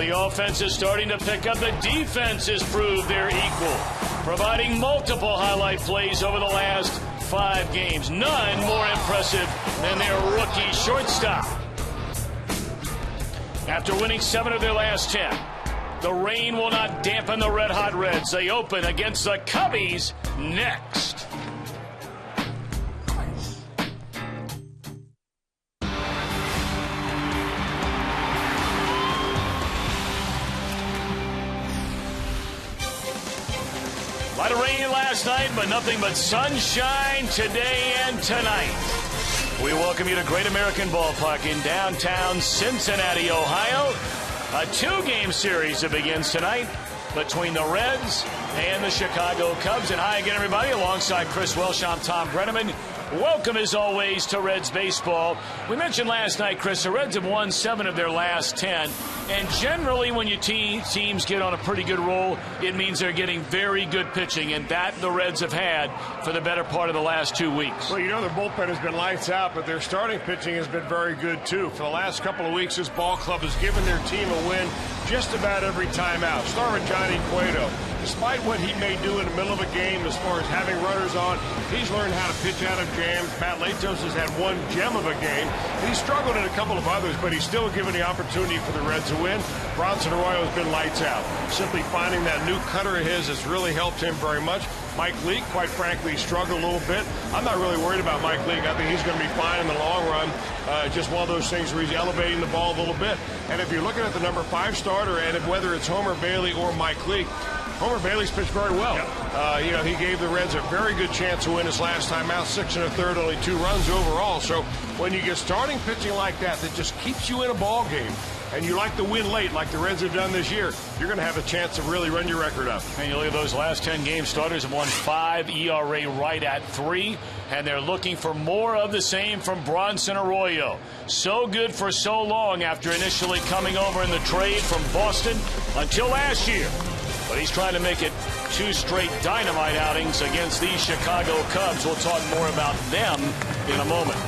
the offense is starting to pick up. The defense has proved they're equal, providing multiple highlight plays over the last 5 games. None more impressive than their rookie shortstop. After winning 7 of their last 10, the rain will not dampen the red-hot Reds. They open against the Cubbies next. A lot of rain last night, but nothing but sunshine today and tonight. We welcome you to Great American Ballpark in downtown Cincinnati, Ohio. A 2-game series that begins tonight between the Reds and the Chicago Cubs. And hi again, everybody. Alongside Chris Welsh, I'm Tom Brenneman. Welcome, as always, to Reds baseball. We mentioned last night, Chris, the Reds have won 7 of their last 10. And generally, when your teams get on a pretty good roll, it means they're getting very good pitching. And that the Reds have had for the better part of the last 2 weeks. Well, you know, their bullpen has been lights out, but their starting pitching has been very good, too. For the last couple of weeks, this ball club has given their team a win just about every time out. Start with Johnny Cueto. Despite what he may do in the middle of a game as far as having runners on, he's learned how to pitch out of jams. Matt Latos has had one gem of a game. He's struggled in a couple of others, but he's still given the opportunity for the Reds to win. Bronson Arroyo has been lights out. Simply finding that new cutter of his has really helped him very much. Mike Leake, quite frankly, struggled a little bit. I'm not really worried about Mike Leake. I think he's going to be fine in the long run. Just one of those things where he's elevating the ball a little bit. And if you're looking at the number 5 starter, and whether it's Homer Bailey or Mike Leake, Homer Bailey's pitched very well. Yep. You know, he gave the Reds a very good chance to win his last time out, 6 1/3, only 2 runs overall. So when you get starting pitching like that just keeps you in a ball game, and you like to win late like the Reds have done this year, you're going to have a chance to really run your record up. And you look at those last 10 game starters have won 5, ERA right at 3, and they're looking for more of the same from Bronson Arroyo. So good for so long after initially coming over in the trade from Boston until last year. But he's trying to make it 2 straight dynamite outings against these Chicago Cubs. We'll talk more about them in a moment.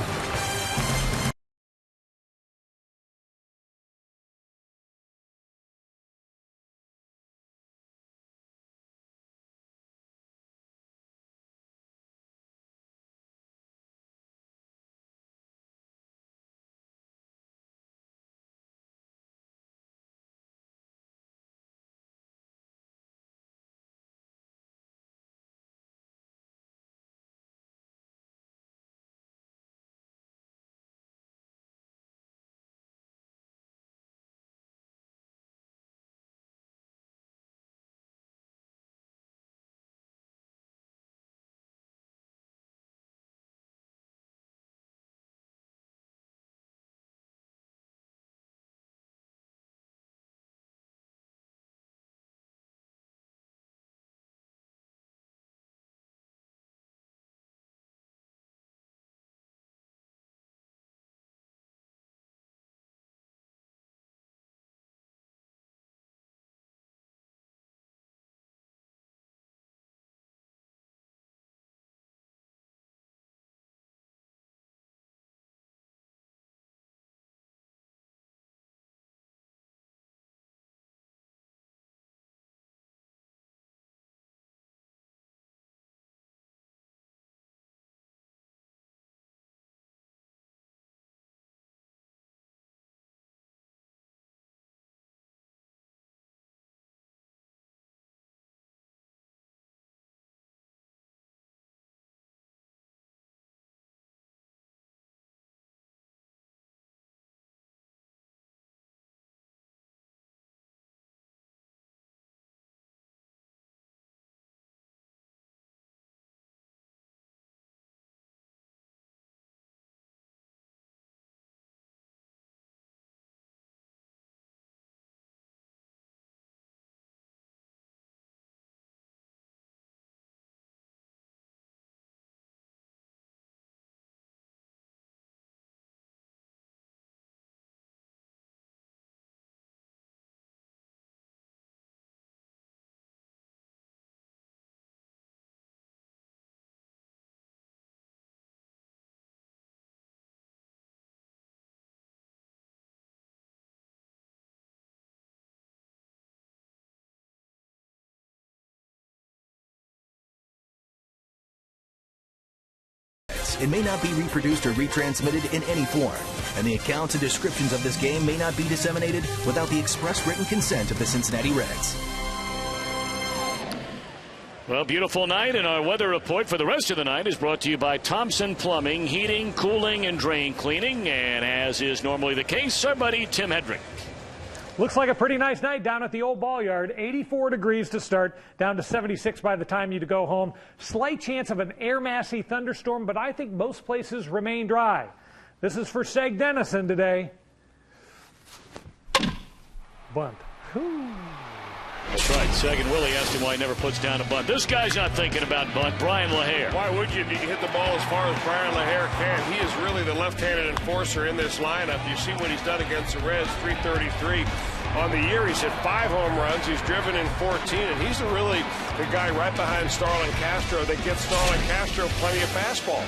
It may not be reproduced or retransmitted in any form, and the accounts and descriptions of this game may not be disseminated without the express written consent of the Cincinnati Reds. Well, beautiful night, and our weather report for the rest of the night is brought to you by Thompson Plumbing, Heating, Cooling, and Drain Cleaning. And as is normally the case, our buddy Tim Hedrick. Looks like a pretty nice night down at the old ball yard. 84 degrees to start, down to 76 by the time you go home. Slight chance of an air massey thunderstorm, but I think most places remain dry. This is for Seg Dennison today. Bunt. Whew. That's right. Second Willie asked him why he never puts down a bunt. This guy's not thinking about bunt. Brian LaHare. Why would you? You hit the ball as far as Brian LaHare can. He is really the left-handed enforcer in this lineup. You see what he's done against the Reds, 333. On the year, he's hit 5 home runs. He's driven in 14, and he's really the guy right behind Starlin Castro that gets Starlin Castro plenty of fastball.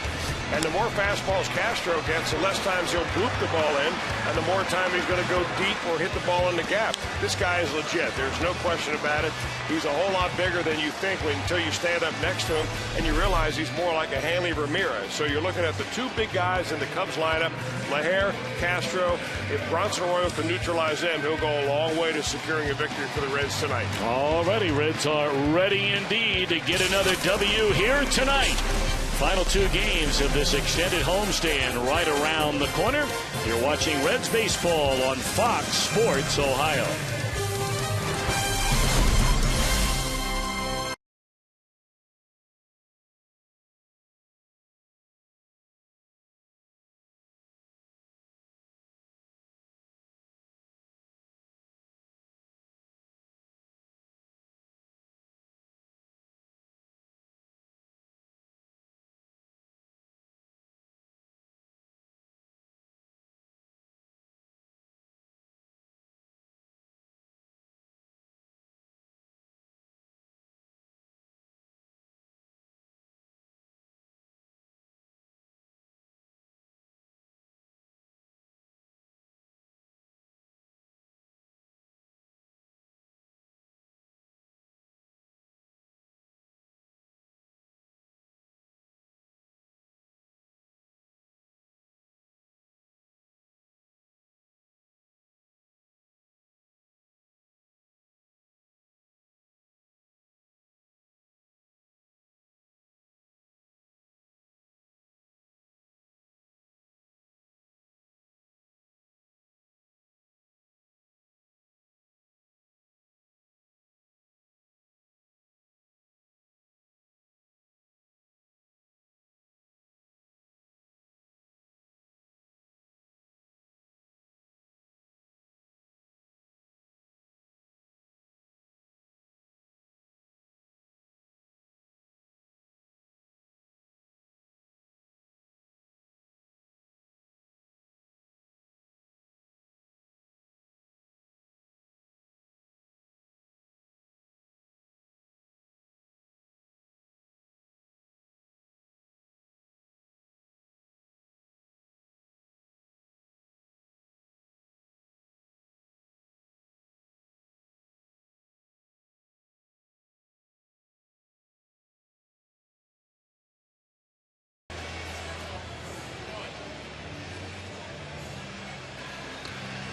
And the more fastballs Castro gets, the less times he'll boop the ball in, and the more time he's going to go deep or hit the ball in the gap. This guy is legit. There's no question about it. He's a whole lot bigger than you think until you stand up next to him and you realize he's more like a Hanley Ramirez. So you're looking at the two big guys in the Cubs lineup, LaHare, Castro. If Bronson Arroyo can neutralize them, he'll go a long way to securing a victory for the Reds tonight. Already, Reds are ready indeed to get another W here tonight. Final 2 games of this extended homestand right around the corner. You're watching Reds baseball on Fox Sports Ohio.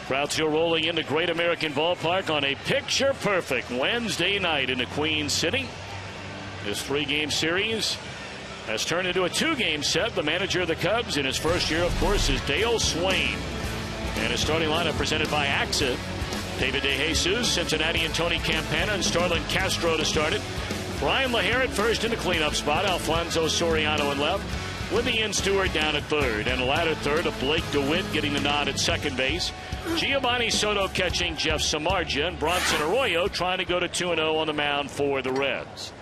Crowd still rolling into Great American Ballpark on a picture-perfect Wednesday night in the Queen City. This 3-game series has turned into a 2-game set. The manager of the Cubs in his first year, of course, is Dale Swain. And his starting lineup presented by AXA. David DeJesus, Cincinnati, and Tony Campana, and Starlin Castro to start it. Brian LaHare at first in the cleanup spot. Alfonso Soriano in left. With Ian Stewart down at third. And a ladder third of Blake DeWitt getting the nod at second base. Giovanni Soto catching Jeff Samardzija. And Bronson Arroyo trying to go to 2-0 on the mound for the Reds.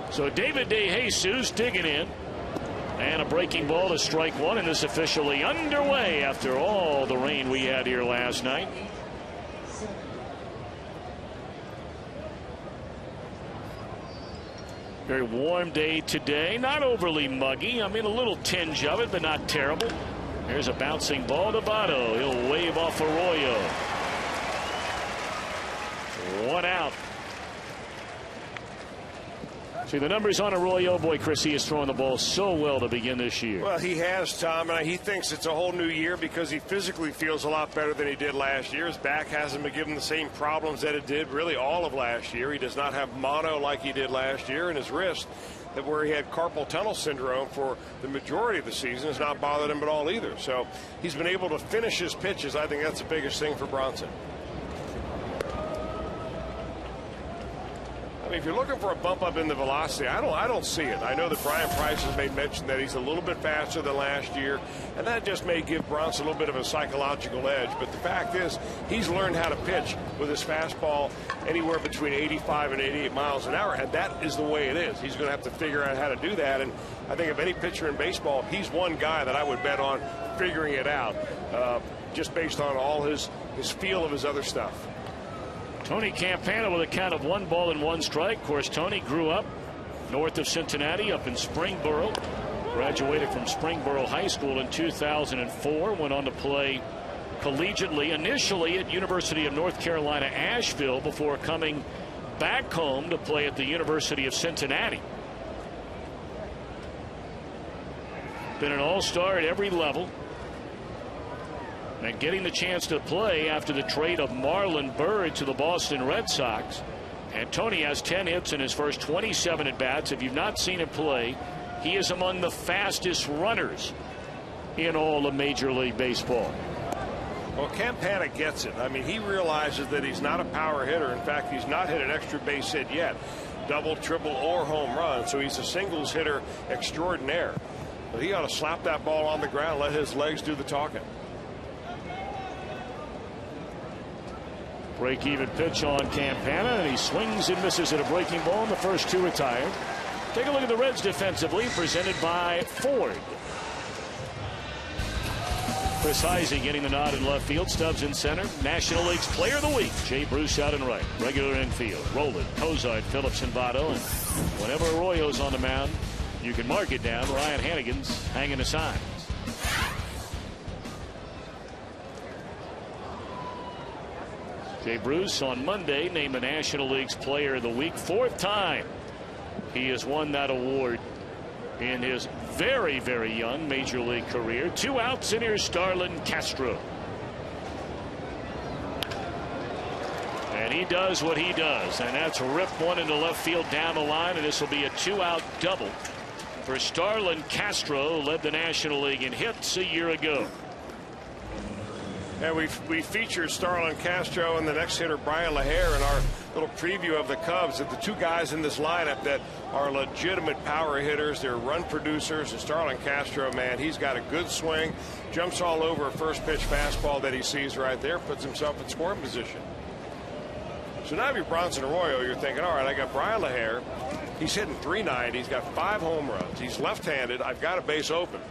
So David DeJesus digging in. And a breaking ball to strike one. And this officially underway after all the rain we had here last night. Very warm day today. Not overly muggy. I mean, a little tinge of it, but not terrible. There's a bouncing ball to Votto. He'll wave off Arroyo. 1 out. See, the numbers on Arroyo, boy, Chris, he is throwing the ball so well to begin this year. Well, he has, Tom, and he thinks it's a whole new year because he physically feels a lot better than he did last year. His back hasn't been given the same problems that it did really all of last year. He does not have mono like he did last year, and his wrist, that where he had carpal tunnel syndrome for the majority of the season, has not bothered him at all either. So he's been able to finish his pitches. I think that's the biggest thing for Bronson. If you're looking for a bump up in the velocity, I don't see it. I know that Brian Price has made mention that he's a little bit faster than last year, and that just may give Bronson a little bit of a psychological edge. But the fact is, he's learned how to pitch with his fastball anywhere between 85 and 88 miles an hour, and that is the way it is. He's going to have to figure out how to do that, and I think if any pitcher in baseball, he's one guy that I would bet on figuring it out, just based on all his feel of his other stuff. Tony Campana with a count of 1-1 Of course, Tony grew up north of Cincinnati, up in Springboro. Graduated from Springboro High School in 2004. Went on to play collegiately, initially at University of North Carolina, Asheville, before coming back home to play at the University of Cincinnati. Been an all-star at every level. And getting the chance to play after the trade of Marlon Byrd to the Boston Red Sox. And Tony has 10 hits in his first 27 at-bats. If you've not seen him play, he is among the fastest runners in all of Major League Baseball. Well, Campana gets it. I mean, he realizes that he's not a power hitter. In fact, he's not hit an extra base hit yet. Double, triple, or home run. So he's a singles hitter extraordinaire. But he ought to slap that ball on the ground, let his legs do the talking. Break-even pitch on Campana, and he swings and misses at a breaking ball, and the first two retired. Take a look at the Reds defensively, presented by Ford. Chris Heisey getting the nod in left field. Stubbs in center. National League's Player of the Week, Jay Bruce out in right. Regular infield, Rowland, Cozart, Phillips, and Votto. And whenever Arroyo's on the mound, you can mark it down. Ryan Hannigan's hanging the signs. Jay Bruce on Monday named the National League's Player of the Week. 4th time he has won that award in his very, very young Major League career. 2 outs, and here's Starlin Castro. And he does what he does, and that's rip one into left field down the line, and this will be a 2-out double for Starlin Castro, led the National League in hits a year ago. And we featured Starlin Castro and the next hitter, Brian LaHare, in our little preview of the Cubs. That the two guys in this lineup that are legitimate power hitters, they're run producers. And Starlin Castro, man, he's got a good swing, jumps all over a first pitch fastball that he sees right there, puts himself in scoring position. So now if you're Bronson Arroyo, you're thinking, all right, I got Brian LaHare. He's hitting .390. He's got 5 home runs. He's left-handed. I've got a base open.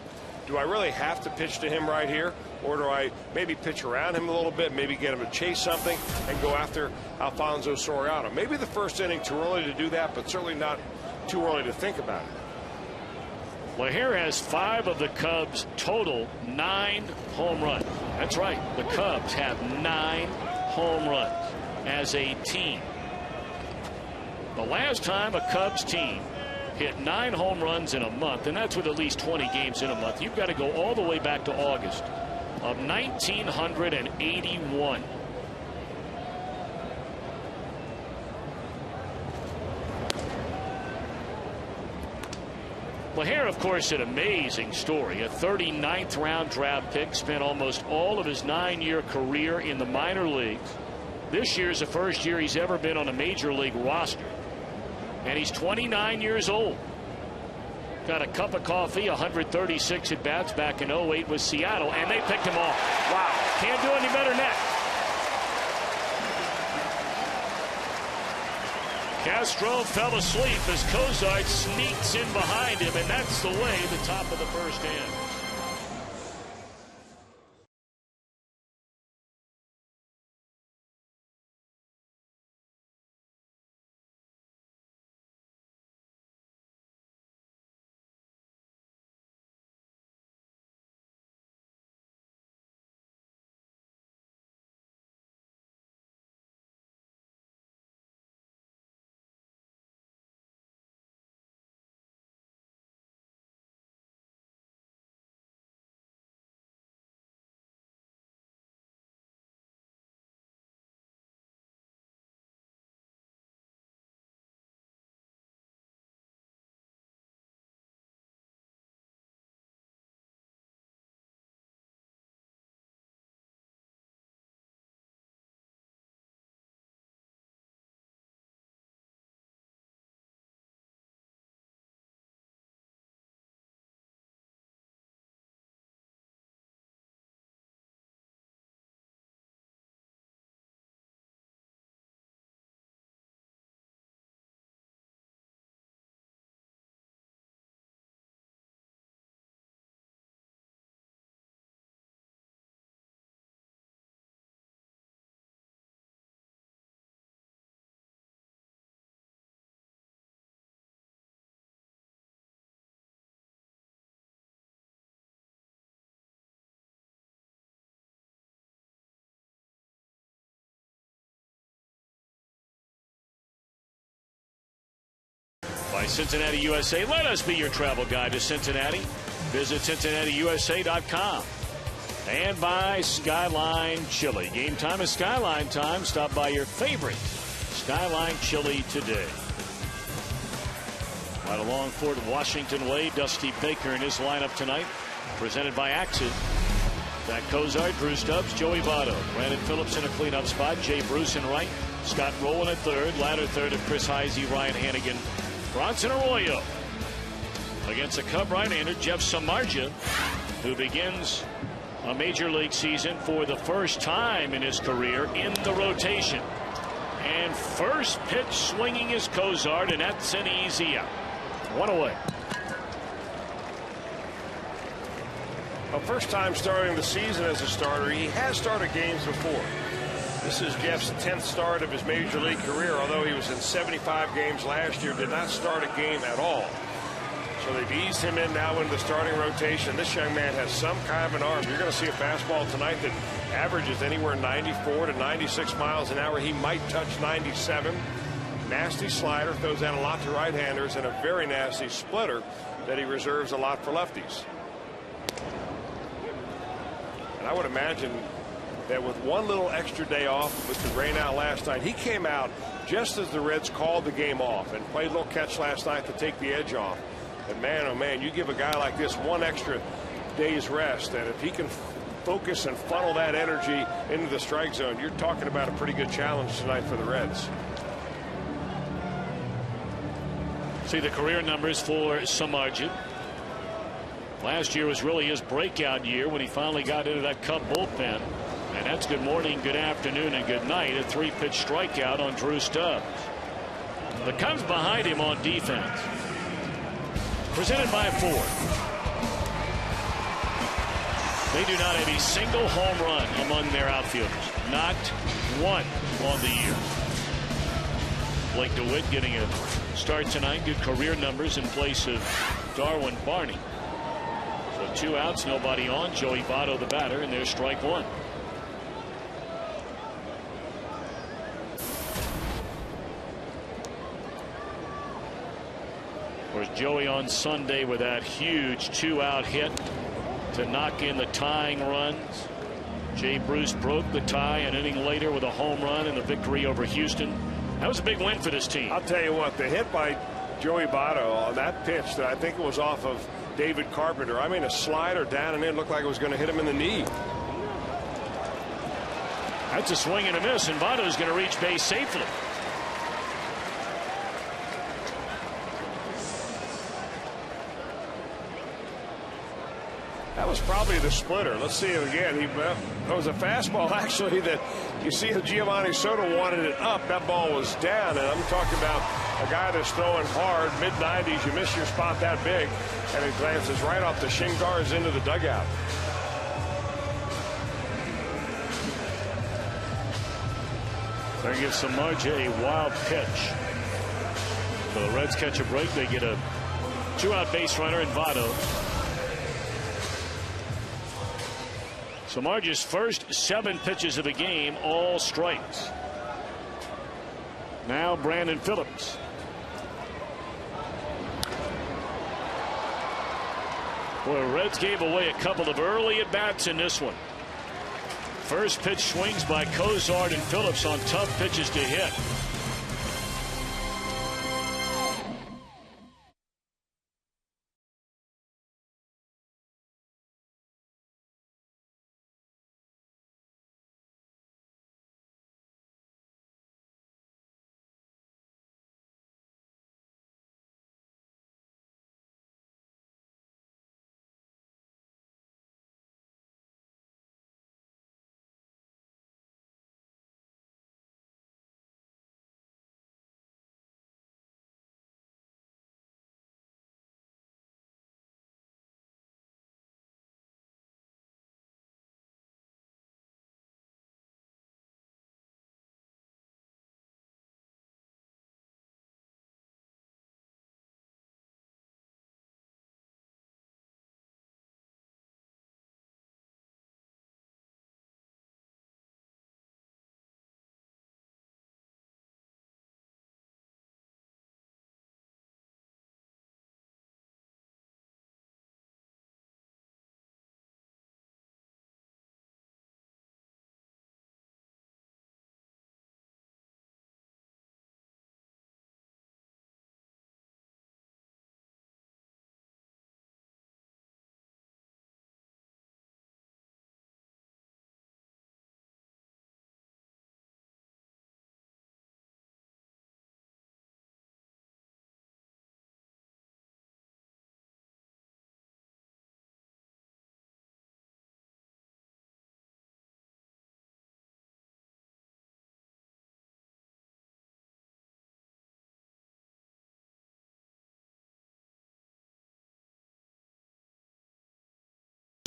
Do I really have to pitch to him right here? Or do I maybe pitch around him a little bit, maybe get him to chase something and go after Alfonso Soriano? Maybe the first inning too early to do that, but certainly not too early to think about it. LaHare has 5 of the Cubs' total 9 home runs. That's right. The Cubs have 9 home runs as a team. The last time a Cubs team hit 9 home runs in a month, and that's with at least 20 games in a month, you've got to go all the way back to August of 1981. LaHare, of course, an amazing story. A 39th round draft pick, spent almost all of his 9-year career in the minor leagues. This year's the first year he's ever been on a major league roster. And he's 29 years old. Got a cup of coffee, 136 at bats back in 08 with Seattle, and they picked him off. Wow, can't do any better than that. Castro fell asleep as Cozart sneaks in behind him, and that's the way the top of the first ends. Cincinnati, USA. Let us be your travel guide to Cincinnati. Visit CincinnatiUSA.com. And by Skyline Chili. Game time is Skyline time. Stop by your favorite Skyline Chili today. Right along Fort Washington Way, Dusty Baker in his lineup tonight. Presented by Axon. Zach Cozart, Drew Stubbs, Joey Votto. Brandon Phillips in a cleanup spot. Jay Bruce in right. Scott Rowland at third. Ladder third of Chris Heisey, Ryan Hannigan. Bronson Arroyo. Against the Cub right-hander Jeff Samardzija, who begins a major league season for the first time in his career in the rotation. And first pitch swinging is Cozart, and that's an easy out. One away. Well, first time starting the season as a starter. He has started games before. This is Jeff's 10th start of his major league career, although he was in 75 games last year, did not start a game at all. So they've eased him in now into the starting rotation. This young man has some kind of an arm. You're going to see a fastball tonight that averages anywhere 94 to 96 miles an hour. He might touch 97. Nasty slider, throws out a lot to right-handers, and a very nasty splitter that he reserves a lot for lefties. And I would imagine that with one little extra day off with the rain out last night, he came out just as the Reds called the game off and played a little catch last night to take the edge off. And man, oh man, you give a guy like this one extra day's rest, and if he can focus and funnel that energy into the strike zone, you're talking about a pretty good challenge tonight for the Reds. See the career numbers for Samardzija. Last year was really his breakout year when he finally got into that Cub bullpen. And that's good morning, good afternoon, and good night. A 3-pitch strikeout on Drew Stubbs. The Cubs behind him on defense. Presented by Ford. They do not have a single home run among their outfielders. Not one on the year. Blake DeWitt getting a start tonight. Good career numbers in place of Darwin Barney. So 2 outs, nobody on. Joey Votto the batter, and there's strike one. Of course, Joey on Sunday with that huge 2-out hit to knock in the tying runs. Jay Bruce broke the tie an inning later with a home run in the victory over Houston. That was a big win for this team. I'll tell you what, the hit by Joey Votto on that pitch that I think it was off of David Carpenter. I mean, a slider down and in, looked like it was going to hit him in the knee. That's a swing and a miss, and Votto's going to reach base safely. That was probably the splitter. Let's see it again. That was a fastball, actually, that you see that Giovanni Soto wanted it up. That ball was down, and I'm talking about a guy that's throwing hard, mid-90s. You miss your spot that big, and it glances right off the shin guards into the dugout. There gives Samardzija a wild pitch. So the Reds catch a break. They get a 2-out base runner in Votto. Samardzija's first 7 pitches of the game, all strikes. Now Brandon Phillips. Boy, Reds gave away a couple of early at-bats in this one. First pitch swings by Cozart and Phillips on tough pitches to hit.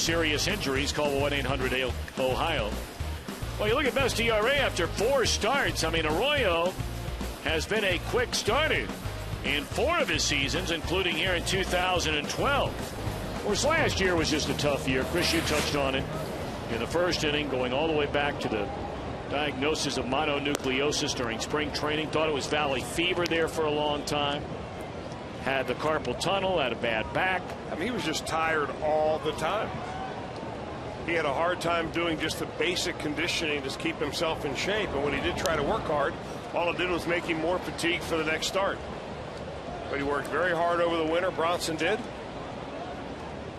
serious injuries, call 1-800-OHIO. Well, you look at best ERA after 4 starts. I mean, Arroyo has been a quick starter in 4 of his seasons, including here in 2012. Of course, last year was just a tough year. Chris, you touched on it in the first inning, going all the way back to the diagnosis of mononucleosis during spring training. Thought it was valley fever there for a long time. Had the carpal tunnel, had a bad back. I mean, he was just tired all the time. He had a hard time doing just the basic conditioning to keep himself in shape. And when he did try to work hard, all it did was make him more fatigued for the next start. But he worked very hard over the winter. Bronson did.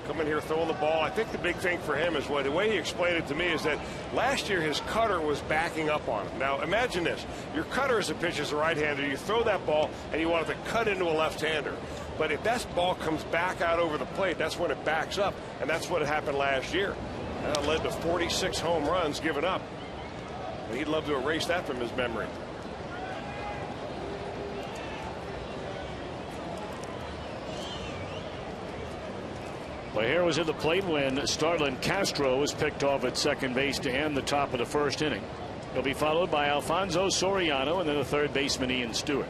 Come in here throwing the ball. I think the big thing for him is the way he explained it to me is that last year his cutter was backing up on him. Now imagine this. Your cutter as a pitcher is a right-hander. You throw that ball and you want it to cut into a left-hander. But if that ball comes back out over the plate, that's when it backs up. And that's what happened last year. That led to 46 home runs given up. And he'd love to erase that from his memory. LaHair was at the plate when Starlin Castro was picked off at second base to end the top of the first inning. He'll be followed by Alfonso Soriano and then the third baseman Ian Stewart.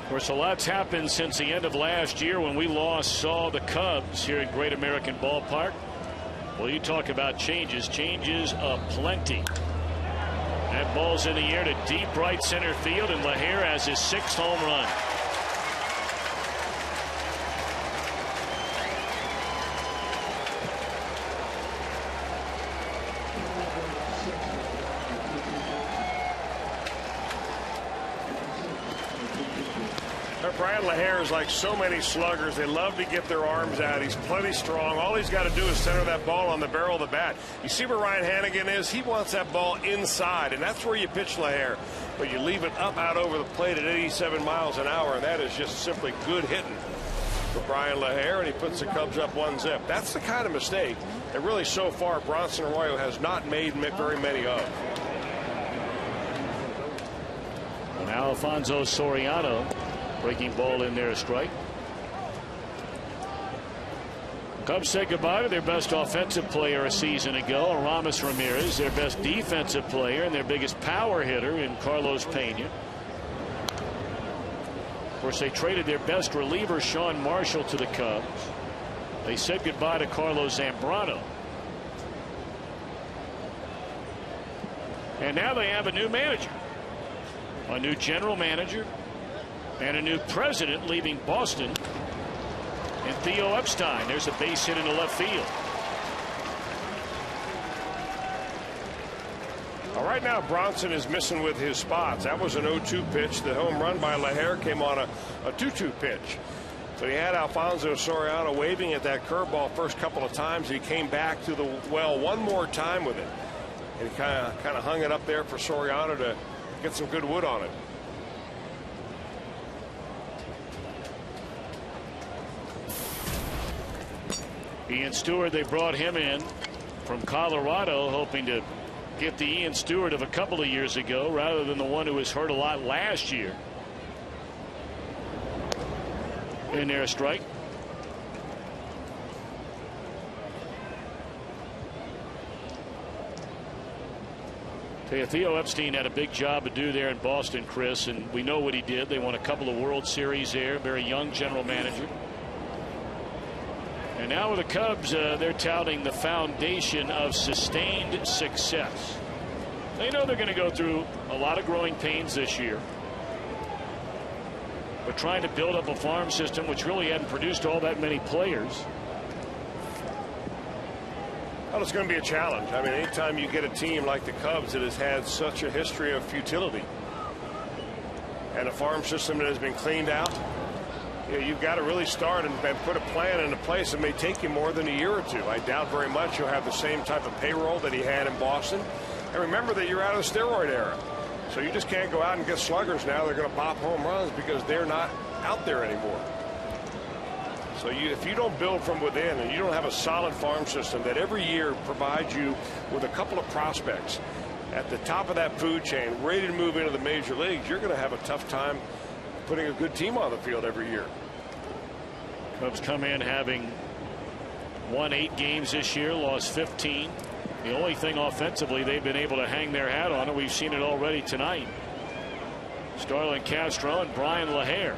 Of course, a lot's happened since the end of last year when we saw the Cubs here at Great American Ballpark. Well, you talk about changes aplenty. That ball's in the air to deep right center field, and LaHair has his 6th home run. Brian LaHair is like so many sluggers. They love to get their arms out. He's plenty strong. All he's got to do is center that ball on the barrel of the bat. You see where Ryan Hannigan is? He wants that ball inside, and that's where you pitch LaHair. But you leave it up out over the plate at 87 miles an hour, and that is just simply good hitting for Brian LaHair, and he puts the Cubs up 1-0. That's the kind of mistake that really so far Bronson Arroyo has not made very many of. And Alfonso Soriano. Breaking ball in there, a strike. Cubs say goodbye to their best offensive player a season ago, Aramis Ramirez, their best defensive player and their biggest power hitter in Carlos Pena. Of course, they traded their best reliever, Sean Marshall, to the Cubs. They said goodbye to Carlos Zambrano. And now they have a new manager, a new general manager, and a new president leaving Boston, and Theo Epstein. There's a base hit into left field. Well, right now Bronson is missing with his spots. That was an 0-2 pitch. The home run by LaHair came on a 2-2 pitch. So he had Alfonso Soriano waving at that curveball first couple of times. He came back to the well one more time with it, and he kind of hung it up there for Soriano to get some good wood on it. Ian Stewart, they brought him in from Colorado, hoping to get the Ian Stewart of a couple of years ago rather than the one who was hurt a lot last year. In there, a strike. Tell you, Theo Epstein had a big job to do there in Boston, Chris, and we know what he did. They won a couple of World Series there. Very young general manager. And now with the Cubs, they're touting the foundation of sustained success. They know they're going to go through a lot of growing pains this year, but trying to build up a farm system which really hadn't produced all that many players. Well, it's going to be a challenge. I mean, anytime you get a team like the Cubs that has had such a history of futility and a farm system that has been cleaned out, you've got to really start and put a plan into place. It may take you more than a year or two. I doubt very much you'll have the same type of payroll that he had in Boston. And remember that you're out of the steroid era. So you just can't go out and get sluggers now. They're going to pop home runs because they're not out there anymore. So if you don't build from within and you don't have a solid farm system that every year provides you with a couple of prospects at the top of that food chain ready to move into the major leagues, you're going to have a tough time putting a good team on the field every year. Cubs come in having won 8 games this year, lost 15. The only thing offensively they've been able to hang their hat on, and we've seen it already tonight. Starlin Castro and Brian LaHair.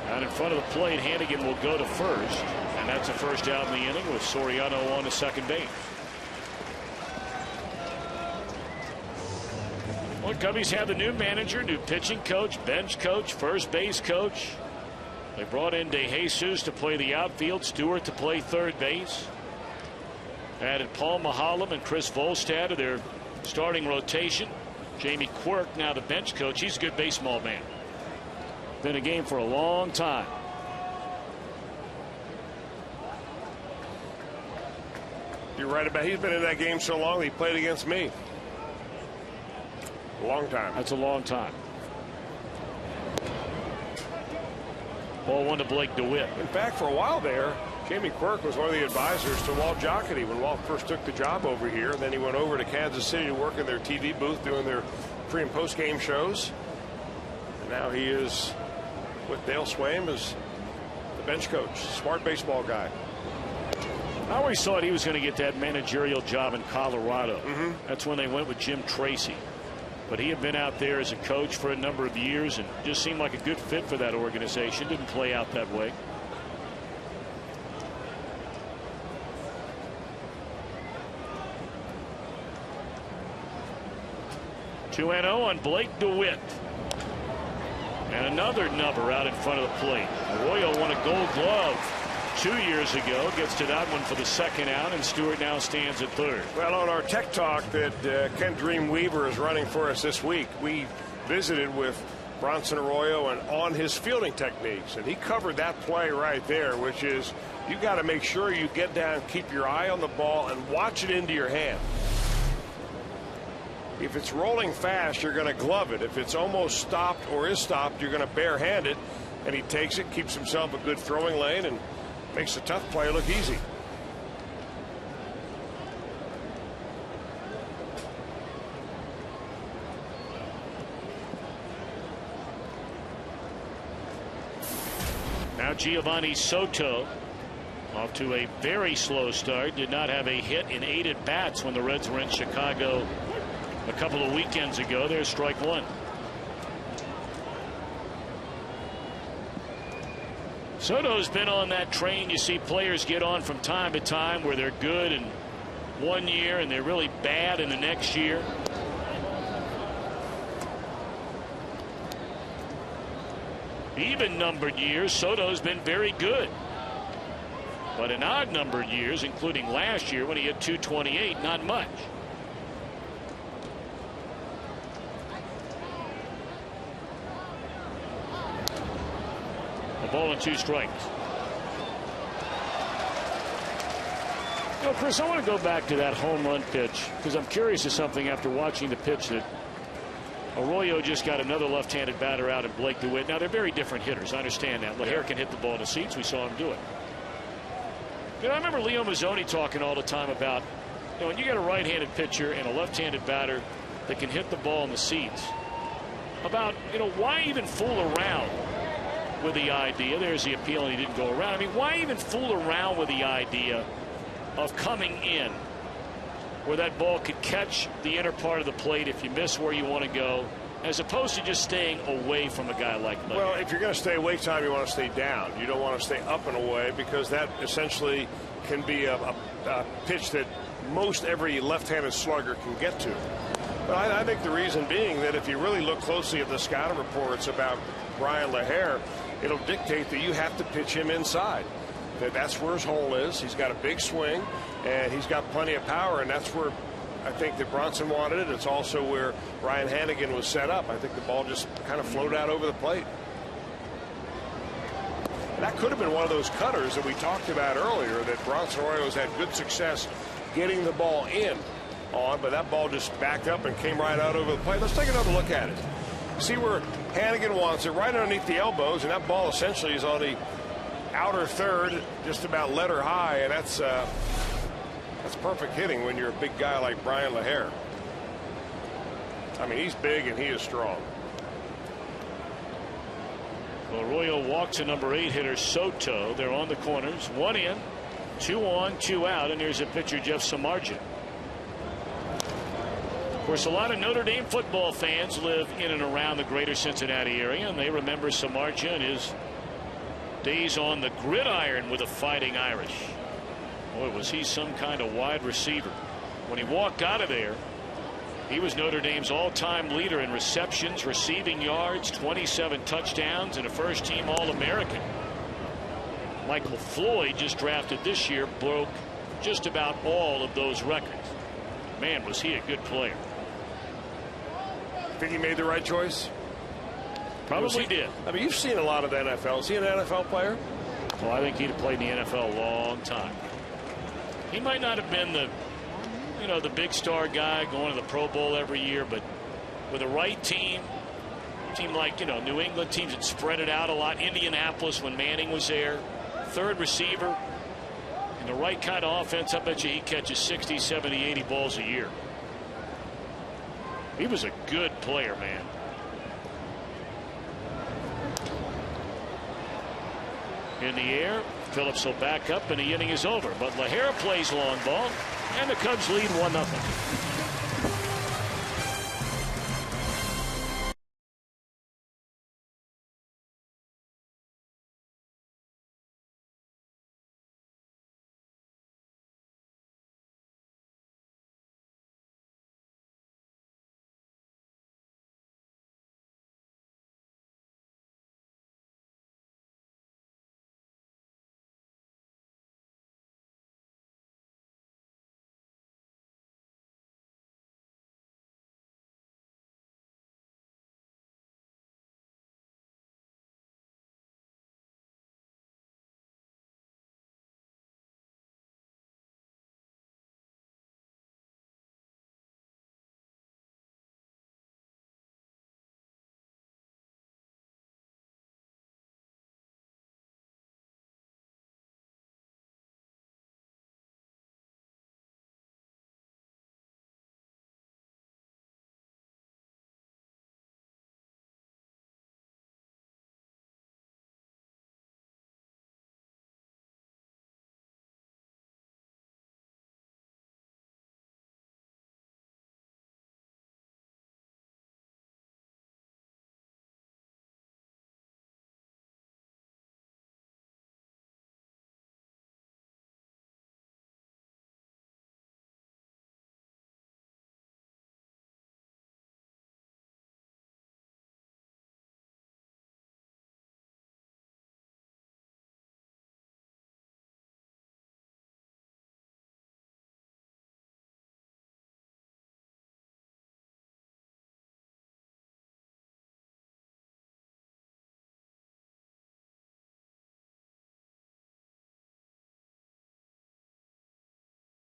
Out in front of the plate, Hannigan will go to first, and that's a first out in the inning with Soriano on to second base. Well, Cubbies have the new manager, new pitching coach, bench coach, first base coach. They brought in De Jesus to play the outfield, Stewart to play third base. Added Paul Mahalam and Chris Volstad to their starting rotation. Jamie Quirk, now the bench coach. He's a good baseball man. Been a game for a long time. You're right about he's been in that game so long he played against me. A long time. That's a long time. Ball 1 to Blake DeWitt. In fact, for a while there, Jamie Quirk was one of the advisors to Walt Jocketty when Walt first took the job over here. And then he went over to Kansas City to work in their TV booth doing their pre and post game shows. And now he is with Dale Swaim as the bench coach. Smart baseball guy. I always thought he was going to get that managerial job in Colorado. That's when they went with Jim Tracy. But he had been out there as a coach for a number of years and just seemed like a good fit for that organization. Didn't play out that way. Two 2-0 on Blake DeWitt. And another number out in front of the plate. Arroyo won a Gold Glove 2 years ago. Gets to that one for the second out, and Stewart now stands at third. Well, on our tech talk that Ken Dream Weaver is running for us this week, we visited with Bronson Arroyo and on his fielding techniques, and he covered that play right there, which is you got to make sure you get down, keep your eye on the ball, and watch it into your hand. If it's rolling fast, you're going to glove it. If it's almost stopped or is stopped, you're going to barehand it. And he takes it, keeps himself a good throwing lane, and makes a tough play look easy. Now Giovanni Soto off to a very slow start. Did not have a hit in 8 at bats when the Reds were in Chicago a couple of weekends ago. There's strike one. Soto's been on that train you see players get on from time to time, where they're good in 1 year and they're really bad in the next year. Even numbered years, Soto's been very good. But in odd numbered years, including last year when he had 228, not much. A ball and 2 strikes. You know, Chris, I want to go back to that home run pitch because I'm curious of something after watching the pitch that Arroyo just got another left-handed batter out in Blake DeWitt. Now, they're very different hitters. I understand that. LaHair can hit the ball in the seats. We saw him do it. You know, I remember Leo Mazzoni talking all the time about, you know, when you got a right-handed pitcher and a left-handed batter that can hit the ball in the seats, about, you know, why even fool around with the idea? There's the appeal, and he didn't go around. I mean, why even fool around with the idea of coming in where that ball could catch the inner part of the plate if you miss where you want to go, as opposed to just staying away from a guy like that? Well, if you're going to stay away time, you want to stay down. You don't want to stay up and away, because that essentially can be a pitch that most every left-handed slugger can get to. But I think the reason being that if you really look closely at the scouting reports about Brian LaHair, it'll dictate that you have to pitch him inside. That's where his hole is. He's got a big swing, and he's got plenty of power, and that's where I think that Bronson wanted it. It's also where Ryan Hannigan was set up. I think the ball just kind of floated out over the plate. And that could have been one of those cutters that we talked about earlier, that Bronson Arroyo's had good success getting the ball in on, but that ball just backed up and came right out over the plate. Let's take another look at it. See where Hannigan wants it, right underneath the elbows, and that ball essentially is on the outer third, just about letter high, and that's perfect hitting when you're a big guy like Brian LaHare. I mean, he's big and he is strong. Well, Arroyo walks a number 8 hitter Soto. They're on the corners. 1 in, 2 on, 2 out, and here's a pitcher, Jeff Samardzija. Of course, a lot of Notre Dame football fans live in and around the greater Cincinnati area, and they remember Samardzija and his days on the gridiron with the Fighting Irish. Boy, was he some kind of wide receiver. When he walked out of there, he was Notre Dame's all-time leader in receptions, receiving yards, 27 touchdowns, and a first-team All-American. Michael Floyd, just drafted this year, broke just about all of those records. Man, was he a good player. Think he made the right choice? Probably did. I mean, you've seen a lot of the NFL. Is he an NFL player? Well, I think he'd have played in the NFL a long time. He might not have been the, the big star guy going to the Pro Bowl every year, but with the right team like, New England, teams that spread it out a lot. Indianapolis when Manning was there, third receiver, and the right kind of offense, I bet you he catches 60, 70, 80 balls a year. He was a good player, man. In the air, Phillips will back up, and the inning is over. But LaHare plays long ball, and the Cubs lead 1-0.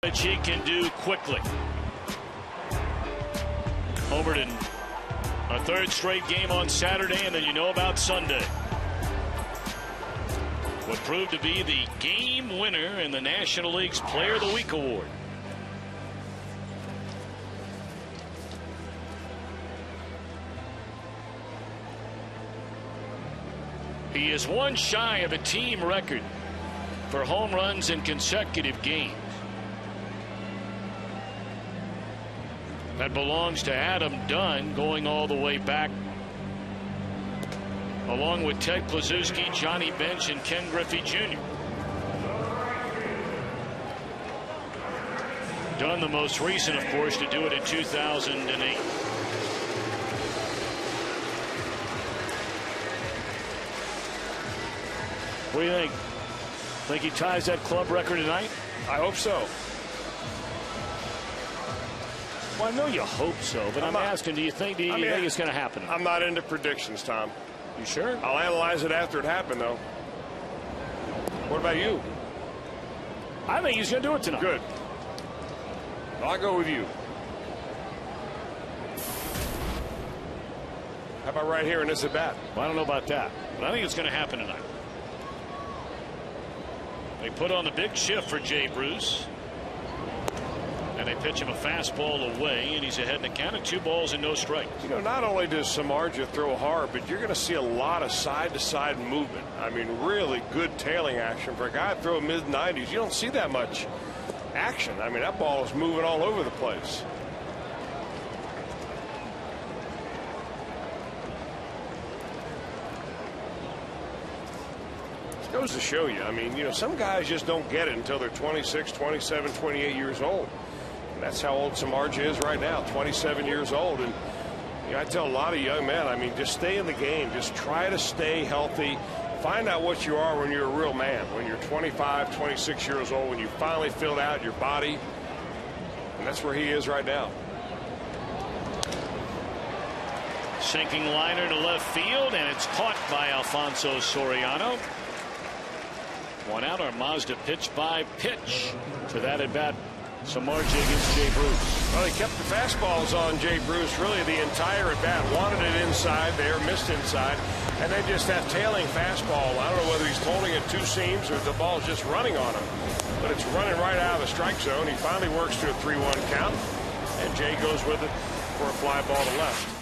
Which he can do quickly. Homered in a third straight game on Saturday, and then about Sunday. What proved to be the game winner in the National League's Player of the Week award. He is one shy of a team record for home runs in consecutive games. That belongs to Adam Dunn, going all the way back, along with Ted Kluszewski, Johnny Bench, and Ken Griffey Jr. Dunn, the most recent, of course, to do it in 2008. What do you think? Think he ties that club record tonight? I hope so. Well, I know you hope so, but I'm asking, do you think it's going to happen? I'm not into predictions, Tom. You sure? I'll analyze it after it happened, though. What about you? I think he's going to do it tonight. Good. I'll go with you. about right here in this at bat? Well, I don't know about that, but I think it's going to happen tonight. They put on the big shift for Jay Bruce. And they pitch him a fastball away, and he's ahead in the count of 2 balls and no strikes. You know, not only does Samardzija throw hard, but you're going to see a lot of side-to-side movement. I mean, really good tailing action. For a guy to throw mid-90s, you don't see that much action. I mean, that ball is moving all over the place. It goes to show you. I mean, you know, some guys just don't get it until they're 26, 27, 28 years old. And that's how old Samardzija is right now, 27 years old. And you know, I tell a lot of young men, I mean, just stay in the game. Just try to stay healthy. Find out what you are when you're a real man. When you're 25, 26 years old, when you finally filled out your body. And that's where he is right now. Sinking liner to left field, and it's caught by Alfonso Soriano. 1 out. Our Mazda pitch by pitch to that at bat. Samardzija against Jay Bruce. Well, he kept the fastballs on Jay Bruce really the entire at bat. Wanted it inside there, missed inside, and then just that tailing fastball. I don't know whether he's holding it 2 seams or the ball's just running on him, but it's running right out of the strike zone. He finally works to a 3-1 count, and Jay goes with it for a fly ball to left.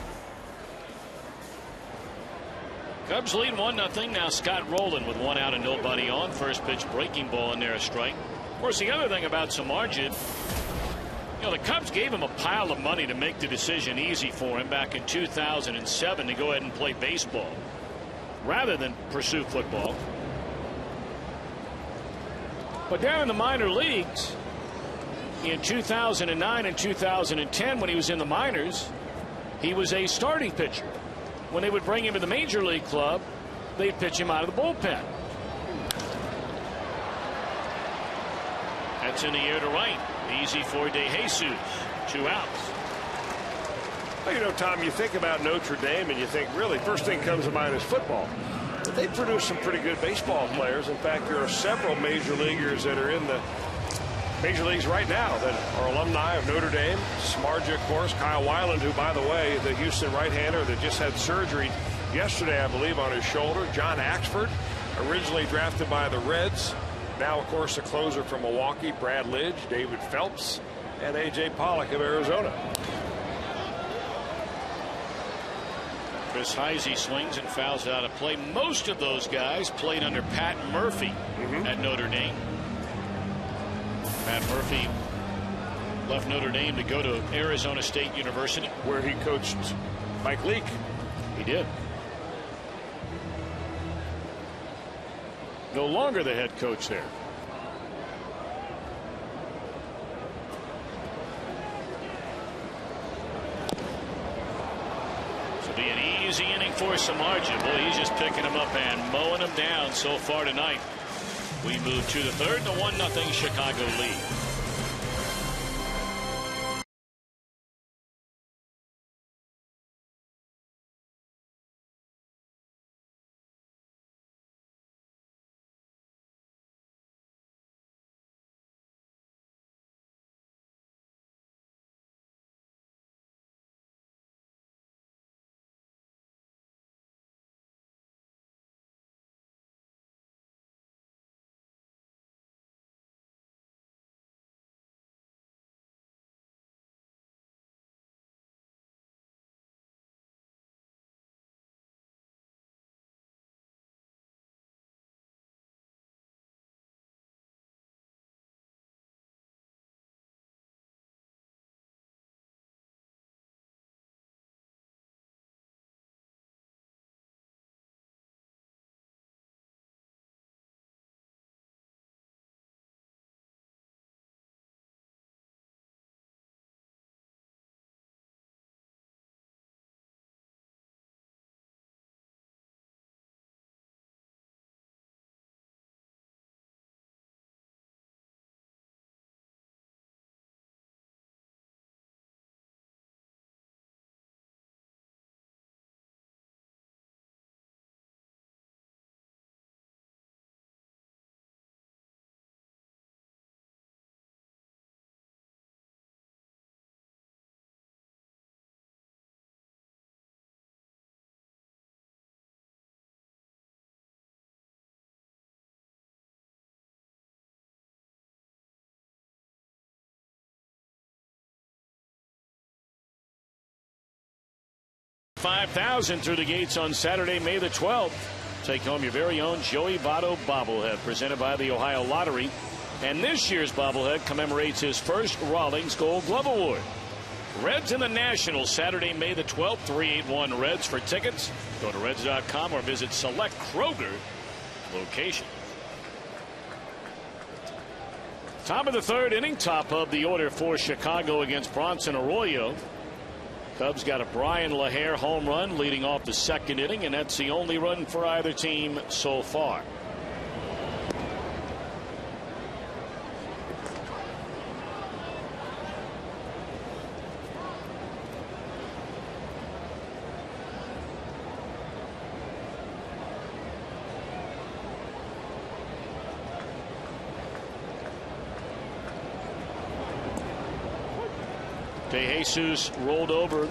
Cubs lead 1-0. Now Scott Rowland with 1 out and nobody on. First pitch breaking ball in there, a strike. Of course, the other thing about Samardzija, you know, the Cubs gave him a pile of money to make the decision easy for him back in 2007 to go ahead and play baseball rather than pursue football. But down in the minor leagues in 2009 and 2010, when he was in the minors, he was a starting pitcher. When they would bring him to the major league club, they'd pitch him out of the bullpen. That's in the air to right. Easy for De Jesus. 2 outs. Well, you know, Tom, you think about Notre Dame and you think, really, first thing comes to mind is football. But they produce some pretty good baseball players. In fact, there are several major leaguers that are in the major leagues right now that are alumni of Notre Dame. Samardzija, of course, Kyle Weiland, who, by the way, the Houston right-hander that just had surgery yesterday, I believe, on his shoulder. John Axford, originally drafted by the Reds. Now, of course, the closer from Milwaukee, Brad Lidge, David Phelps, and A.J. Pollock of Arizona. Chris Heisey swings and fouls out of play. Most of those guys played under Pat Murphy at Notre Dame. Pat Murphy left Notre Dame to go to Arizona State University, where he coached Mike Leake. He did. No longer the head coach there. So be an easy inning for Samardzija. Boy, he's just picking him up and mowing him down so far tonight. We move to the third, the 1-0 Chicago lead. 5,000 through the gates on Saturday, May the 12th. Take home your very own Joey Votto bobblehead presented by the Ohio Lottery. And this year's bobblehead commemorates his first Rawlings Gold Glove Award. Reds in the Nationals Saturday, May the 12th, 381 Reds. For tickets, go to Reds.com or visit select Kroger locations. Top of the third inning, top of the order for Chicago against Bronson Arroyo. Cubs got a Brian LaHare home run leading off the second inning, and that's the only run for either team so far. De Jesus rolled over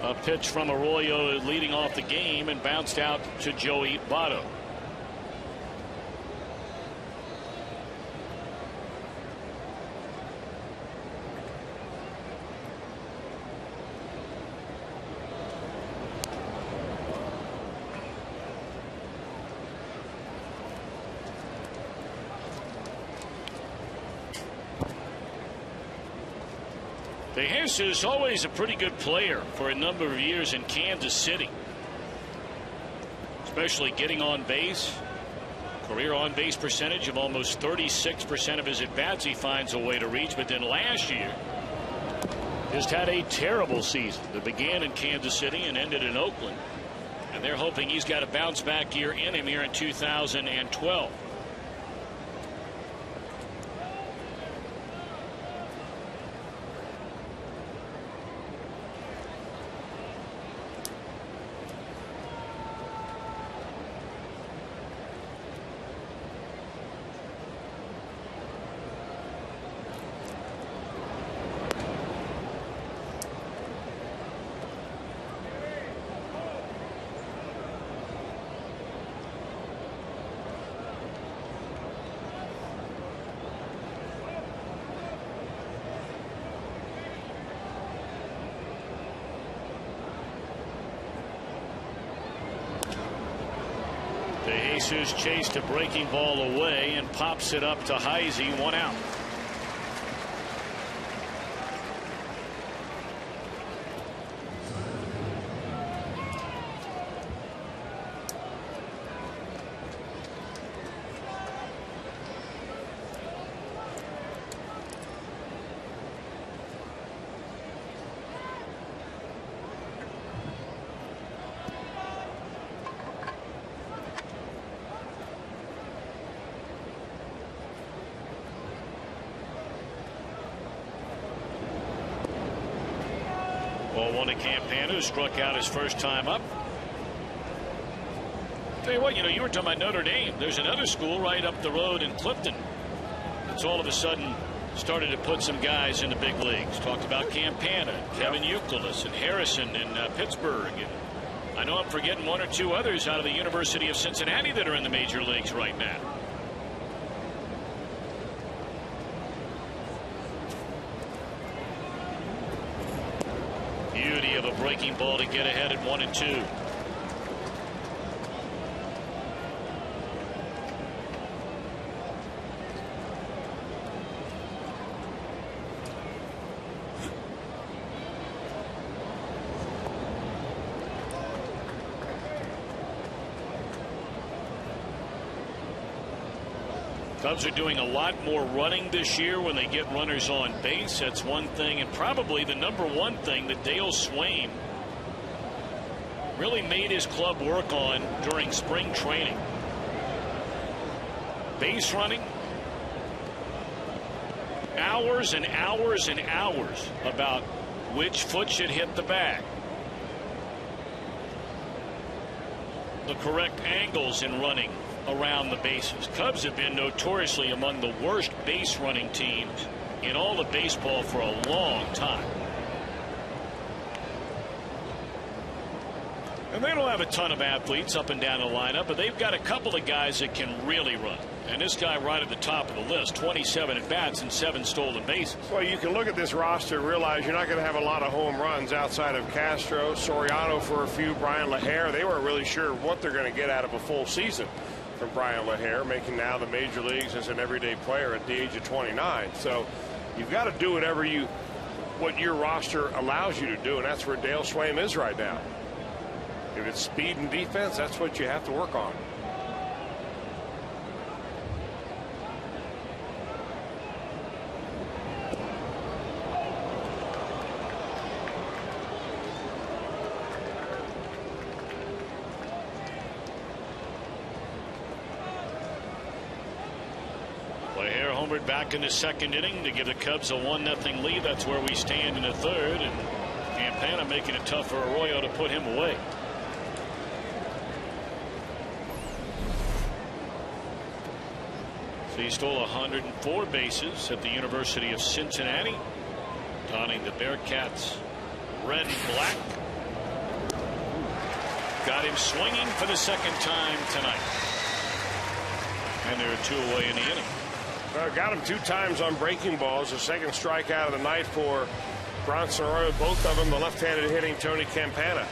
a pitch from Arroyo leading off the game and bounced out to Joey Votto. De Jesus, always a pretty good player for a number of years in Kansas City, especially getting on base. Career on base percentage of almost 36% of his at bats he finds a way to reach. But then last year just had a terrible season that began in Kansas City and ended in Oakland, and they're hoping he's got a bounce back year in him here in 2012. De Jesus chased a breaking ball away and pops it up to Heisey, 1 out. Ball one to Campana, who struck out his first time up. Tell you what, you were talking about Notre Dame. There's another school right up the road in Clifton that's all of a sudden started to put some guys in the big leagues. Talked about Campana, Kevin Youkilis, and Harrison in Pittsburgh. And I know I'm forgetting one or two others out of the University of Cincinnati that are in the major leagues right now. Beauty of a breaking ball to get ahead at 1-2. Cubs are doing a lot more running this year when they get runners on base. That's one thing, and probably the number one thing that Dale Swain really made his club work on during spring training. Base running. Hours and hours and hours about which foot should hit the bag. The correct angles in running around the bases. Cubs have been notoriously among the worst base running teams in all of baseball for a long time. And they don't have a ton of athletes up and down the lineup, but they've got a couple of guys that can really run. And this guy right at the top of the list, 27 at bats and 7 stolen bases. Well, you can look at this roster and realize you're not going to have a lot of home runs outside of Castro, Soriano for a few, Brian LaHare. They weren't really sure what they're going to get out of a full season from Brian LaHare, making now the major leagues as an everyday player at the age of 29. So you've got to do what your roster allows you to do, and that's where Dale Swaim is right now. If it's speed and defense, that's what you have to work on. LaHare homered back in the second inning to give the Cubs a 1-0 lead. That's where we stand in the third, and Campana making it tough for Arroyo to put him away. So he stole 104 bases at the University of Cincinnati, donning the Bearcats red and black. Got him swinging for the second time tonight, and there are 2 away in the inning. Got him 2 times on breaking balls. The second strikeout of the night for Bronson Arroyo. Both of them the left-handed hitting Tony Campana.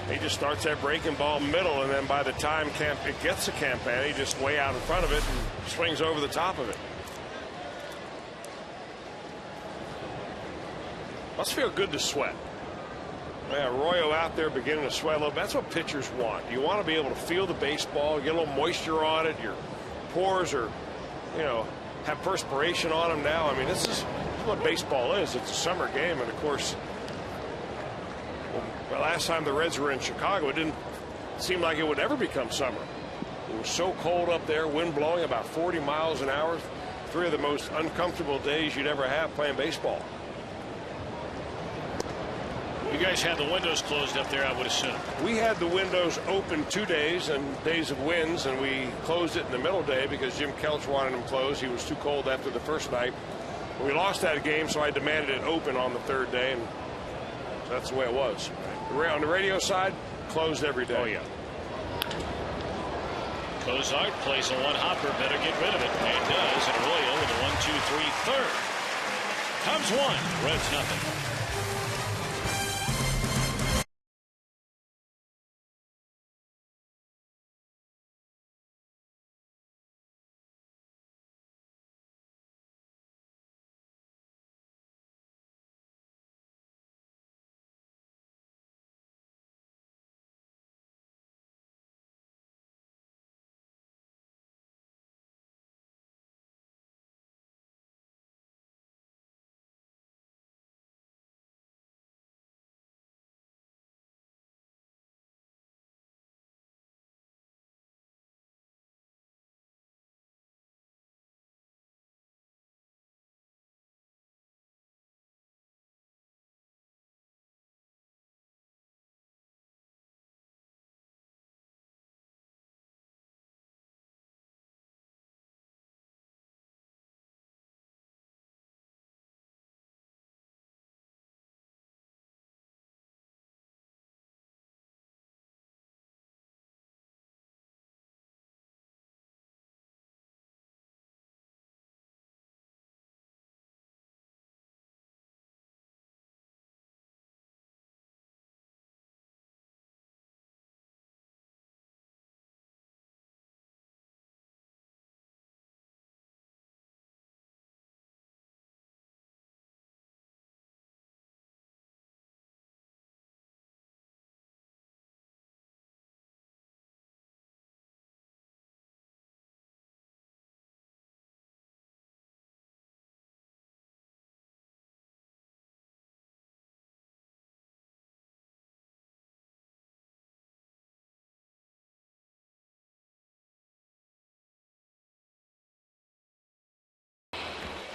He just starts that breaking ball middle, and then by the time it gets to Campana, he just way out in front of it and swings over the top of it. Must feel good to sweat. Yeah, Arroyo out there beginning to sweat a little. That's what pitchers want. You want to be able to feel the baseball, get a little moisture on it. Your pores are, have perspiration on them now. I mean, this is what baseball is. It's a summer game, and of course, well, last time the Reds were in Chicago, it didn't seem like it would ever become summer. It was so cold up there, wind blowing about 40 miles an hour. 3 of the most uncomfortable days you'd ever have playing baseball. You guys had the windows closed up there, I would assume. We had the windows open 2 days and days of winds, and we closed it in the middle day because Jim Kelch wanted them closed. He was too cold after the first night. We lost that game, so I demanded it open on the 3rd day, and that's the way it was. On the radio side, closed every day. Oh, yeah. Cozart plays a 1-hopper. Better get rid of it. And does. And Arroyo with a 1-2-3 third. Cubs 1, Reds nothing.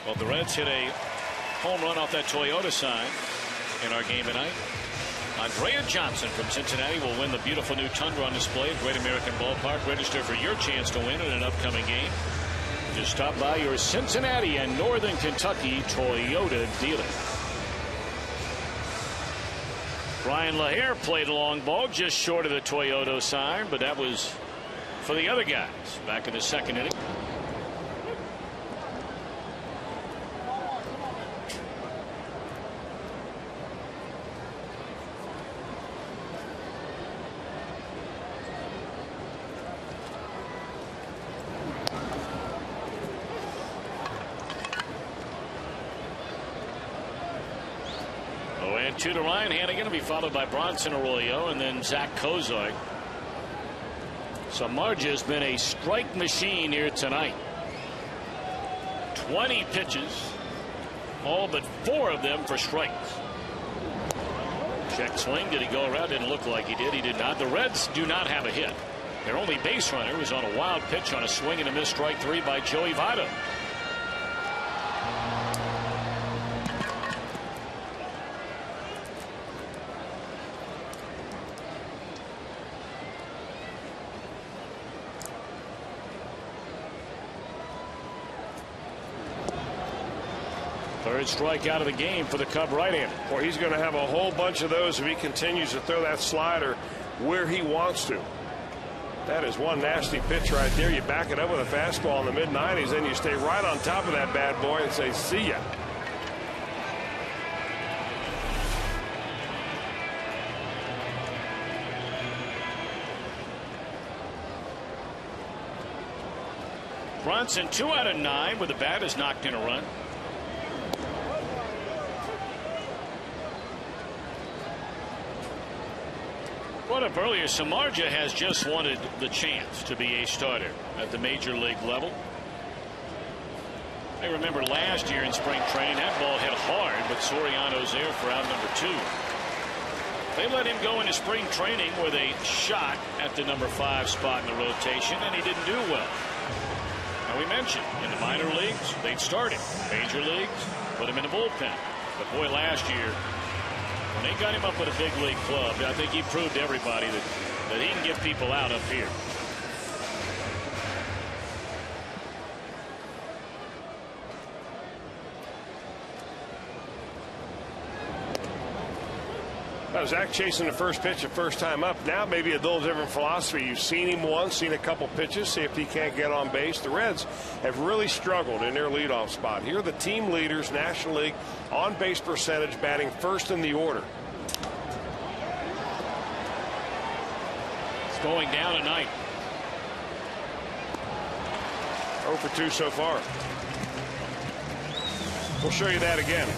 Well, the Reds hit a home run off that Toyota sign in our game tonight. Arroyo Johnson from Cincinnati will win the beautiful new Tundra on display at Great American Ballpark. Register for your chance to win in an upcoming game. Just stop by your Cincinnati and Northern Kentucky Toyota dealer. Brian LaHare played a long ball just short of the Toyota sign, but that was for the other guys back in the second inning. 2 to Ryan Hannigan, to be followed by Bronson Arroyo and then Zach Kozar. Samardzija has been a strike machine here tonight. 20 pitches, all but 4 of them for strikes. Check swing. Did he go around? Didn't look like he did. He did not. The Reds do not have a hit. Their only base runner was on a wild pitch on a swing and a miss, strike 3 by Joey Votto. Third strikeout of the game for the Cub right-hander. Well, he's going to have a whole bunch of those if he continues to throw that slider where he wants to. That is one nasty pitch right there. You back it up with a fastball in the mid-90s, then you stay right on top of that bad boy and say, see ya. Bronson 2 out of 9 with the bat, has knocked in a run. Brought up earlier, Samardzija has just wanted the chance to be a starter at the major league level. I remember last year in spring training, that ball hit hard, but Soriano's there for out number 2. They let him go into spring training with a shot at the number 5 spot in the rotation, and he didn't do well. Now, we mentioned in the minor leagues, they'd start him. Major leagues, put him in the bullpen. But boy, last year, when they got him up with a big league club, I think he proved to everybody that he can get people out up here. Zach chasing the first pitch the first time up. Now maybe a little different philosophy. You've seen him once, seen a couple pitches, see if he can't get on base. The Reds have really struggled in their leadoff spot. Here are the team leaders, National League on base percentage, batting first in the order. It's going down tonight. 0 for 2 so far. We'll show you that again.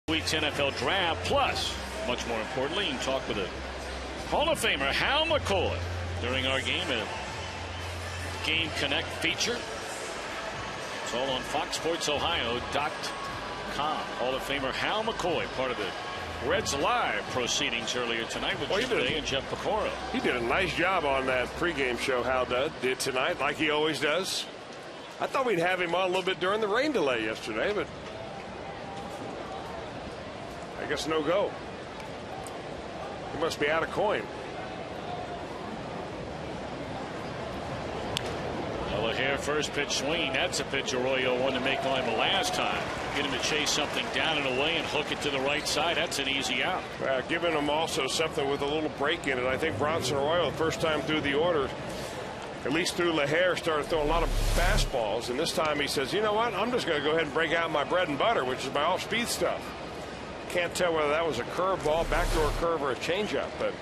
Week's NFL draft, plus, much more importantly, you can talk with a Hall of Famer, Hal McCoy, during our game, a Game Connect feature. It's all on FoxSportsOhio.com. Hall of Famer Hal McCoy, part of the Reds Live proceedings earlier tonight with Jim Day and Jeff Pecoro. He did a nice job on that pregame show, Hal did tonight, like he always does. I thought we'd have him on a little bit during the rain delay yesterday, but I guess no go. He must be out of coin. LaHair first pitch swinging. That's a pitch Arroyo wanted to make on him the last time. Get him to chase something down and away and hook it to the right side. That's an easy out. Giving him also something with a little break in it. I think Bronson Arroyo, the first time through the order, at least through LaHair, started throwing a lot of fastballs. And this time he says, you know what, I'm just going to go ahead and break out my bread and butter, which is my off-speed stuff. Can't tell whether that was a curveball, backdoor curve, or a changeup, but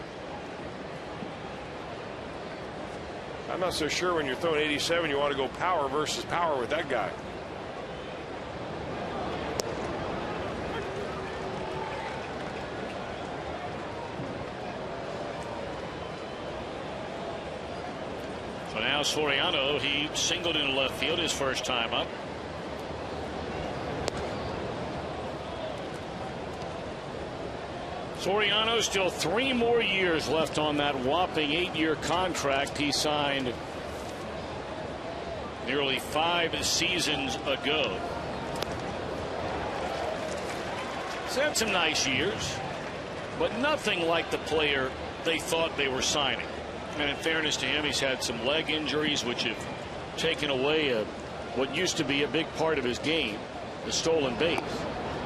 I'm not so sure when you're throwing 87 you want to go power versus power with that guy. So now Soriano, he singled into left field his first time up. Soriano still 3 more years left on that whopping 8-year contract he signed nearly 5 seasons ago. He's had some nice years, but nothing like the player they thought they were signing. And in fairness to him, he's had some leg injuries which have taken away what used to be a big part of his game, the stolen base.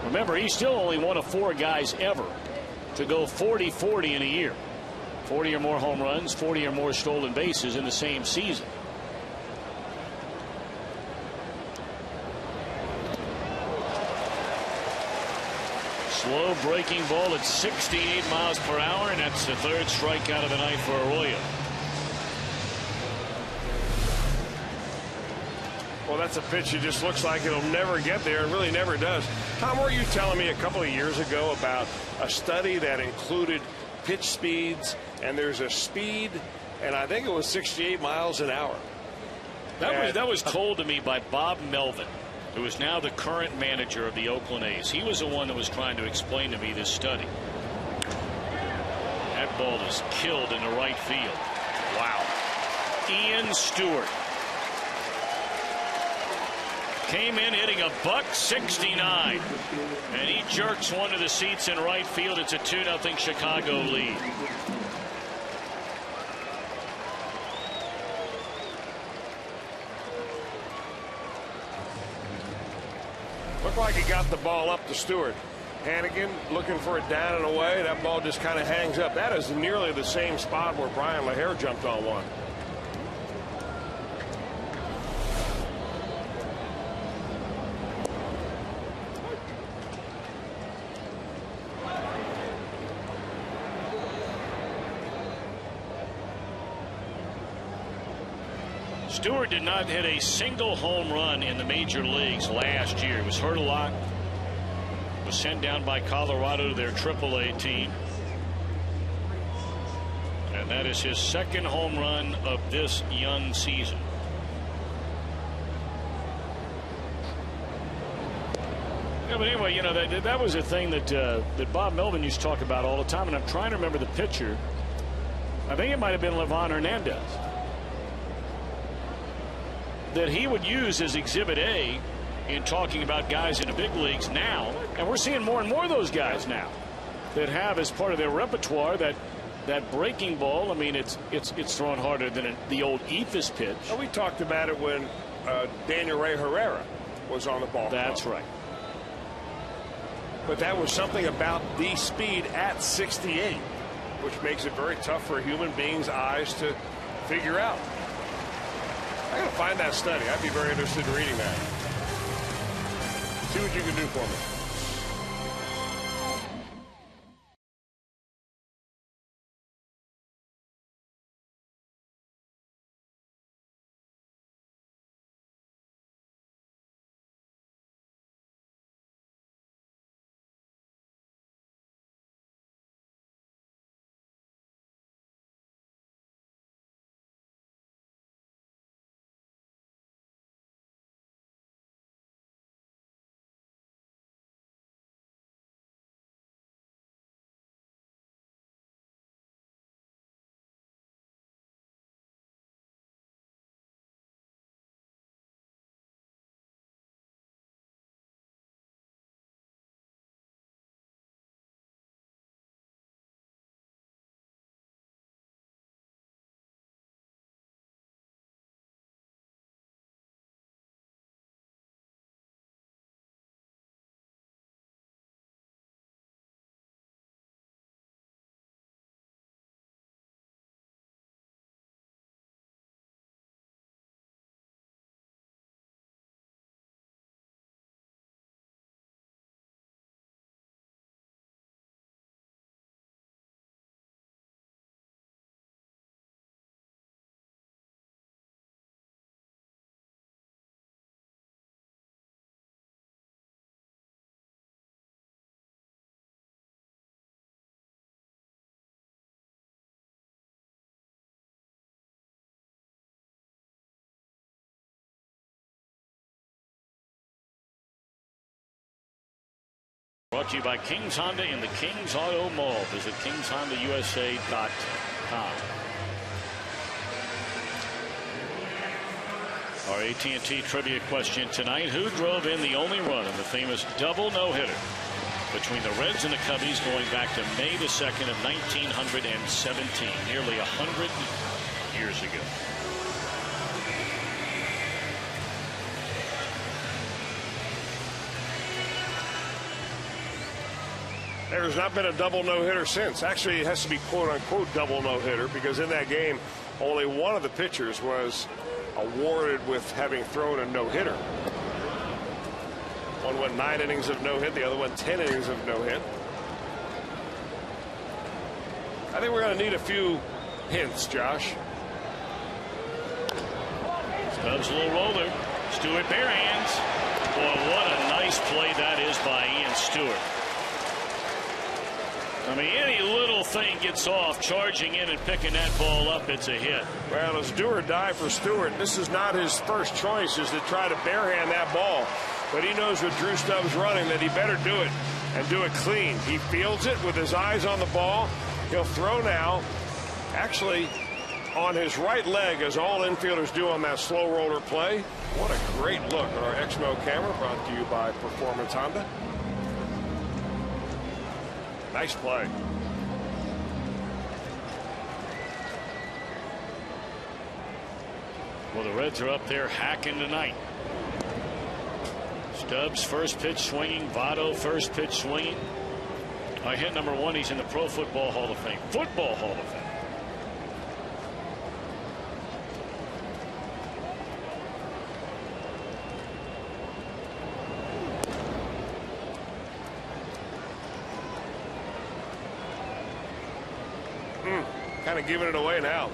Remember, he's still only one of 4 guys ever to go 40-40 in a year. 40 or more home runs, 40 or more stolen bases in the same season. Slow breaking ball at 68 miles per hour, and that's the 3rd strikeout of the night for Arroyo. Well, that's a pitch that just looks like it'll never get there and really never does. Tom, were you telling me a couple of years ago about a study that included pitch speeds, and there's a speed, and I think it was 68 miles an hour? That was told to me by Bob Melvin, who is now the current manager of the Oakland A's. He was the one that was trying to explain to me this study. That ball is killed into right field. Wow. Ian Stewart came in hitting a .169, and he jerks one to the seats in right field. It's a 2-0 Chicago lead. Looked like he got the ball up to Stewart. Hannigan looking for it down and away. That ball just kind of hangs up. That is nearly the same spot where Brian LaHair jumped on one. Stewart did not hit a single home run in the major leagues last year. He was hurt a lot. Was sent down by Colorado to their AAA team. And that is his 2nd home run of this young season. Yeah, but anyway, you know, that was a thing that Bob Melvin used to talk about all the time, and I'm trying to remember the pitcher. I think it might have been Livan Hernandez, that he would use as Exhibit A in talking about guys in the big leagues now. And we're seeing more and more of those guys now that have as part of their repertoire that breaking ball. I mean, it's thrown harder than the old Ephus pitch. Well, we talked about it when Daniel Ray Herrera was on the ball. That's right. But that was something about the speed at 68, which makes it very tough for a human being's eyes to figure out. I gotta find that study. I'd be very interested in reading that. See what you can do for me. Brought to you by King's Honda and the King's Auto Mall. Visit kingshondausa.com. Our AT&T trivia question tonight: who drove in the only run in the famous double no-hitter between the Reds and the Cubbies going back to May the 2nd of 1917, nearly 100 years ago? There's not been a double no-hitter since. Actually, it has to be quote-unquote double no-hitter because in that game, only one of the pitchers was awarded with having thrown a no-hitter. One went 9 innings of no-hit, the other went 10 innings of no-hit. I think we're going to need a few hints, Josh. Stubbs a little roller. Stewart bare hands. Boy, what a nice play that is by Ian Stewart. I mean, any little thing gets off, charging in and picking that ball up, it's a hit. Well, it's do or die for Stewart. This is not his first choice, is to try to barehand that ball. But he knows with Drew Stubbs running that he better do it and do it clean. He fields it with his eyes on the ball. He'll throw now, actually on his right leg, as all infielders do on that slow roller play. What a great look on our Exmo camera, brought to you by Performance Honda. Nice play. Well, the Reds are up there hacking tonight. Stubbs first pitch swinging. Votto first pitch swinging. Hit number 1. He's in the Pro Football Hall of Fame. Football Hall of Fame. Kind of giving it away now.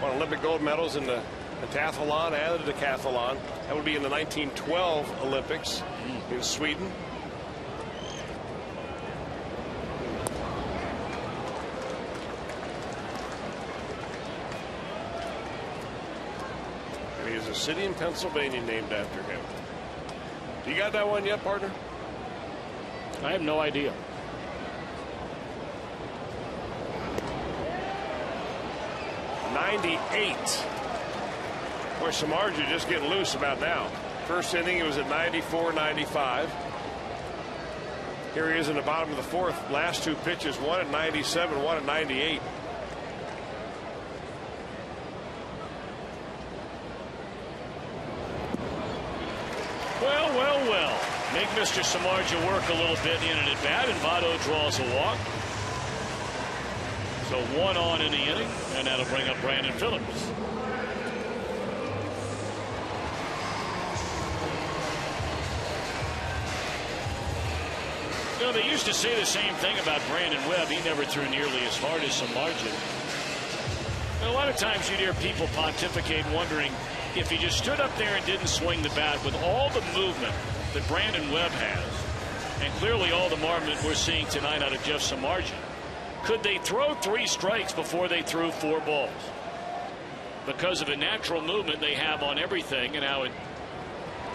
Won Olympic gold medals in the pentathlon and the decathlon. That would be in the 1912 Olympics in Sweden. And he has a city in Pennsylvania named after him. You got that one yet, partner? I have no idea. 98. Boy, Samardzija just getting loose about now. First inning, it was at 94, 95. Here he is in the bottom of the 4th. Last 2 pitches, one at 97, one at 98. Well. Make Mr. Samardzija work a little bit in an at-bat, and Votto draws a walk. So 1 on in the inning, and that'll bring up Brandon Phillips. You know, they used to say the same thing about Brandon Webb. He never threw nearly as hard as Samardzija. A lot of times you'd hear people pontificate wondering if he just stood up there and didn't swing the bat with all the movement that Brandon Webb has, and clearly all the movement we're seeing tonight out of Jeff Samardzija. Could they throw 3 strikes before they threw 4 balls? Because of the natural movement they have on everything and how it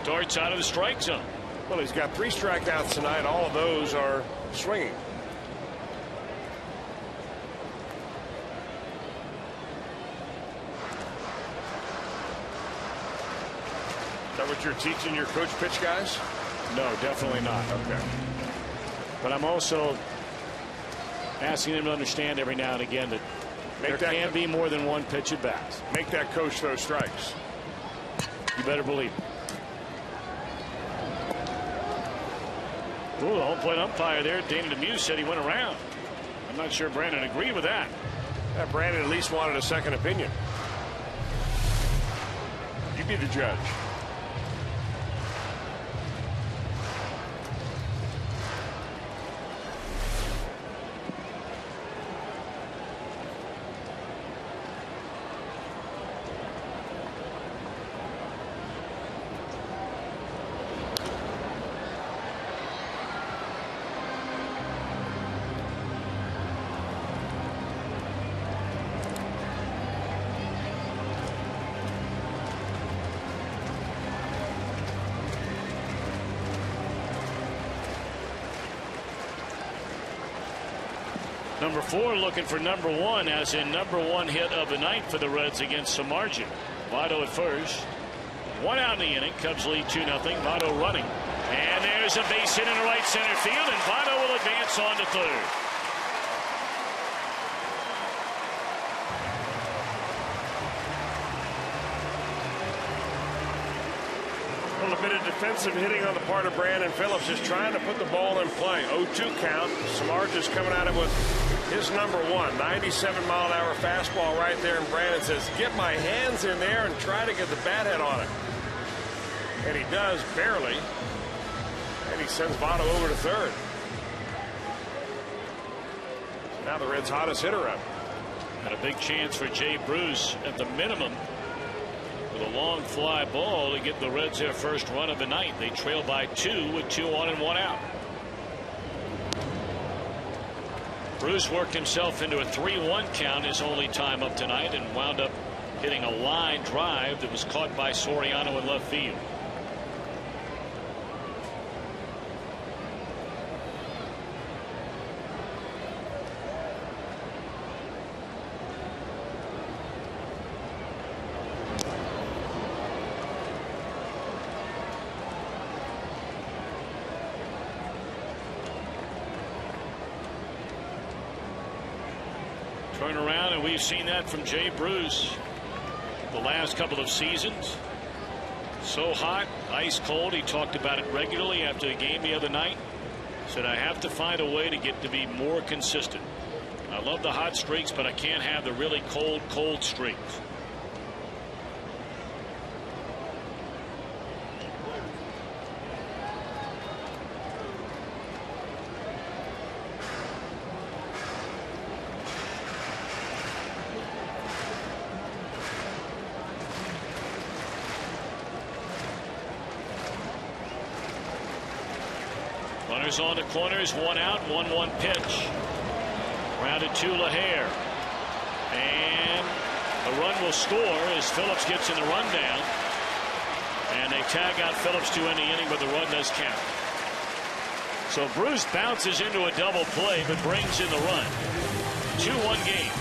darts out of the strike zone. Well, he's got 3 strikeouts tonight. All of those are swinging. Is that what you're teaching your coach pitch guys? No, definitely not. Okay. But I'm also asking him to understand every now and again that there can be more than 1 pitch at bats. Make that coach throw strikes. You better believe it. Ooh, the home plate umpire there, Dana Demuse, said he went around. I'm not sure Brandon agreed with that. Yeah, Brandon at least wanted a second opinion. You be the judge. Number 4 looking for number 1, as in number 1 hit of the night for the Reds against Samardzija. Votto at first. 1 out in the inning. Cubs lead 2-0. Votto running. And there's a base hit into right center field, and Votto will advance on to third. A little bit of defensive hitting on the part of Brandon Phillips, just trying to put the ball in play. 0-2 count. Samardzija's coming at him with his number 1, 97-mile-an-hour fastball right there, and Brandon says, get my hands in there and try to get the bat head on it. And he does, barely. And he sends Votto over to third. Now the Reds' hottest hitter up. And a big chance for Jay Bruce at the minimum with a long fly ball to get the Reds their first run of the night. They trail by 2 with 2 on and 1 out. Bruce worked himself into a 3-1 count his only time up tonight and wound up hitting a line drive that was caught by Soriano in left field. Turn around, and we've seen that from Jay Bruce the last couple of seasons. So hot, ice cold. He talked about it regularly after the game the other night. Said, I have to find a way to get to be more consistent. I love the hot streaks, but I can't have the really cold streaks. Runners on the corners, 1 out, 1-1 pitch. Grounded to LaHare. And a run will score as Phillips gets in the rundown. And they tag out Phillips to end the inning, but the run does count. So Bruce bounces into a double play, but brings in the run. 2-1 game.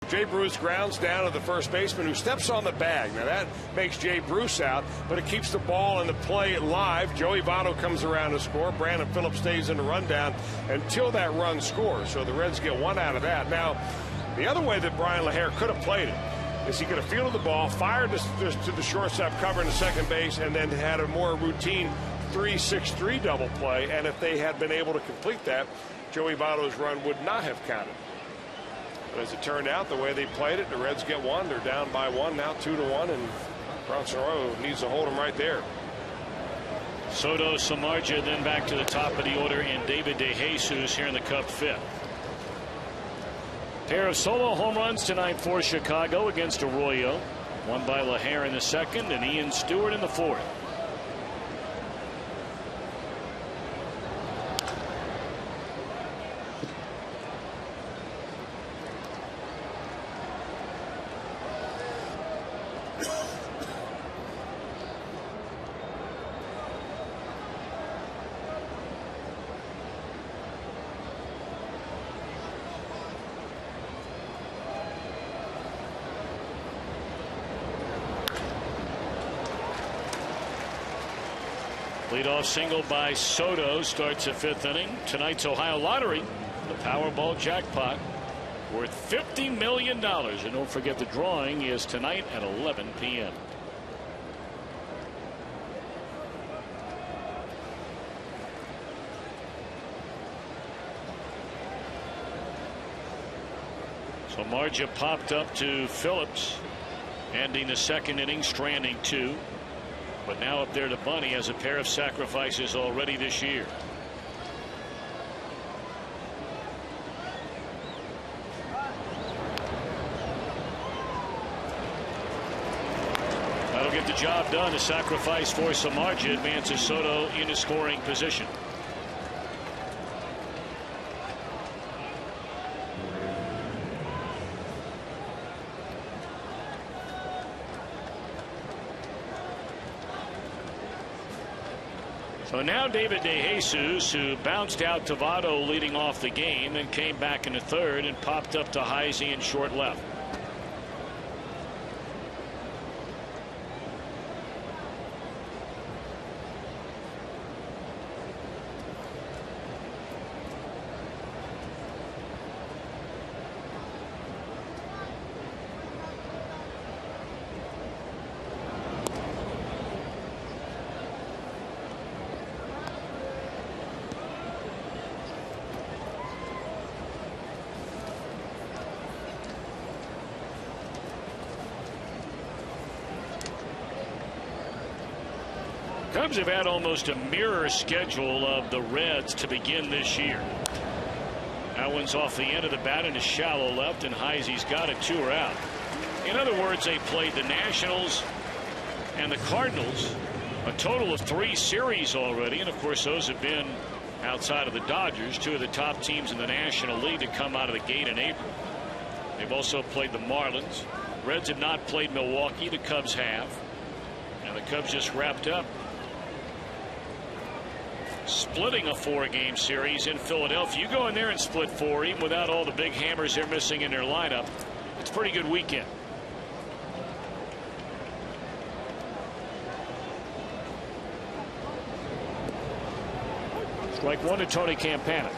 Jay Bruce grounds down to the first baseman, who steps on the bag. Now that makes Jay Bruce out, but it keeps the ball in the play live. Joey Votto comes around to score. Brandon Phillips stays in the rundown until that run scores. So the Reds get 1 out of that. Now, the other way that Brian LaHare could have played it is he could have fielded the ball, fired to the shortstop cover into second base, and then had a more routine 3-6-3 double play. And if they had been able to complete that, Joey Votto's run would not have counted. But as it turned out, the way they played it, the Reds get 1. They're down by 1 now, 2-1, and Bronson Arroyo needs to hold them right there. Soto, Samardzija, then back to the top of the order, and David DeJesus here in the Cub 5th. Pair of solo home runs tonight for Chicago against Arroyo. One by LaHare in the second and Ian Stewart in the fourth. Leadoff single by Soto starts the fifth inning. Tonight's Ohio Lottery, the Powerball jackpot, worth $50 million. And don't forget the drawing is tonight at 11 p.m. So Marja popped up to Phillips, ending the second inning, stranding two. But now up there to Bunny has a pair of sacrifices already this year. That'll get the job done. A sacrifice for Samardzija advances Soto into scoring position. So now David DeJesus, who bounced out to Votto leading off the game and came back in the third and popped up to Heisey in short left. Cubs have had almost a mirror schedule of the Reds to begin this year. That one's off the end of the bat into shallow left, and Heisey's got it. 2 are out. In other words, they played the Nationals and the Cardinals, a total of 3 series already, and of course those have been outside of the Dodgers, 2 of the top teams in the National League to come out of the gate in April. They've also played the Marlins. Reds have not played Milwaukee. The Cubs have, and the Cubs just wrapped up splitting a 4-game series in Philadelphia. You go in there and split 4, even without all the big hammers they're missing in their lineup. It's a pretty good weekend. Strike 1 to Tony Campana.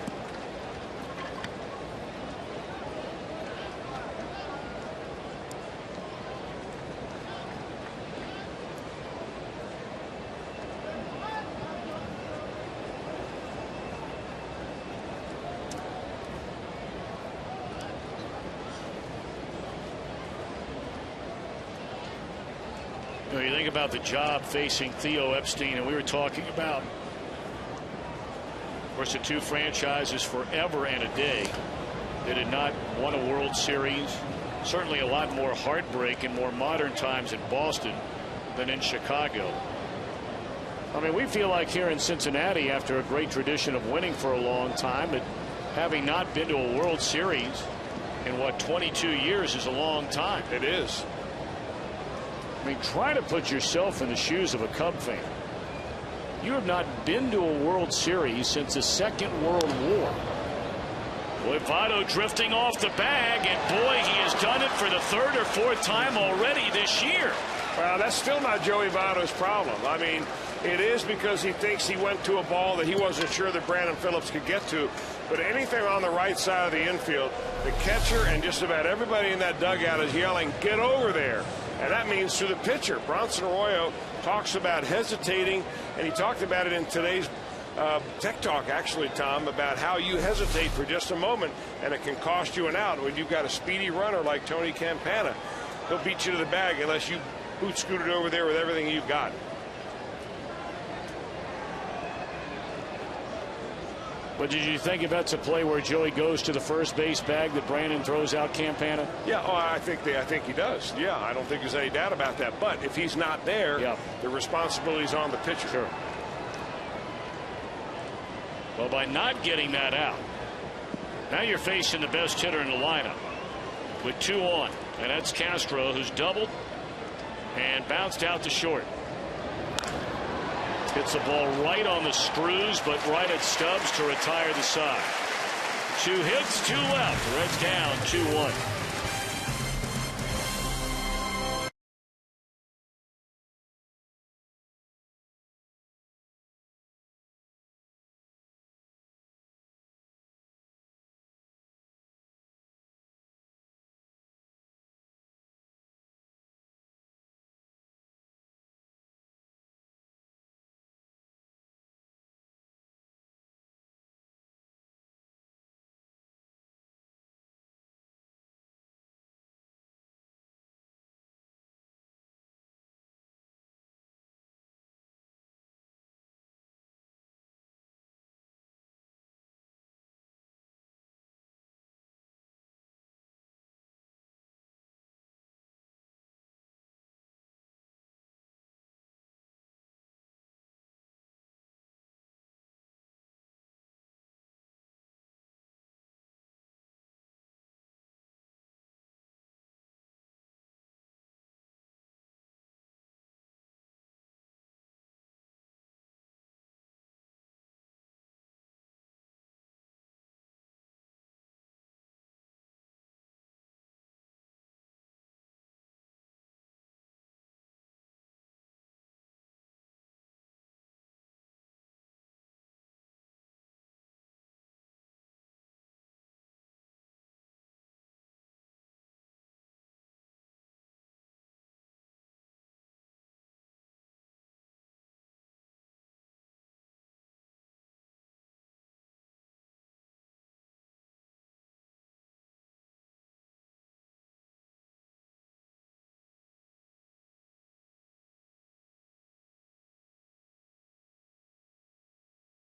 You think about the job facing Theo Epstein, and we were talking about, of course, the 2 franchises forever and a day that had not won a World Series. Certainly a lot more heartbreak in more modern times in Boston than in Chicago. I mean, we feel like here in Cincinnati, after a great tradition of winning for a long time, but having not been to a World Series in what, 22 years is a long time. It is. I mean, try to put yourself in the shoes of a Cub fan. You have not been to a World Series since the Second World War. Boy, Votto drifting off the bag, and boy, he has done it for the 3rd or 4th time already this year. Well, that's still not Joey Votto's problem. I mean, it is because he thinks he went to a ball that he wasn't sure that Brandon Phillips could get to. But anything on the right side of the infield, the catcher and just about everybody in that dugout is yelling, "Get over there." And that means to the pitcher. Bronson Arroyo talks about hesitating, and he talked about it in today's Tech Talk, actually, Tom, about how you hesitate for just a moment, and it can cost you an out. When you've got a speedy runner like Tony Campana, he'll beat you to the bag unless you boot scoot it over there with everything you've got. But did you think if that's a play where Joey goes to the first base bag that Brandon throws out Campana? Yeah, I think he does. Yeah, I don't think there's any doubt about that. But if he's not there, the responsibility's on the pitcher. Sure. Well, by not getting that out, now you're facing the best hitter in the lineup with 2 on, and that's Castro, who's doubled and bounced out to short. Hits the ball right on the screws, but right at Stubbs to retire the side. 2 hits, 2 left. The Reds down 2-1.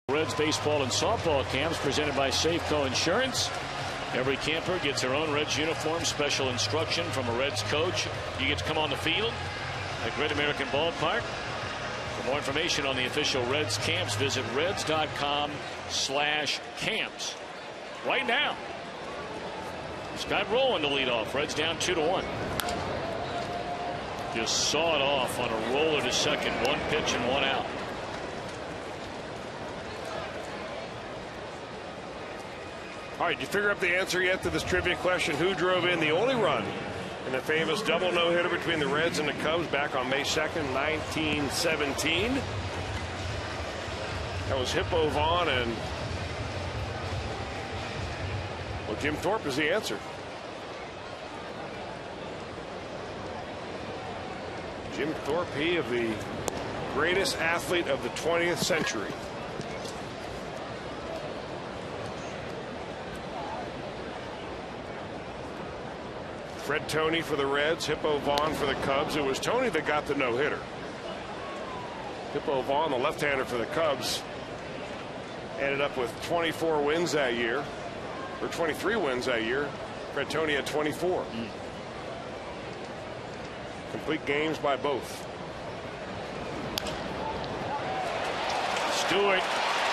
Reds baseball and softball camps presented by Safeco Insurance. Every camper gets their own Reds uniform, special instruction from a Reds coach. You get to come on the field at Great American Ballpark. For more information on the official Reds camps, visit reds.com/camps. Right now, Scott Rowland to lead off. Reds down 2-1. Just saw it off on a roller to second. 1 pitch and 1 out. All right, you figure out the answer yet to this trivia question? Who drove in the only run in the famous double no-hitter between the Reds and the Cubs back on May 2nd, 1917? That was Hippo Vaughn, and well, Jim Thorpe is the answer. Jim Thorpe, he of the greatest athlete of the 20th century. Fred Toney for the Reds, Hippo Vaughn for the Cubs. It was Toney that got the no-hitter. Hippo Vaughn, the left-hander for the Cubs, ended up with 24 wins that year, or 23 wins that year. Fred Toney had 24. Complete games by both. Stewart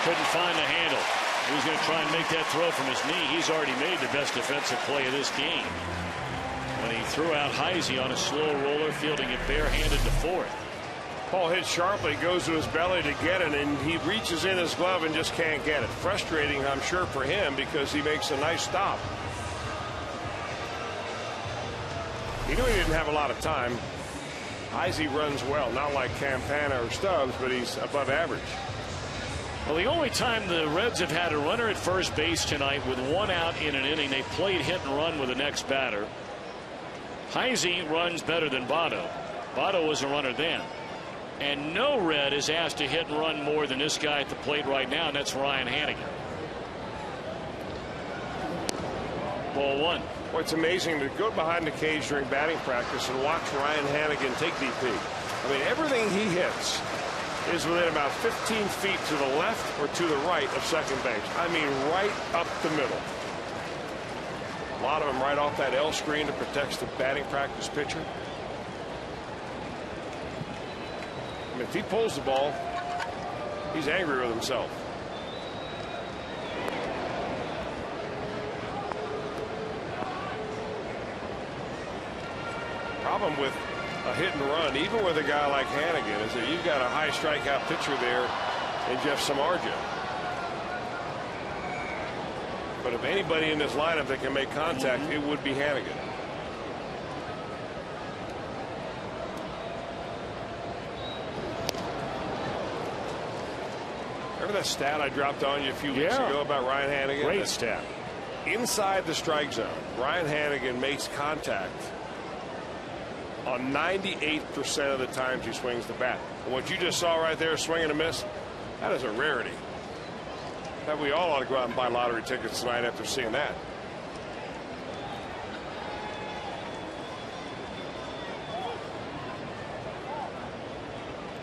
couldn't find the handle. He was going to try and make that throw from his knee. He's already made the best defensive play of this game when he threw out Heisey on a slow roller, fielding it barehanded to fourth. Ball hit sharply, goes to his belly to get it, and he reaches in his glove and just can't get it. Frustrating, I'm sure, for him, because he makes a nice stop. He knew he didn't have a lot of time. Heisey runs well, not like Campana or Stubbs, but he's above average. Well, the only time the Reds have had a runner at first base tonight with 1 out in an inning, they played hit and run with the next batter. Heisey runs better than Votto. Votto was a runner then. And no Red is asked to hit and run more than this guy at the plate right now, and that's Ryan Hanigan. Ball 1. Well, it's amazing to go behind the cage during batting practice and watch Ryan Hanigan take BP. I mean, everything he hits is within about 15 feet to the left or to the right of second base. I mean, right up the middle. A lot of them right off that L screen that protects the batting practice pitcher. I mean, if he pulls the ball, he's angry with himself. Problem with a hit and run, even with a guy like Hannigan, is that you've got a high strikeout pitcher there in Jeff Samardzija. But if anybody in this lineup that can make contact, it would be Hannigan. Remember that stat I dropped on you a few weeks ago about Ryan Hannigan? Great stat. Inside the strike zone, Ryan Hannigan makes contact on 98% of the times he swings the bat. And what you just saw right there, swing and a miss, that is a rarity. That we all ought to go out and buy lottery tickets tonight after seeing that.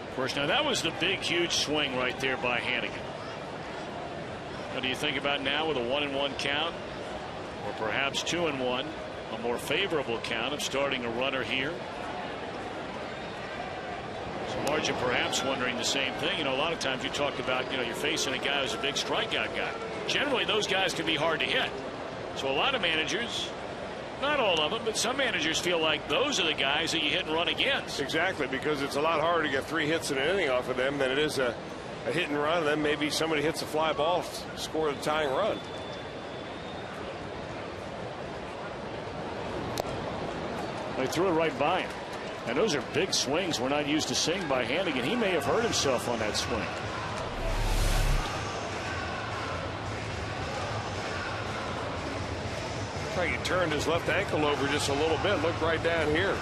Of course, now that was the big, huge swing right there by Hannigan. What do you think about now with a 1-1 count, or perhaps 2-1, a more favorable count of starting a runner here? Samardzija perhaps wondering the same thing. You know, a lot of times you talk about, you're facing a guy who's a big strikeout guy. Generally, those guys can be hard to hit. So a lot of managers, not all of them, but some managers feel like those are the guys that you hit and run against. Exactly, because it's a lot harder to get 3 hits in an inning off of them than it is a hit and run, and then maybe somebody hits a fly ball, score the tying run. They threw it right by him. And those are big swings we're not used to seeing by Hannigan. He may have hurt himself on that swing. Looks like he turned his left ankle over just a little bit. Look right down here.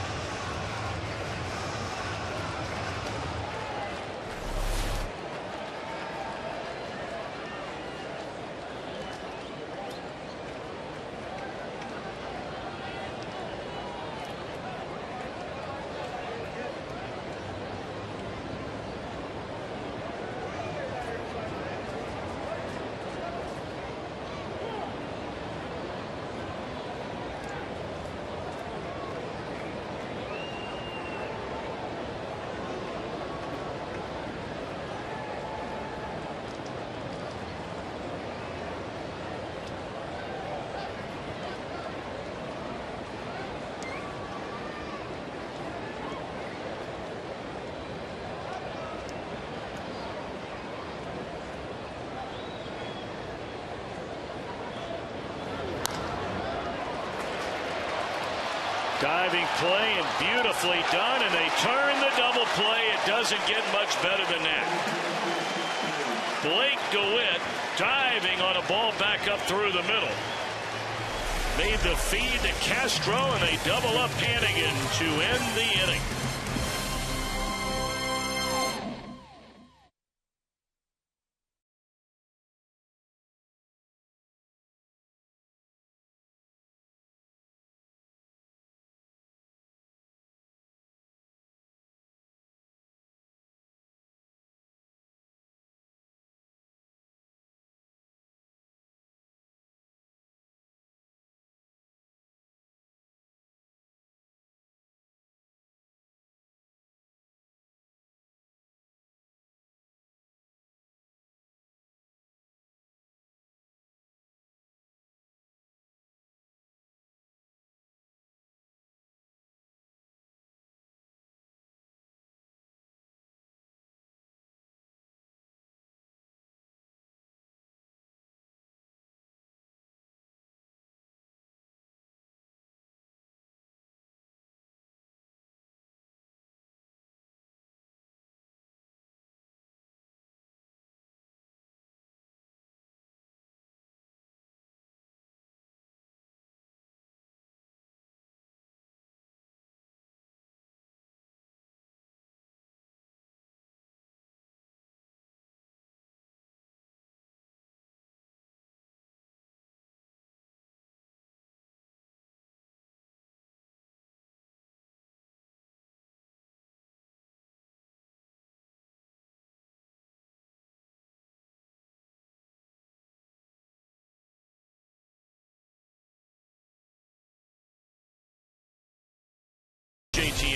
Diving play and beautifully done, and they turn the double play. It doesn't get much better than that. Blake DeWitt diving on a ball back up through the middle. Made the feed to Castro, and they double up Hannigan to end the inning.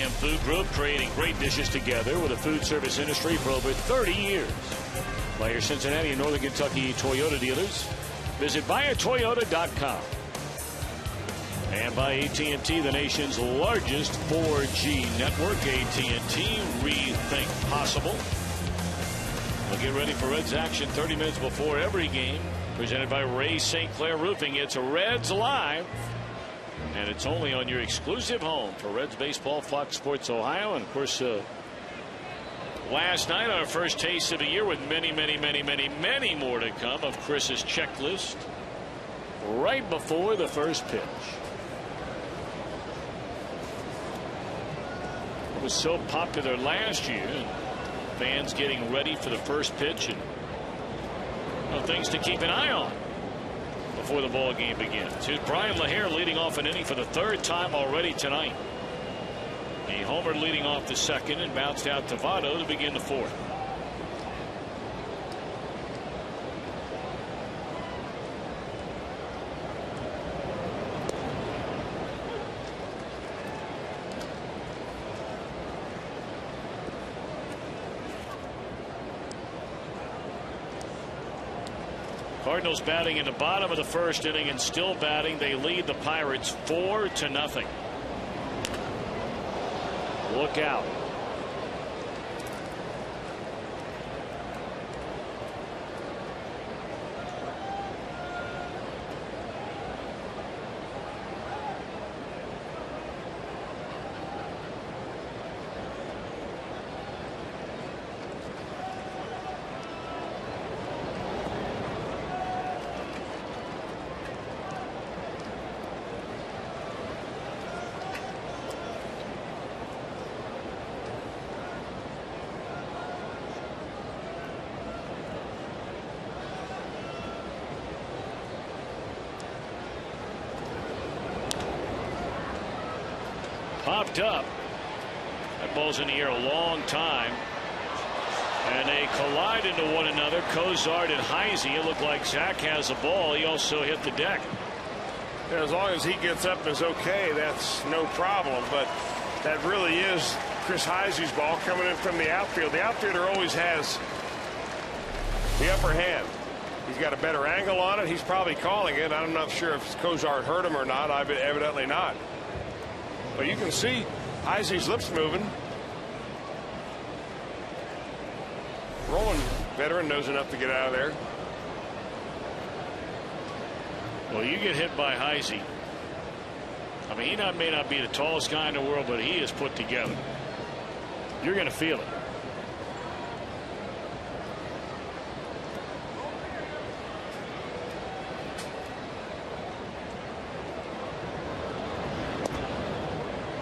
PM Food Group, creating great dishes together with a food service industry for over 30 years. By your Cincinnati and Northern Kentucky Toyota dealers. Visit buyatoyota.com. And by AT&T, the nation's largest 4G network. AT&T, rethink possible. We'll get ready for Reds action 30 minutes before every game. Presented by Ray St. Clair Roofing. It's Reds Live. And it's only on your exclusive home for Reds baseball, Fox Sports Ohio. And of course, last night, our first taste of the year with many more to come of Chris's checklist right before the first pitch. It was so popular last year, and fans getting ready for the first pitch, and things to keep an eye on before the ball game begins. Here's Brian LaHare leading off an inning for the third time already tonight. He homered leading off the second and bounced out to Votto to begin the fourth. Cardinals batting in the bottom of the first inning and still batting. They lead the Pirates 4-0. Look out. Popped up. That ball's in the air a long time. And they collide into one another. Cozart and Heisey. It looked like Zach has the ball. He also hit the deck. Yeah, as long as he gets up and is okay, that's no problem. But that really is Chris Heisey's ball coming in from the outfield. The outfielder always has the upper hand. He's got a better angle on it. He's probably calling it. I'm not sure if Cozart hurt him or not. Evidently not. But you can see Heisey's lips moving. Roland, veteran, knows enough to get out of there. Well, you get hit by Heisey. I mean, he may not be the tallest guy in the world, but he is put together. You're going to feel it.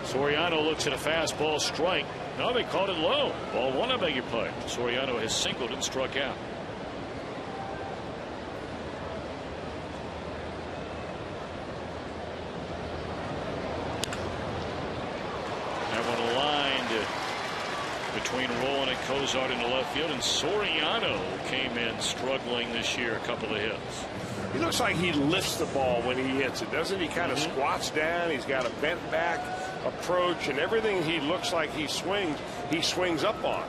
Soriano looks at a fastball strike. No, they called it low. Ball one, I beg your pardon. Soriano has singled and struck out. That one lined between Roland and Cozart in the left field, and Soriano came in struggling this year. A couple of hits. He looks like he lifts the ball when he hits it, doesn't he? Kind of squats down. He's got a bent back approach, and everything he looks like he swings up on.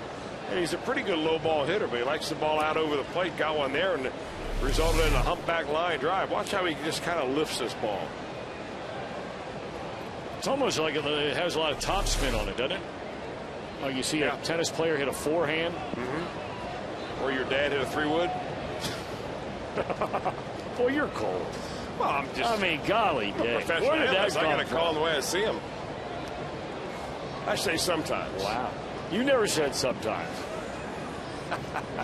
And he's a pretty good low ball hitter, but he likes the ball out over the plate. Got one there, and it resulted in a humpback line drive. Watch how he just kind of lifts this ball. It's almost like it has a lot of top spin on it, doesn't it? Like you see a tennis player hit a forehand. Or your dad hit a 3-wood. Boy, you're cold. Well, I mean, golly, Dad. Where did that come I got to call him the way I see him. I say sometimes. Wow. You never said sometimes.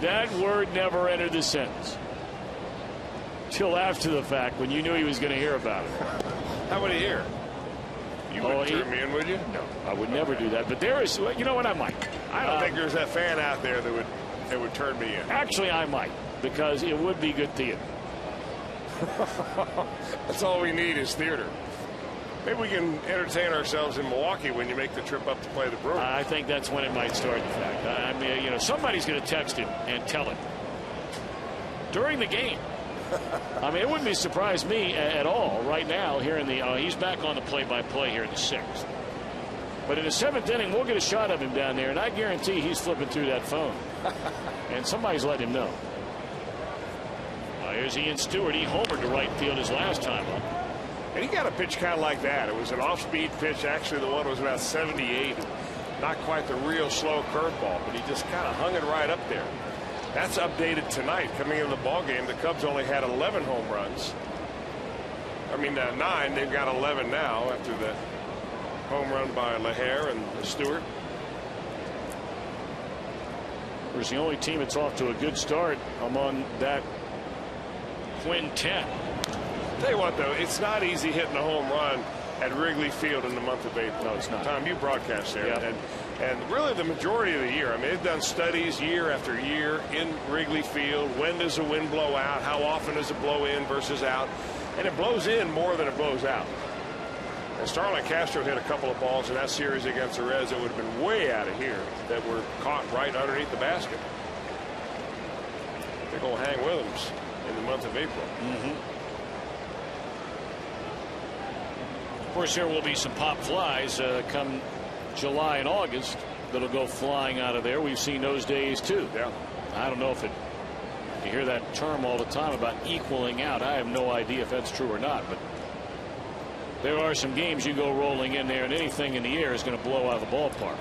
That word never entered the sentence. Till after the fact, when you knew he was going to hear about it. How would he hear? You wouldn't turn me in, would you? No, I would never do that. But there is, you know what, I might. I don't think there's that fan out there that would turn me in. Actually, I might, because it would be good theater. That's all we need is theater. Maybe we can entertain ourselves in Milwaukee when you make the trip up to play the Brewers. I think that's when it might start, in fact. I mean, somebody's going to text him and tell him during the game. I mean, it wouldn't surprise me at all right now here in the he's back on the play-by-play here in the 6th. But in the 7th inning, we'll get a shot of him down there, and I guarantee he's flipping through that phone. And somebody's letting him know. Here's Ian Stewart. He homered to right field his last time up. And he got a pitch kind of like that. It was an off-speed pitch. Actually, the one was about 78. Not quite the real slow curveball, but he just kind of hung it right up there. That's updated tonight. Coming into the ball game, the Cubs only had 11 home runs. I mean, 9. They've got 11 now after the home run by LaHare and Stewart. Where's the only team that's off to a good start among that quintet. Tell you what, though, it's not easy hitting a home run at Wrigley Field in the month of April. No, it's not. Tom, you broadcast there. Yeah. And really the majority of the year. I mean, they've done studies year after year in Wrigley Field. When does the wind blow out? How often does it blow in versus out? And it blows in more than it blows out. And Starlin Castro hit a couple of balls in that series against the Reds that would have been way out of here that were caught right underneath the basket. Big old Hang Williams in the month of April. Of course, there will be some pop flies come July and August that'll go flying out of there. We've seen those days too. Yeah. I don't know if it. You hear that term all the time about equaling out. I have no idea if that's true or not, but there are some games you go rolling in there and anything in the air is going to blow out of the ballpark.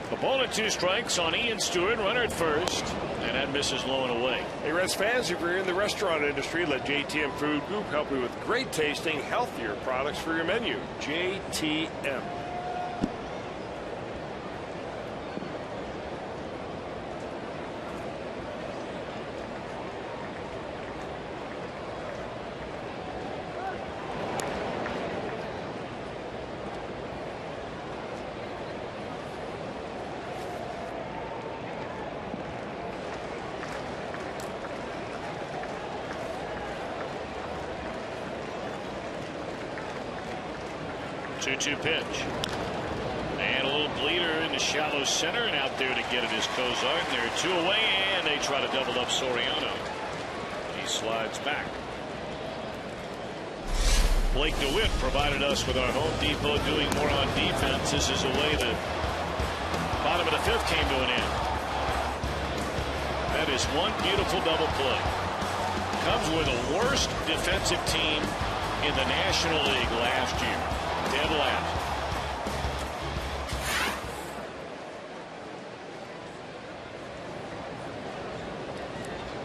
The ball at 2 strikes on Ian Stewart, runner at first, and that misses low and away. Hey, Reds fans, if you're in the restaurant industry, let JTM Food Group help you with great tasting, healthier products for your menu. JTM. Two pitch. And a little bleeder in the shallow center, and out there to get it is Cozart. And they're 2 away, and they try to double up Soriano. He slides back. Blake DeWitt provided us with our Home Depot doing more on defense. This is the way the bottom of the 5th came to an end. That is one beautiful double play. Cubs were the worst defensive team in the National League last year. Dead last.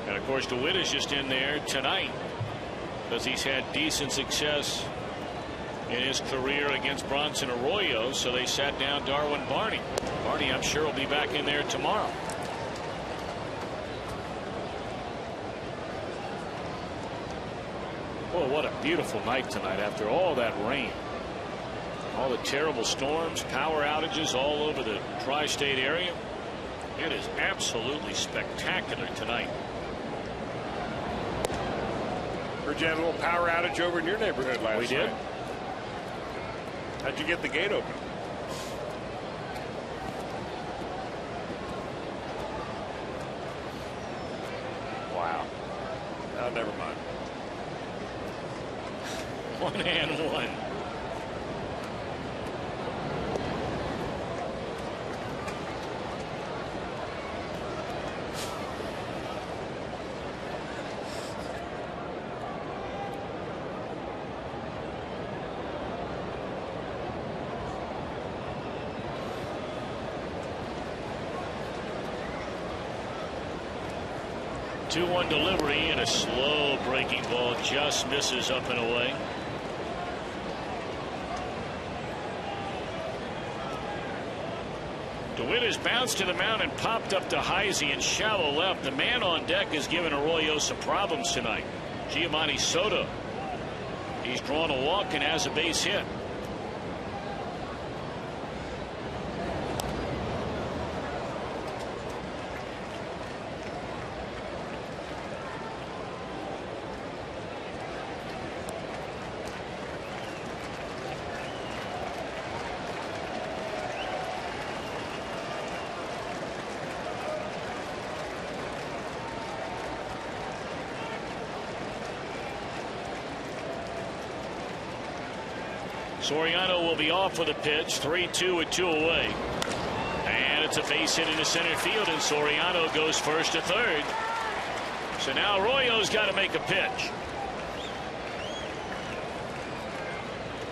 And of course DeWitt is just in there tonight because he's had decent success in his career against Bronson Arroyo, so they sat down Darwin Barney. Barney, I'm sure, will be back in there tomorrow. Well, what a beautiful night tonight after all that rain. All the terrible storms, power outages all over the tri-state area. It is absolutely spectacular tonight. Heard you had a little power outage over in your neighborhood last night. We did. How'd you get the gate open? Wow. Oh, never mind. 1-1. Two-one delivery and a slow breaking ball just misses up and away. DeWitt has bounced to the mound and popped up to Heisey in shallow left. The man on deck has given Arroyo some problems tonight. Giovanni Soto. He's drawn a walk and has a base hit. Soriano will be off for the pitch. 3-2 with 2 away. And it's a base hit into center field, and Soriano goes first to third. So now Arroyo's got to make a pitch.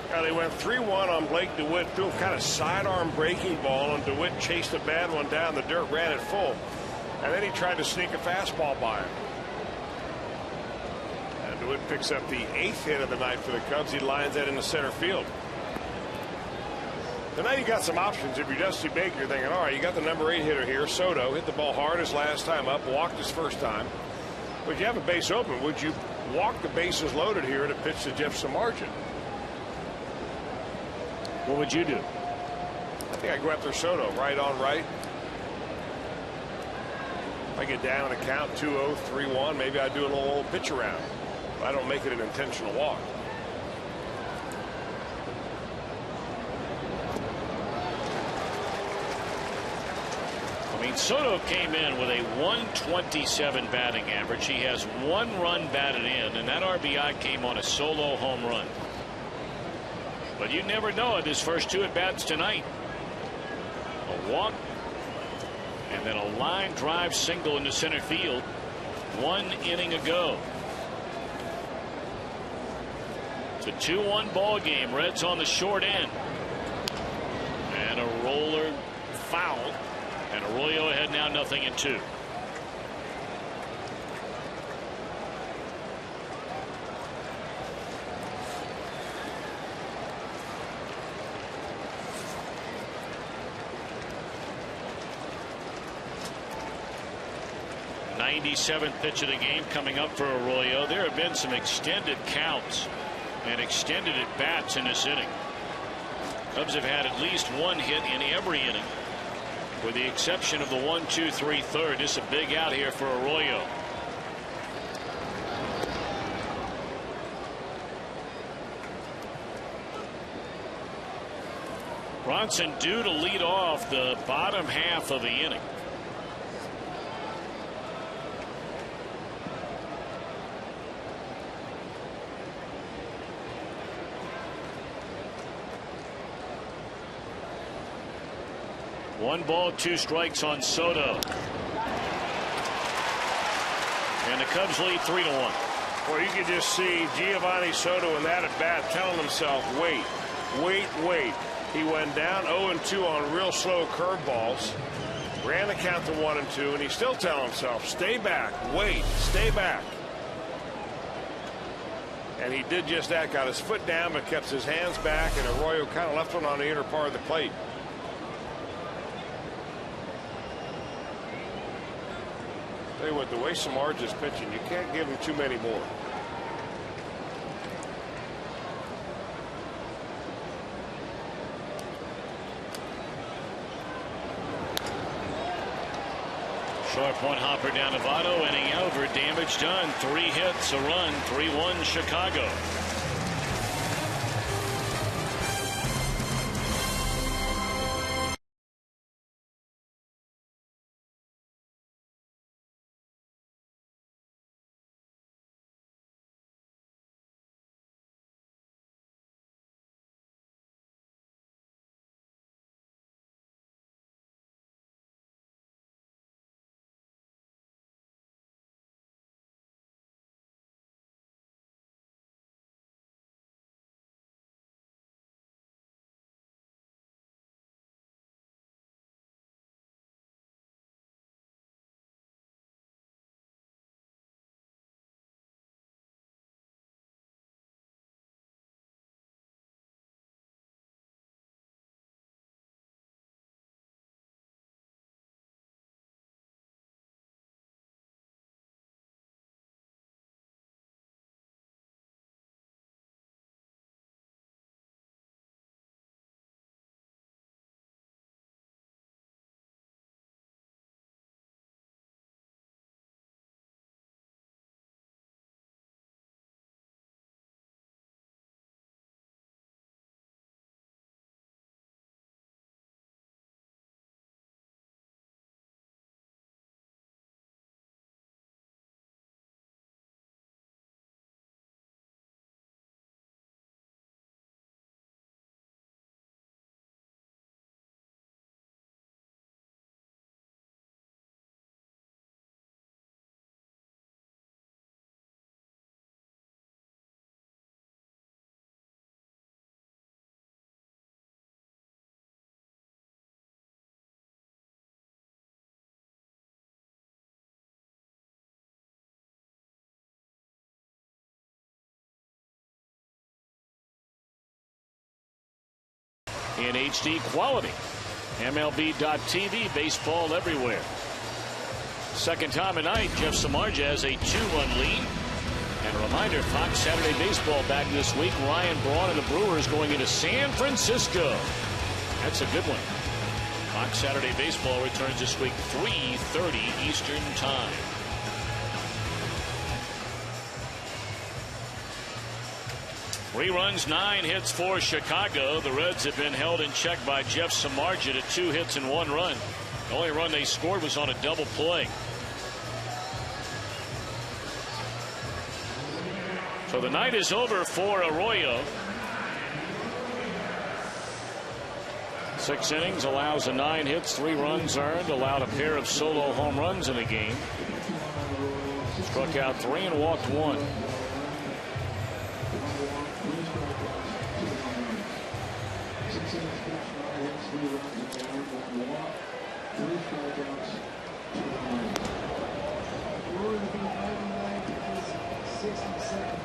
Now they went 3-1 on Blake DeWitt, threw a kind of sidearm breaking ball, and DeWitt chased a bad one down the dirt, ran it full. And then he tried to sneak a fastball by him. And DeWitt picks up the 8th hit of the night for the Cubs. He lines that into center field. So now you got some options. If you're Dusty Baker, you're thinking, all right, you got the number 8 hitter here, Soto, hit the ball hard his last time up, walked his first time. But you have a base open. Would you walk the bases loaded here to pitch to Jeff Samardzija? What would you do? I think I'd go after Soto, right on right. If I get down a count 2-0, 3-1, maybe I'd do a little pitch around. But I don't make it an intentional walk. I mean, Soto came in with a 127 batting average. He has 1 run batted in, and that RBI came on a solo home run. But you never know it. His first 2 at bats tonight. A walk and then a line drive single into center field 1 inning ago. It's a 2-1 ball game. Reds on the short end. And a roller foul. And Arroyo ahead now 0-2. '97th pitch of the game coming up for Arroyo. There have been some extended counts and extended at bats in this inning. Cubs have had at least 1 hit in every inning, with the exception of the 1-2-3 third. This is a big out here for Arroyo. Bronson due to lead off the bottom half of the inning. One ball, 2 strikes on Soto. And the Cubs lead 3-1. Well, you can just see Giovanni Soto in that at bat telling himself, wait, wait, wait. He went down 0-2 on real slow curveballs, ran the count to 1-2, and he's still telling himself, stay back, wait, stay back. And he did just that, got his foot down, but kept his hands back, and Arroyo kind of left one on the inner part of the plate. Tell you what, the way Samardzija's pitching, you can't give him too many more. Sharp one hopper down to Votto, inning over, damage done. 3 hits, a run, 3-1 Chicago. in HD quality. MLB.TV, baseball everywhere. Second time tonight, Jeff Samardzija has a 2-run lead. And a reminder, Fox Saturday Baseball back this week. Ryan Braun and the Brewers going into San Francisco. That's a good one. Fox Saturday Baseball returns this week 3:30 Eastern Time. Three runs, 9 hits for Chicago. The Reds have been held in check by Jeff Samardzija to 2 hits and 1 run. The only run they scored was on a double play. So the night is over for Arroyo. 6 innings, allows 9 hits, 3 runs earned, allowed a pair of solo home runs in the game. Struck out 3 and walked 1.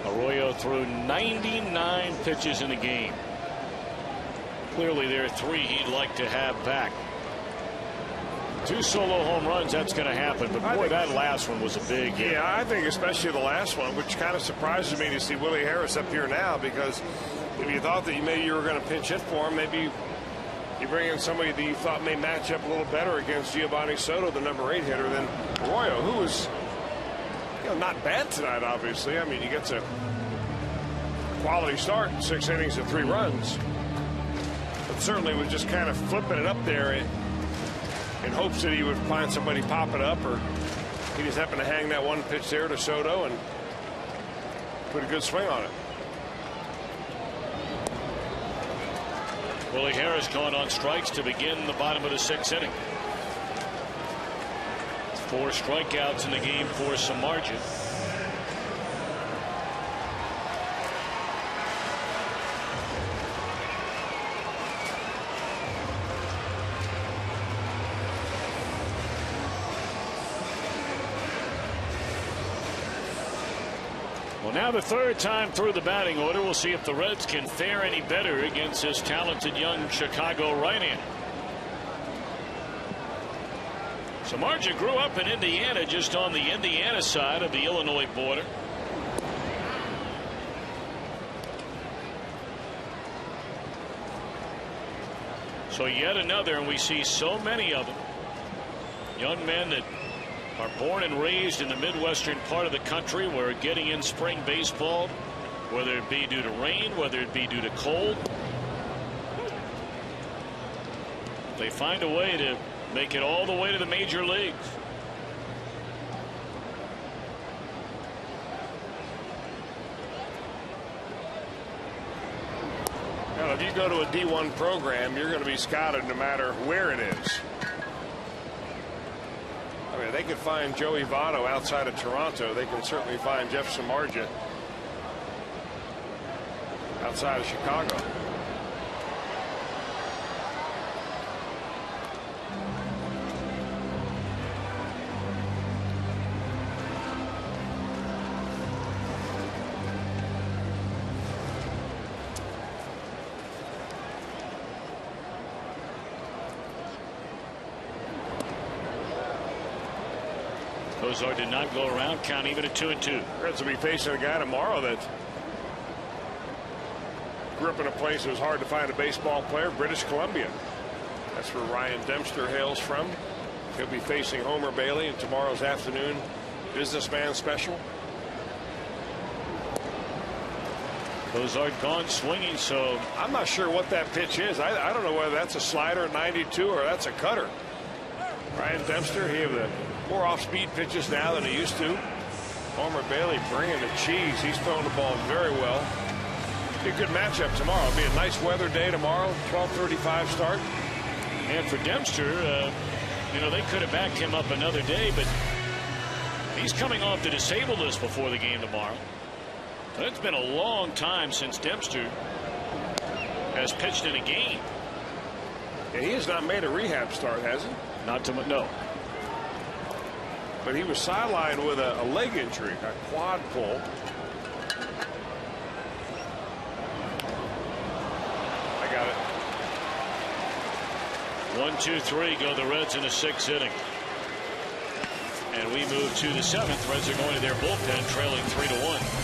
Arroyo threw 99 pitches in the game. Clearly there are 3 he'd like to have back. 2 solo home runs, that's going to happen. But boy, that last one was a big hit. Yeah, I think especially the last one, which kind of surprises me to see Willie Harris up here now, because if you thought that maybe you were going to pinch hit for him, maybe you bring in somebody that you thought may match up a little better against Giovanni Soto, the number 8 hitter, than Arroyo, who was, you know, not bad tonight, obviously. I mean, he gets a quality start, 6 innings and 3 runs. But certainly was just kind of flipping it up there in hopes that he would find somebody popping up, or he just happened to hang that one pitch there to Soto and put a good swing on it. Willie Harris going on strikes to begin the bottom of the 6th inning. 4 strikeouts in the game for Samardzija. Well, now the 3rd time through the batting order. We'll see if the Reds can fare any better against this talented young Chicago right-hander. Samardzija grew up in Indiana, just on the Indiana side of the Illinois border. So yet another, and we see so many of them, young men that are born and raised in the Midwestern part of the country, where getting in spring baseball, whether it be due to rain, whether it be due to cold, they find a way to make it all the way to the major leagues. Now, if you go to a D1 program, you're going to be scouted no matter where it is. I mean, they could find Joey Votto outside of Toronto. They can certainly find Jeff Samardzija outside of Chicago. Cozart did not go around, count even at 2-2. Reds will be facing a guy tomorrow that grew up in a place that was hard to find a baseball player, British Columbia. That's where Ryan Dempster hails from. He'll be facing Homer Bailey in tomorrow's afternoon businessman special. Cozart gone swinging, so I'm not sure what that pitch is. I don't know whether that's a slider at 92 or that's a cutter. Ryan Dempster, he has more off-speed pitches now than he used to. Homer Bailey bringing the cheese. He's throwing the ball very well. Be a good matchup tomorrow. It'll be a nice weather day tomorrow. 12:35 start. And for Dempster, you know, they could have backed him up another day, but he's coming off the disabled list before the game tomorrow. It's been a long time since Dempster has pitched in a game. Yeah, he has not made a rehab start, has he? Not to no. But he was sidelined with a leg injury, a quad pull. I got it. 1, 2, 3 go the Reds in the 6th inning. And we move to the 7th. Reds are going to their bullpen, trailing 3-1.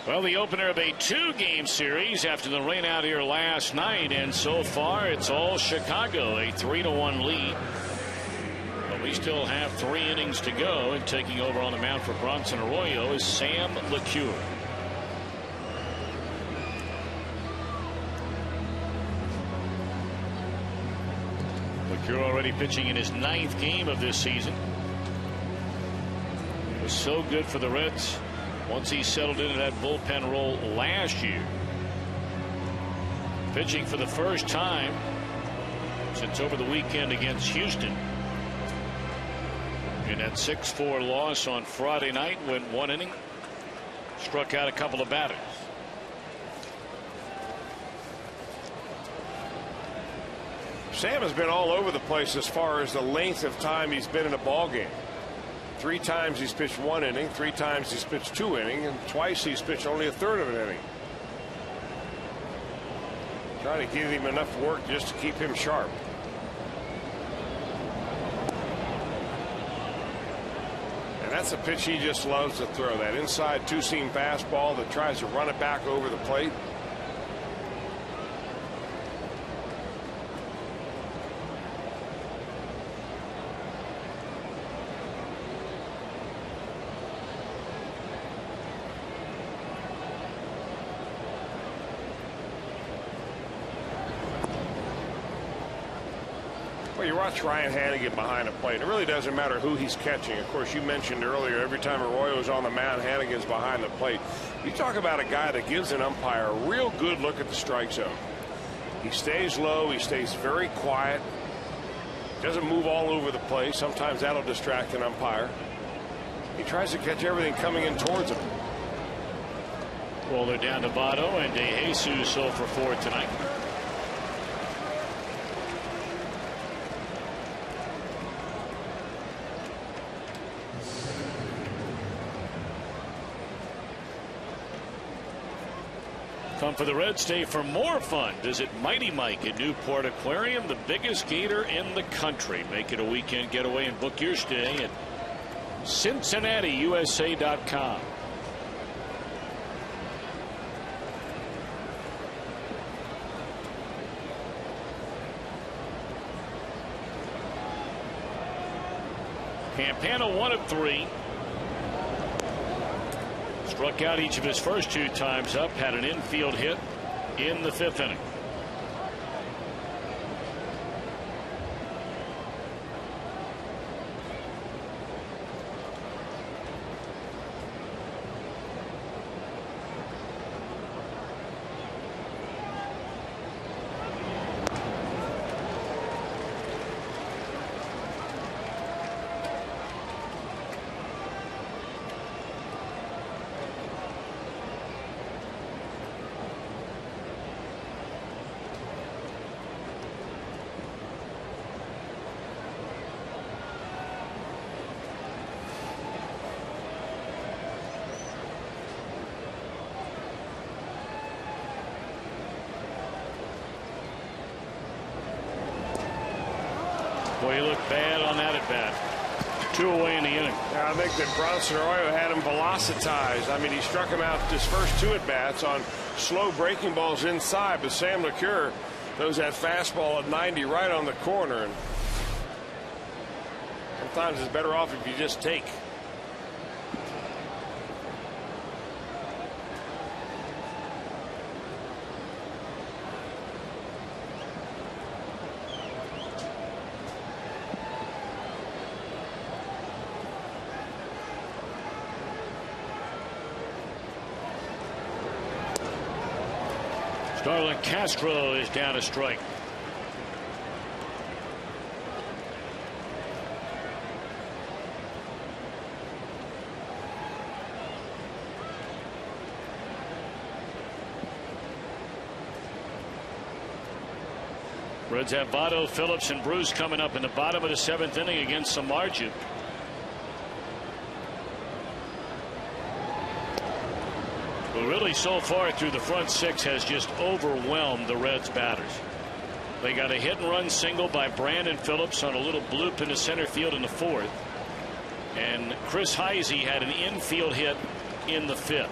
Well, the opener of a 2-game series after the rain out here last night, and so far it's all Chicago, a 3-1 lead. But we still have 3 innings to go, and taking over on the mound for Bronson Arroyo is Sam LeCure. LeCure already pitching in his 9th game of this season. It was so good for the Reds once he settled into that bullpen role last year. Pitching for the first time since over the weekend against Houston in that 6-4 loss on Friday night, went 1 inning, struck out a couple of batters. Sam has been all over the place as far as the length of time he's been in a ball game. 3 times he's pitched 1 inning, 3 times he's pitched 2 innings, and twice he's pitched only a third of an inning. Trying to give him enough work just to keep him sharp. And that's a pitch he just loves to throw, that inside 2-seam fastball that tries to run it back over the plate. You watch Ryan Hannigan behind the plate. It really doesn't matter who he's catching. Of course, you mentioned earlier, every time Arroyo's on the mound, Hannigan's behind the plate. You talk about a guy that gives an umpire a real good look at the strike zone. He stays low. He stays very quiet. Doesn't move all over the place. Sometimes that'll distract an umpire. He tries to catch everything coming in towards him. Well, they're down to Votto and De Jesus 0 for 4 tonight. Come for the Reds Day for more fun. Visit Mighty Mike at Newport Aquarium, the biggest gator in the country. Make it a weekend getaway and book your stay at CincinnatiUSA.com. Campana 1 of 3. Struck out each of his first 2 times up. Had an infield hit in the 5th inning. Well, he looked bad on that at bat. 2 away in the inning. Yeah, I think that Bronson Arroyo had him velocitized. I mean, he struck him out his first 2 at bats on slow breaking balls inside, but Sam LeCure throws that fastball at 90 right on the corner. And sometimes it's better off if you just take. Starlin Castro is down a strike. Reds have Votto, Phillips, and Bruce coming up in the bottom of the 7th inning against Samardzija. But really, so far through the front 6 has just overwhelmed the Reds batters. They got a hit and run single by Brandon Phillips on a little bloop into center field in the 4th. And Chris Heisey had an infield hit in the 5th.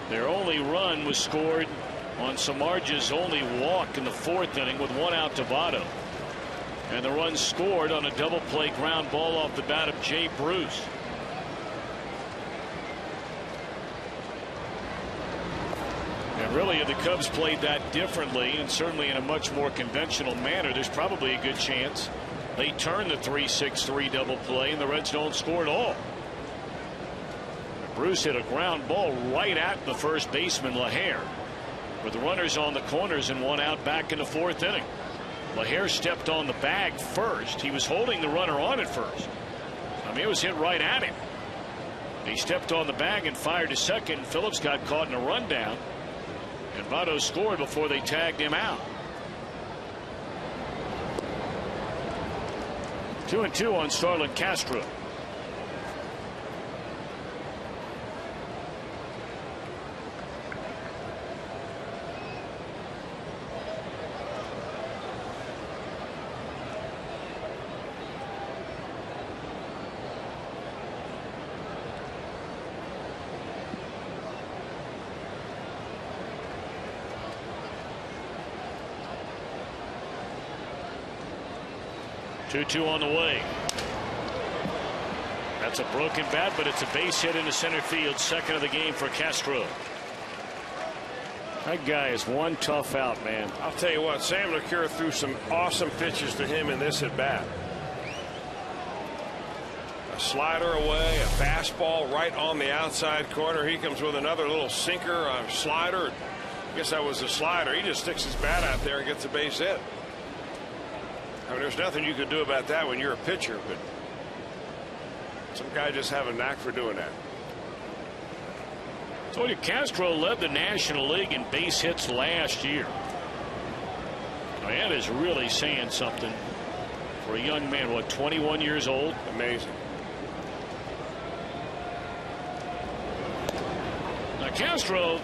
Their only run was scored on Samardzija's only walk in the 4th inning with 1 out to Votto. And the run scored on a double play ground ball off the bat of Jay Bruce. And really, if the Cubs played that differently, and certainly in a much more conventional manner, there's probably a good chance they turn the 3-6-3 double play and the Reds don't score at all. Bruce hit a ground ball right at the first baseman LaHair, with the runners on the corners and 1 out back in the 4th inning. LaHair stepped on the bag first. He was holding the runner on at first. I mean, it was hit right at him. He stepped on the bag and fired to second. Phillips got caught in a rundown. And Votto scored before they tagged him out. 2-2 on Starlin Castro. Two on the way. That's a broken bat, but it's a base hit into center field. 2nd of the game for Castro. That guy is one tough out, man. I'll tell you what, Sam LeCure threw some awesome pitches to him in this at bat. A slider away, a fastball right on the outside corner. He comes with another little sinker, a slider. I guess that was a slider. He just sticks his bat out there and gets a base hit. I mean, there's nothing you could do about that when you're a pitcher, but some guy just have a knack for doing that. I told you, Castro led the National League in base hits last year. Now, that is really saying something for a young man, what, 21 years old? Amazing. Now, Castro,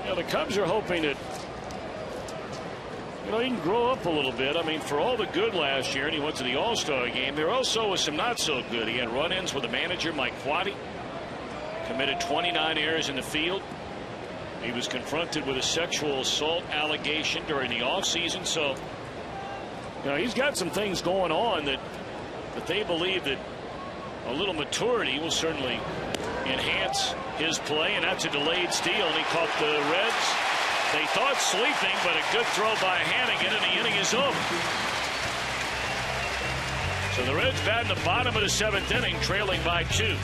you know, the Cubs are hoping that, you know, he can grow up a little bit. I mean, for all the good last year, and he went to the All-Star game, there also was some not so good. He had run-ins with the manager, Mike Quaddy. Committed 29 errors in the field. He was confronted with a sexual assault allegation during the offseason. So, you know, he's got some things going on that they believe that a little maturity will certainly enhance his play, and that's a delayed steal, and he caught the Reds. They thought sleeping, but a good throw by Hannigan, and the inning is over. So the Reds bat in the bottom of the 7th inning, trailing by 2.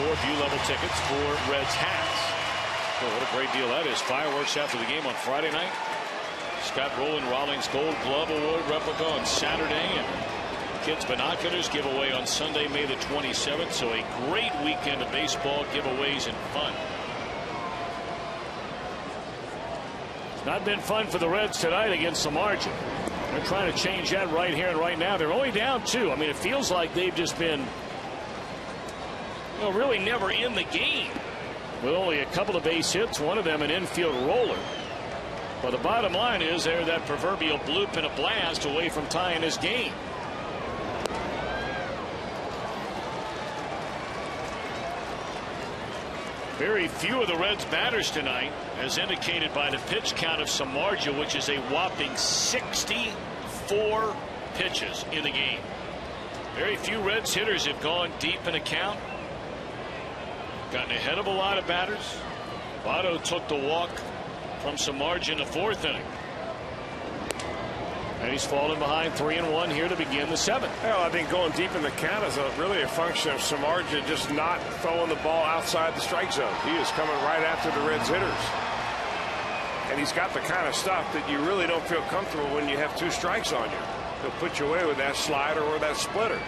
4 view-level tickets for Reds hats. Well, what a great deal that is. Fireworks after the game on Friday night. Scott Rowland Rawlings Gold Glove Award replica on Saturday. And kids binoculars giveaway on Sunday, May the 27th. So a great weekend of baseball giveaways and fun. It's not been fun for the Reds tonight against the margin. They're trying to change that right here and right now. They're only down 2. I mean, it feels like they've just been, really never in the game. With only a couple of base hits, one of them an infield roller. But the bottom line is they're that proverbial bloop and a blast away from tying this game. Very few of the Reds batters tonight, as indicated by the pitch count of Samardzija, which is a whopping 64 pitches in the game. Very few Reds hitters have gone deep in a count. Gotten ahead of a lot of batters. Votto took the walk from Samardzija in the 4th inning. And he's fallen behind 3-1 here to begin the 7th. Well, I think going deep in the count is really a function of Samardzija just not throwing the ball outside the strike zone. He is coming right after the Reds hitters. And he's got the kind of stuff that you really don't feel comfortable when you have 2 strikes on you. He'll put you away with that slider or that splitter.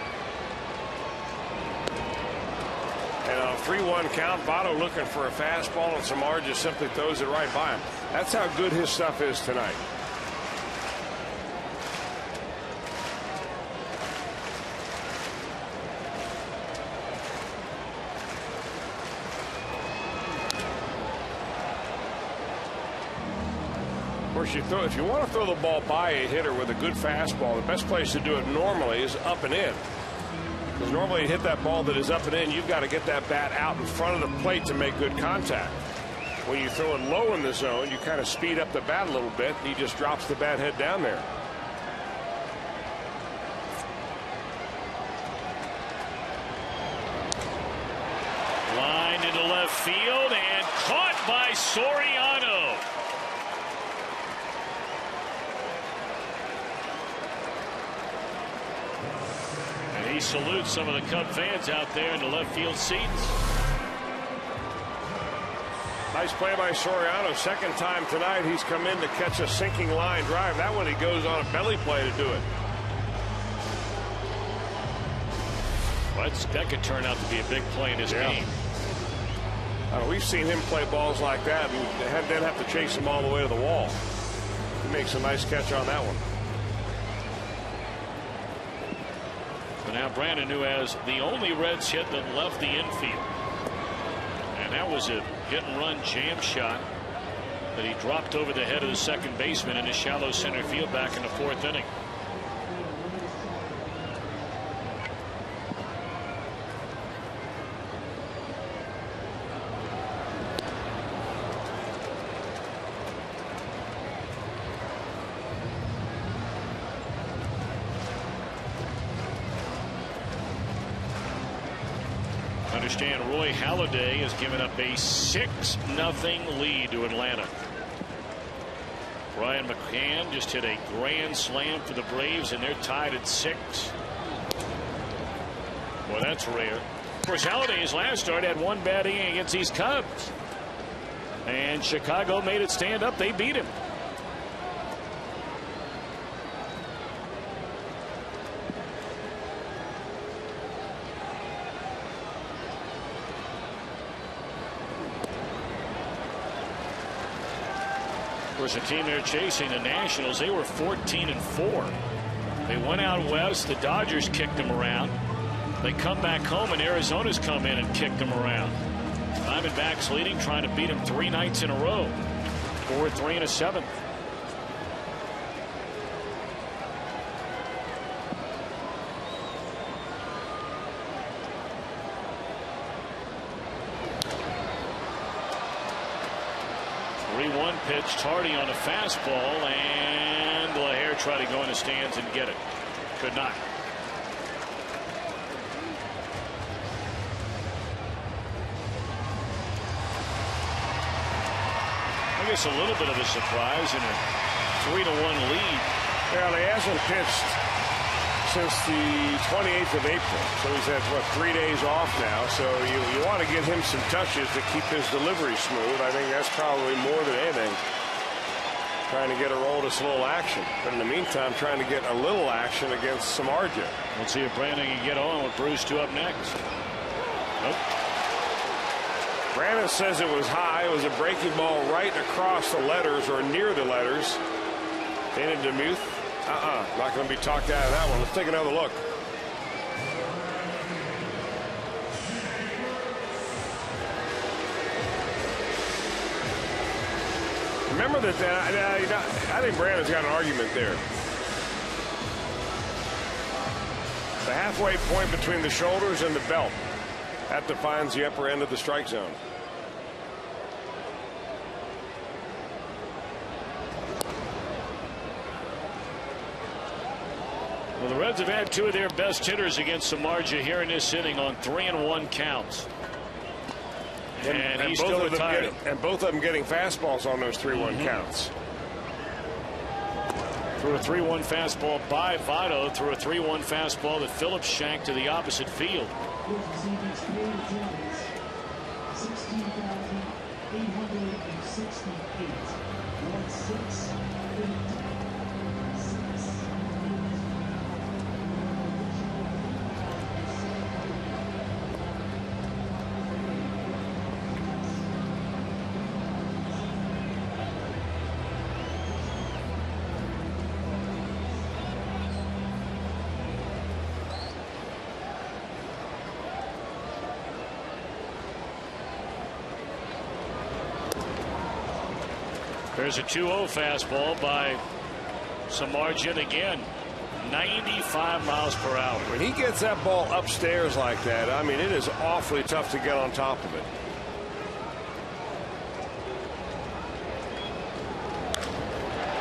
And on a 3-1 count, Votto looking for a fastball, and Samardzija simply throws it right by him. That's how good his stuff is tonight. Of course, if you want to throw the ball by a hitter with a good fastball, the best place to do it normally is up and in. Because normally you hit that ball that is up and in, you've got to get that bat out in front of the plate to make good contact. When you throw it low in the zone, you kind of speed up the bat a little bit, and he just drops the bat head down there. Line into left field and caught by Soriano. He salutes some of the Cub fans out there in the left field seats. Nice play by Soriano. 2nd time tonight he's come in to catch a sinking line drive. That one he goes on a belly play to do it. Well, that could turn out to be a big play in this game. We've seen him play balls like that and then have to chase him all the way to the wall. He makes a nice catch on that one. Now Brandon, who has the only Reds hit that left the infield, and that was a hit and run jam shot that he dropped over the head of the second baseman in his shallow center field back in the 4th inning. Understand Roy Halladay has given up a 6-0 lead to Atlanta. Brian McCann just hit a grand slam for the Braves, and they're tied at 6. Boy, that's rare. Of course, Halladay's last start had 1 bad inning against these Cubs, and Chicago made it stand up. They beat him. Of course, the team they're chasing, the Nationals, they were 14-4. They went out west. The Dodgers kicked them around. They come back home, and Arizona's come in and kicked them around. Diamondbacks leading, trying to beat them 3 nights in a row. 4-3 and a 7th. Pitch, Tardy on a fastball, and LaHair tried to go in the stands and get it. Could not. I guess a little bit of a surprise in a 3-1 lead. Well, he hasn't pitched since the 28th of April. So he's had, what, 3 days off now. So you want to get him some touches to keep his delivery smooth. I think that's probably more than anything. Trying to get a roll to some little action. But in the meantime, trying to get a little action against Samardzija. Let's see if Brandon can get on with Bruce 2 up next. Nope. Brandon says it was high. It was a breaking ball right across the letters or near the letters. Dana DeMuth. Not going to be talked out of that one. Let's take another look. Remember that I think Brandon's got an argument there. The halfway point between the shoulders and the belt. That defines the upper end of the strike zone. Well, the Reds have had 2 of their best hitters against Samardzija here in this inning on 3-1 counts. And he's still retired. And both of them getting fastballs on those 3-1 counts. Threw a 3-1 fastball by Votto, threw a 3-1 fastball that Phillips shanked to the opposite field. There's a 2-0 fastball by Samardzija again. 95 miles per hour. When he gets that ball upstairs like that, I mean, it is awfully tough to get on top of it.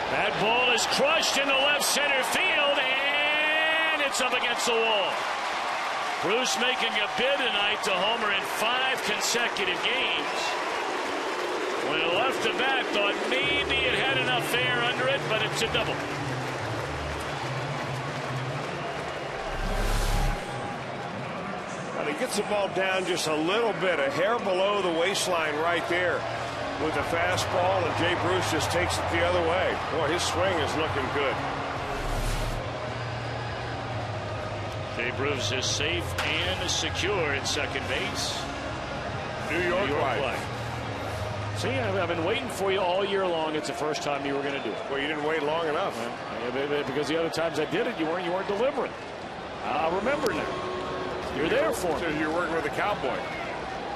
That ball is crushed into left center field, and it's up against the wall. Bruce making a bid tonight to homer in 5 consecutive games. When it left the bat, thought maybe it had enough air under it, but it's a double. He gets the ball down just a little bit, a hair below the waistline right there with the fastball, and Jay Bruce just takes it the other way. Boy, his swing is looking good. Jay Bruce is safe and secure at second base. New York play. See, I've been waiting for you all year long. It's the first time you were going to do it. Well, you didn't wait long enough. Because the other times I did it, you weren't delivering. I remember now. You're there for me. You're working with a cowboy.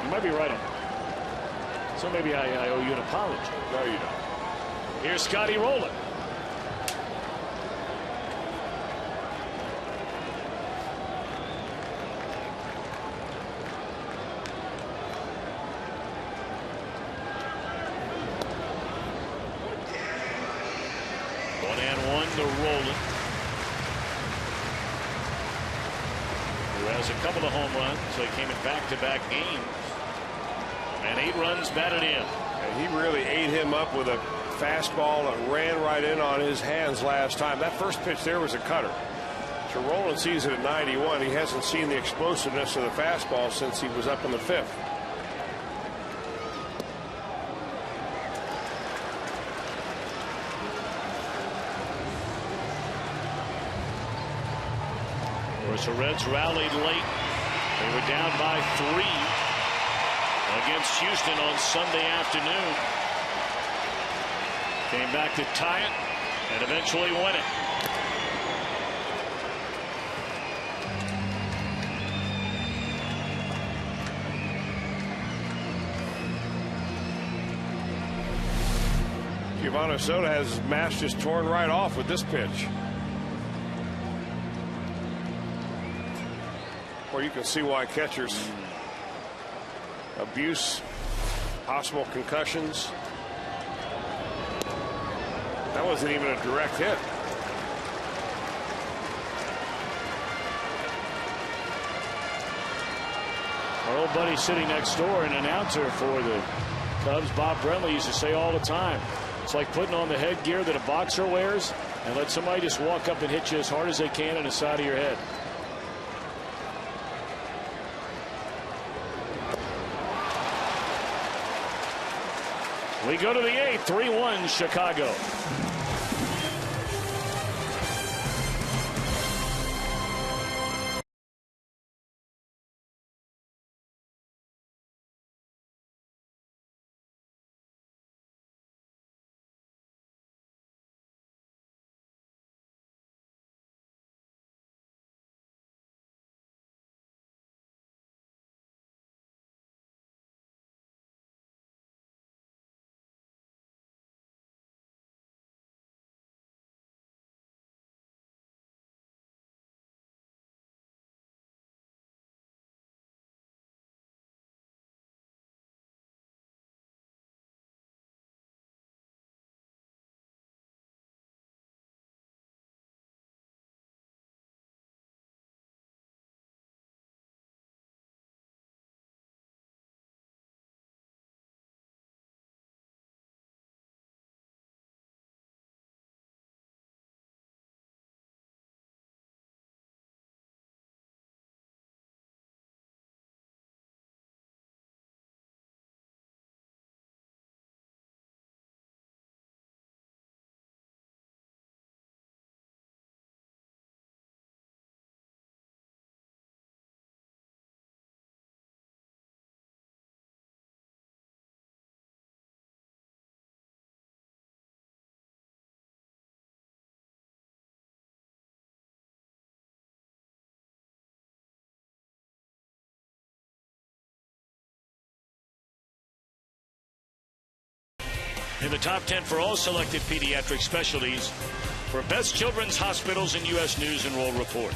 You might be right on that. So maybe I owe you an apology. No, you don't. Here's Scotty rolling. To Roland, who has a couple of home runs, so he came in back-to-back games, and 8 runs batted in. And he really ate him up with a fastball that ran right in on his hands last time. That first pitch there was a cutter. So Roland sees it at 91. He hasn't seen the explosiveness of the fastball since he was up in the 5th. The Reds rallied late. They were down by 3 against Houston on Sunday afternoon. Came back to tie it and eventually win it. Giovanni Soto has his mask just torn right off with this pitch. Or you can see why catchers abuse, possible concussions. That wasn't even a direct hit. Our old buddy sitting next door, an announcer for the Cubs, Bob Brentley, used to say all the time, it's like putting on the headgear that a boxer wears and let somebody just walk up and hit you as hard as they can in the side of your head. We go to the 8th, 3-1 Chicago. In the top 10 for all selected pediatric specialties for best children's hospitals in U.S. News and World Report.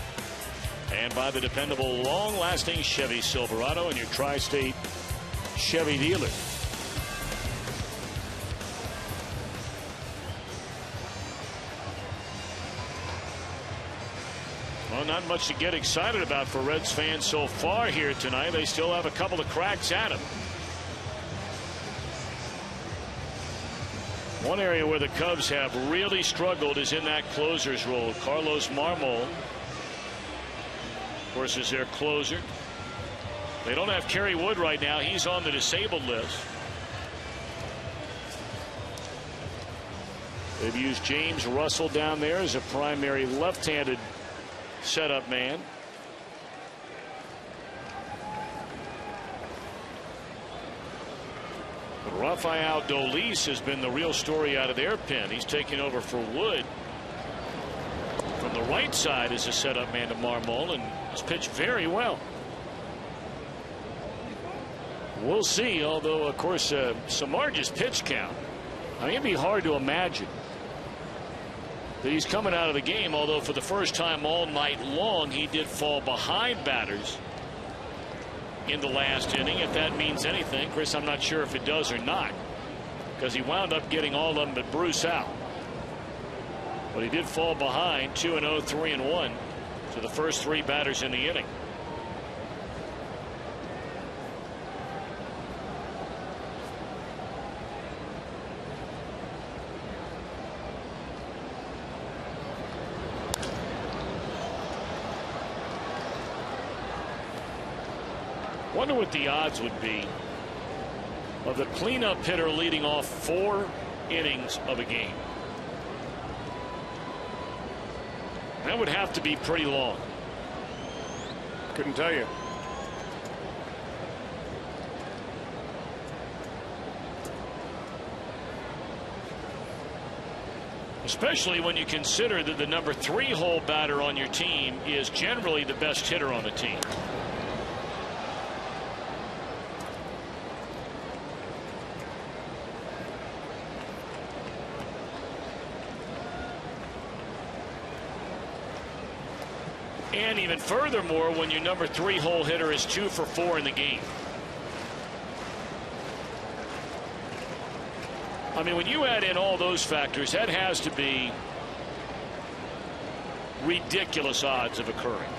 And by the dependable, long-lasting Chevy Silverado and your tri-state Chevy dealer. Well, not much to get excited about for Reds fans so far here tonight. They still have a couple of cracks at them. One area where the Cubs have really struggled is in that closer's role. Carlos Marmol, of course, is their closer. They don't have Kerry Wood right now. He's on the disabled list. They've used James Russell down there as a primary left-handed setup man. Rafael Dolis has been the real story out of their pen. He's taking over for Wood from the right side as a setup man to Marmol, and has pitched very well. We'll see, although, of course, Samardzij's pitch count, I mean, it'd be hard to imagine that he's coming out of the game, although for the first time all night long he did fall behind batters in the last inning. If that means anything, Chris, I'm not sure if it does or not, because he wound up getting all of them but Bruce out. But he did fall behind 2-0, 3-1 to the first three batters in the inning. Wonder what the odds would be of the cleanup hitter leading off 4 innings of a game. That would have to be pretty long. Couldn't tell you. Especially when you consider that the number 3 hole batter on your team is generally the best hitter on the team. And even furthermore, when your number 3 hole hitter is 2 for 4 in the game. I mean, when you add in all those factors, that has to be ridiculous odds of occurring.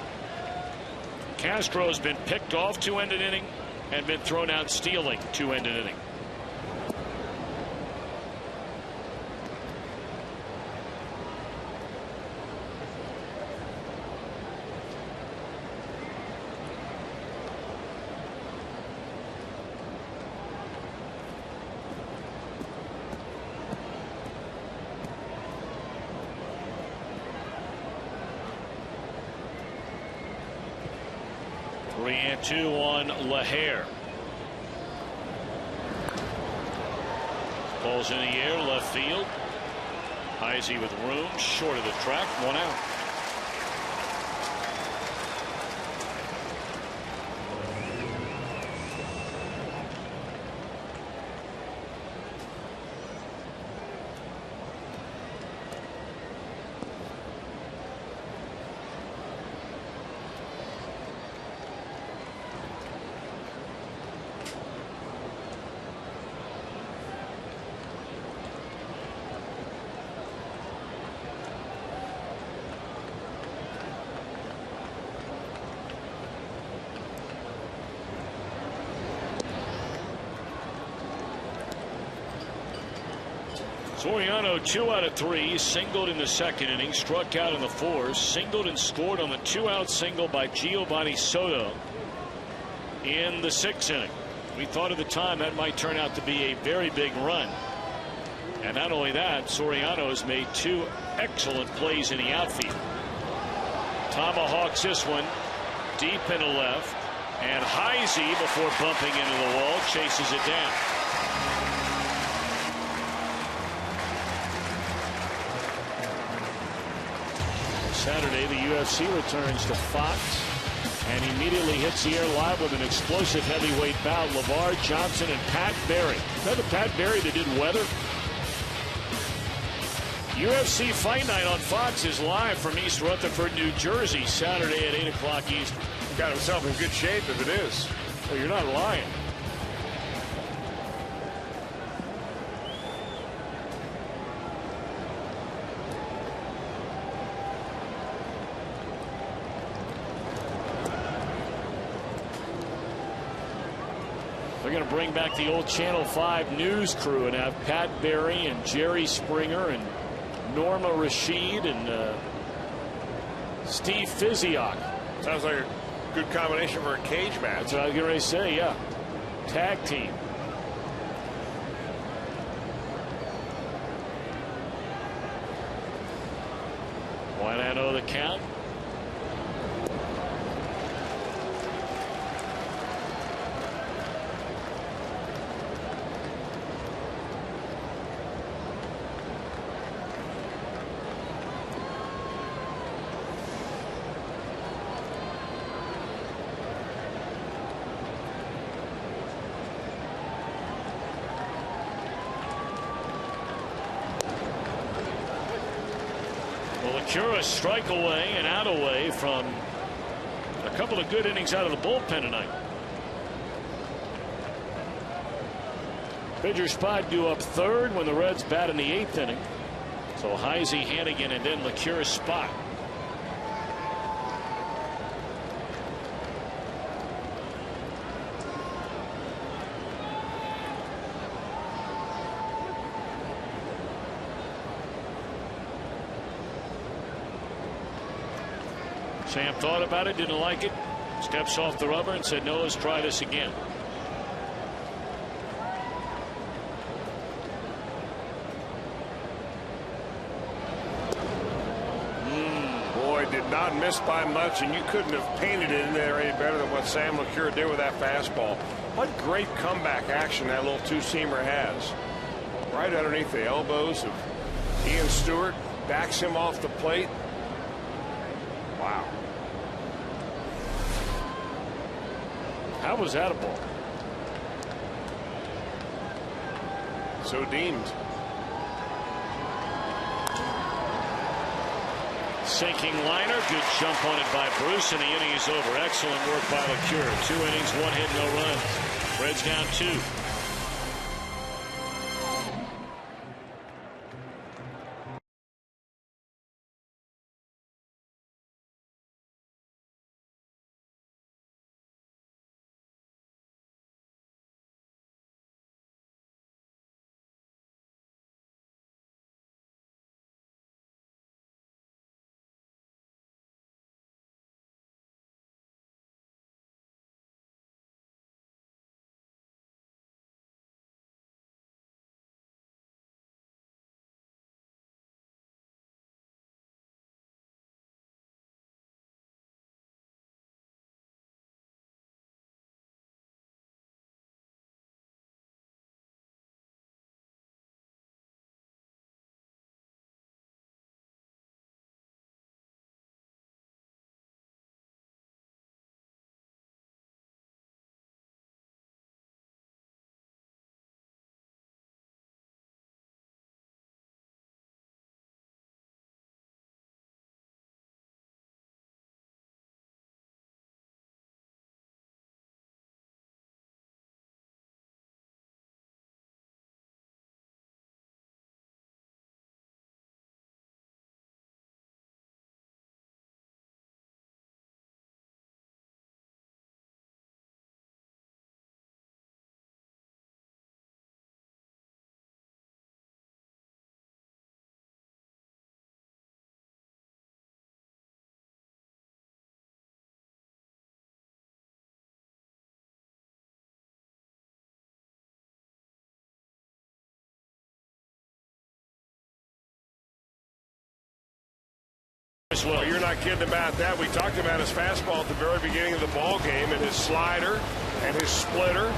Castro's been picked off to end an inning and been thrown out stealing to end an inning. 3-2 on LaHare. Ball's in the air, left field. Heisey with room, short of the track, 1 out. Soriano 2 out of 3, singled in the second inning, struck out in the fourth, singled and scored on the 2-out single by Giovanni Soto in the 6th inning. We thought at the time that might turn out to be a very big run. And not only that, Soriano has made 2 excellent plays in the outfield. Tomahawks this one deep in the left, and Heisey, before bumping into the wall, chases it down. Saturday, the UFC returns to Fox and immediately hits the air live with an explosive heavyweight bout. LeVar Johnson and Pat Barry. Is that the Pat Barry that did weather? UFC Fight Night on Fox is live from East Rutherford, New Jersey, Saturday at 8 o'clock Eastern. Got himself in good shape if it is. Well, you're not lying. They're going to bring back the old Channel 5 news crew and have Pat Barry and Jerry Springer and Norma Rashid and Steve Physiok. Sounds like a good combination for a cage match. That's what I was getting ready to say, yeah. Tag team. Why not know the count? Curious strike away and out away from a couple of good innings out of the bullpen tonight. Pitcher spot due up third when the Reds bat in the 8th inning. So Heisey, Hannigan, and then LeCure's spot. Sam thought about it, didn't like it, steps off the rubber and said, no, let's try this again. Boy, did not miss by much, and you couldn't have painted it in there any better than what Sam LeCure did with that fastball. What great comeback action that little two-seamer has. Right underneath the elbows of Ian Stewart, backs him off the plate. Wow. How was that a ball? So deemed. Sinking liner, good jump on it by Bruce, and the inning is over. Excellent work by LeCure. 2 innings, 1 hit, no runs. Reds down 2. as well. You're not kidding about that. We talked about his fastball at the very beginning of the ball game, and his slider and his splitter.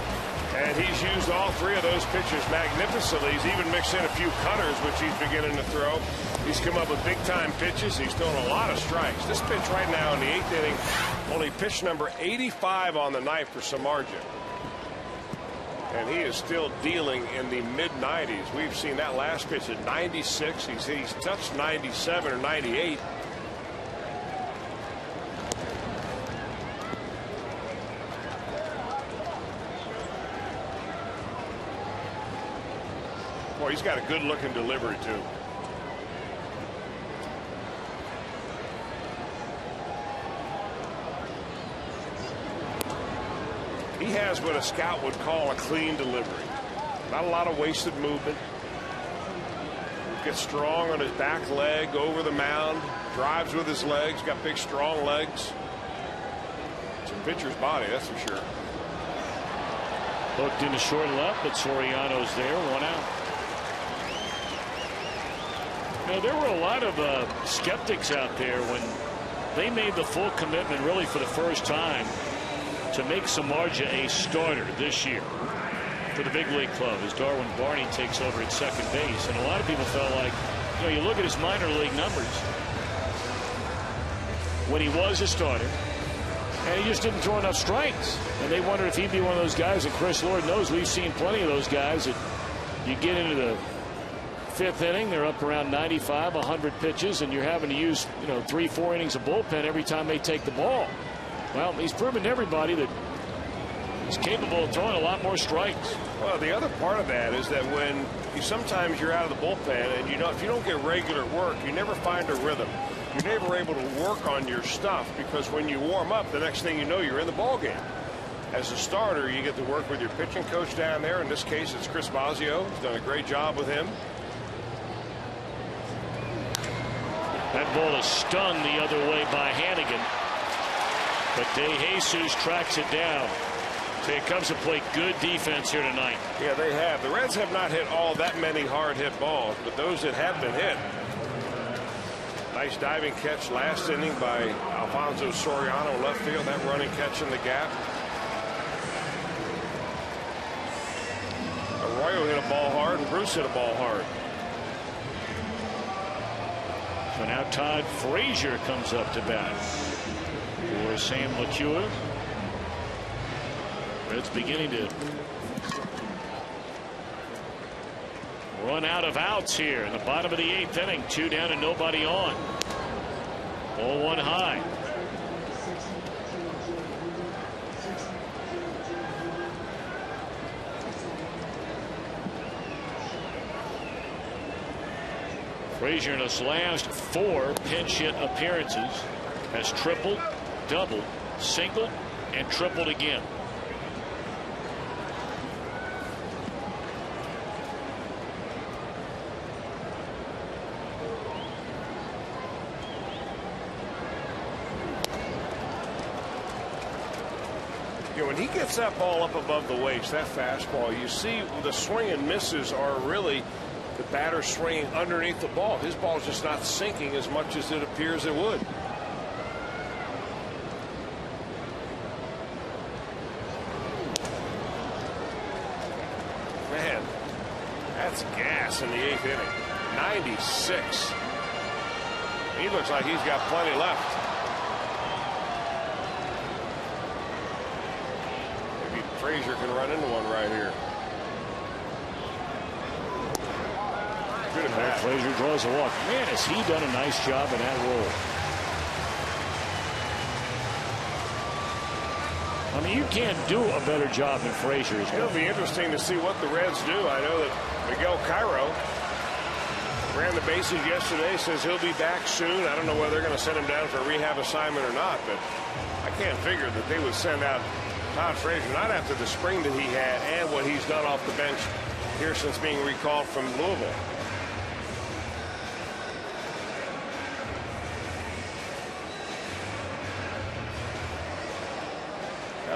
And he's used all three of those pitches magnificently. He's even mixed in a few cutters, which he's beginning to throw. He's come up with big-time pitches. He's thrown a lot of strikes. This pitch right now in the 8th inning, only pitch number 85 on the night for Samardzija. And he is still dealing in the mid-90s. We've seen that last pitch at 96. He's touched 97 or 98. Boy, he's got a good-looking delivery, too. He has what a scout would call a clean delivery. Not a lot of wasted movement. Gets strong on his back leg over the mound. Drives with his legs. Got big, strong legs. It's a pitcher's body, that's for sure. Hooked into short left, but Soriano's there. 1 out. You know, there were a lot of skeptics out there when they made the full commitment, really for the first time, to make Samardzija a starter this year for the big league club as Darwin Barney takes over at second base. And a lot of people felt like, you know, you look at his minor league numbers when he was a starter, and he just didn't throw enough strikes. And they wondered if he'd be one of those guys. And Chris, Lord knows, we've seen plenty of those guys that you get into the 5th inning, they're up around 95, 100 pitches, and you're having to use, you know, 3-4 innings of bullpen every time they take the ball. Well, he's proven to everybody that he's capable of throwing a lot more strikes. Well, the other part of that is that when sometimes you're out of the bullpen, and if you don't get regular work, you never find a rhythm. You're never able to work on your stuff, because when you warm up, the next thing you know, you're in the ball game. As a starter, you get to work with your pitching coach down there. In this case, it's Chris Bosio. He's done a great job with him. That ball is stung the other way by Hannigan. But De Jesus tracks it down. So it comes to play good defense here tonight. Yeah, they have. The Reds have not hit all that many hard hit balls, but those that have been hit. Nice diving catch last inning by Alfonso Soriano, left field. That running catch in the gap. Arroyo hit a ball hard, and Bruce hit a ball hard. So now Todd Frazier comes up to bat for Sam LeCure. Reds beginning to run out of outs here in the bottom of the 8th inning. 2 down and nobody on. Ball 1 high. Frazier in his last 4 pinch hit appearances has tripled, doubled, singled, and tripled again. You know, when he gets that ball up above the waist, that fastball, you see the swing and misses are really the batter swinging underneath the ball. His ball is just not sinking as much as it appears it would. Man, that's gas in the 8th inning. 96. He looks like he's got plenty left. Maybe Frazier can run into one right here. Good at that. Frazier draws a walk. Man, has he done a nice job in that role. I mean, you can't do a better job than Frazier is doing. It'll be interesting to see what the Reds do. I know that Miguel Cairo ran the bases yesterday, says he'll be back soon. I don't know whether they're going to send him down for a rehab assignment or not, but I can't figure that they would send out Todd Frazier, not after the spring that he had and what he's done off the bench here since being recalled from Louisville.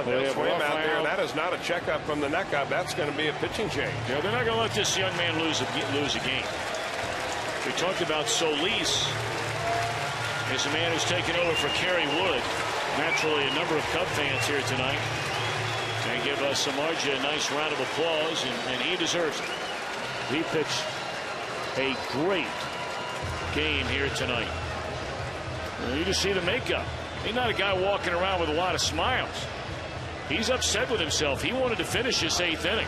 They'll swing him out there. That is not a checkup from the neck up. That's going to be a pitching change. Yeah, they're not going to let this young man lose a game. We talked about Solis is the man who's taken over for Kerry Wood. Naturally, a number of Cub fans here tonight. And give Samardzija a nice round of applause, and he deserves it. He pitched a great game here tonight. And you just see the makeup. He's not a guy walking around with a lot of smiles. He's upset with himself. He wanted to finish his 8th inning.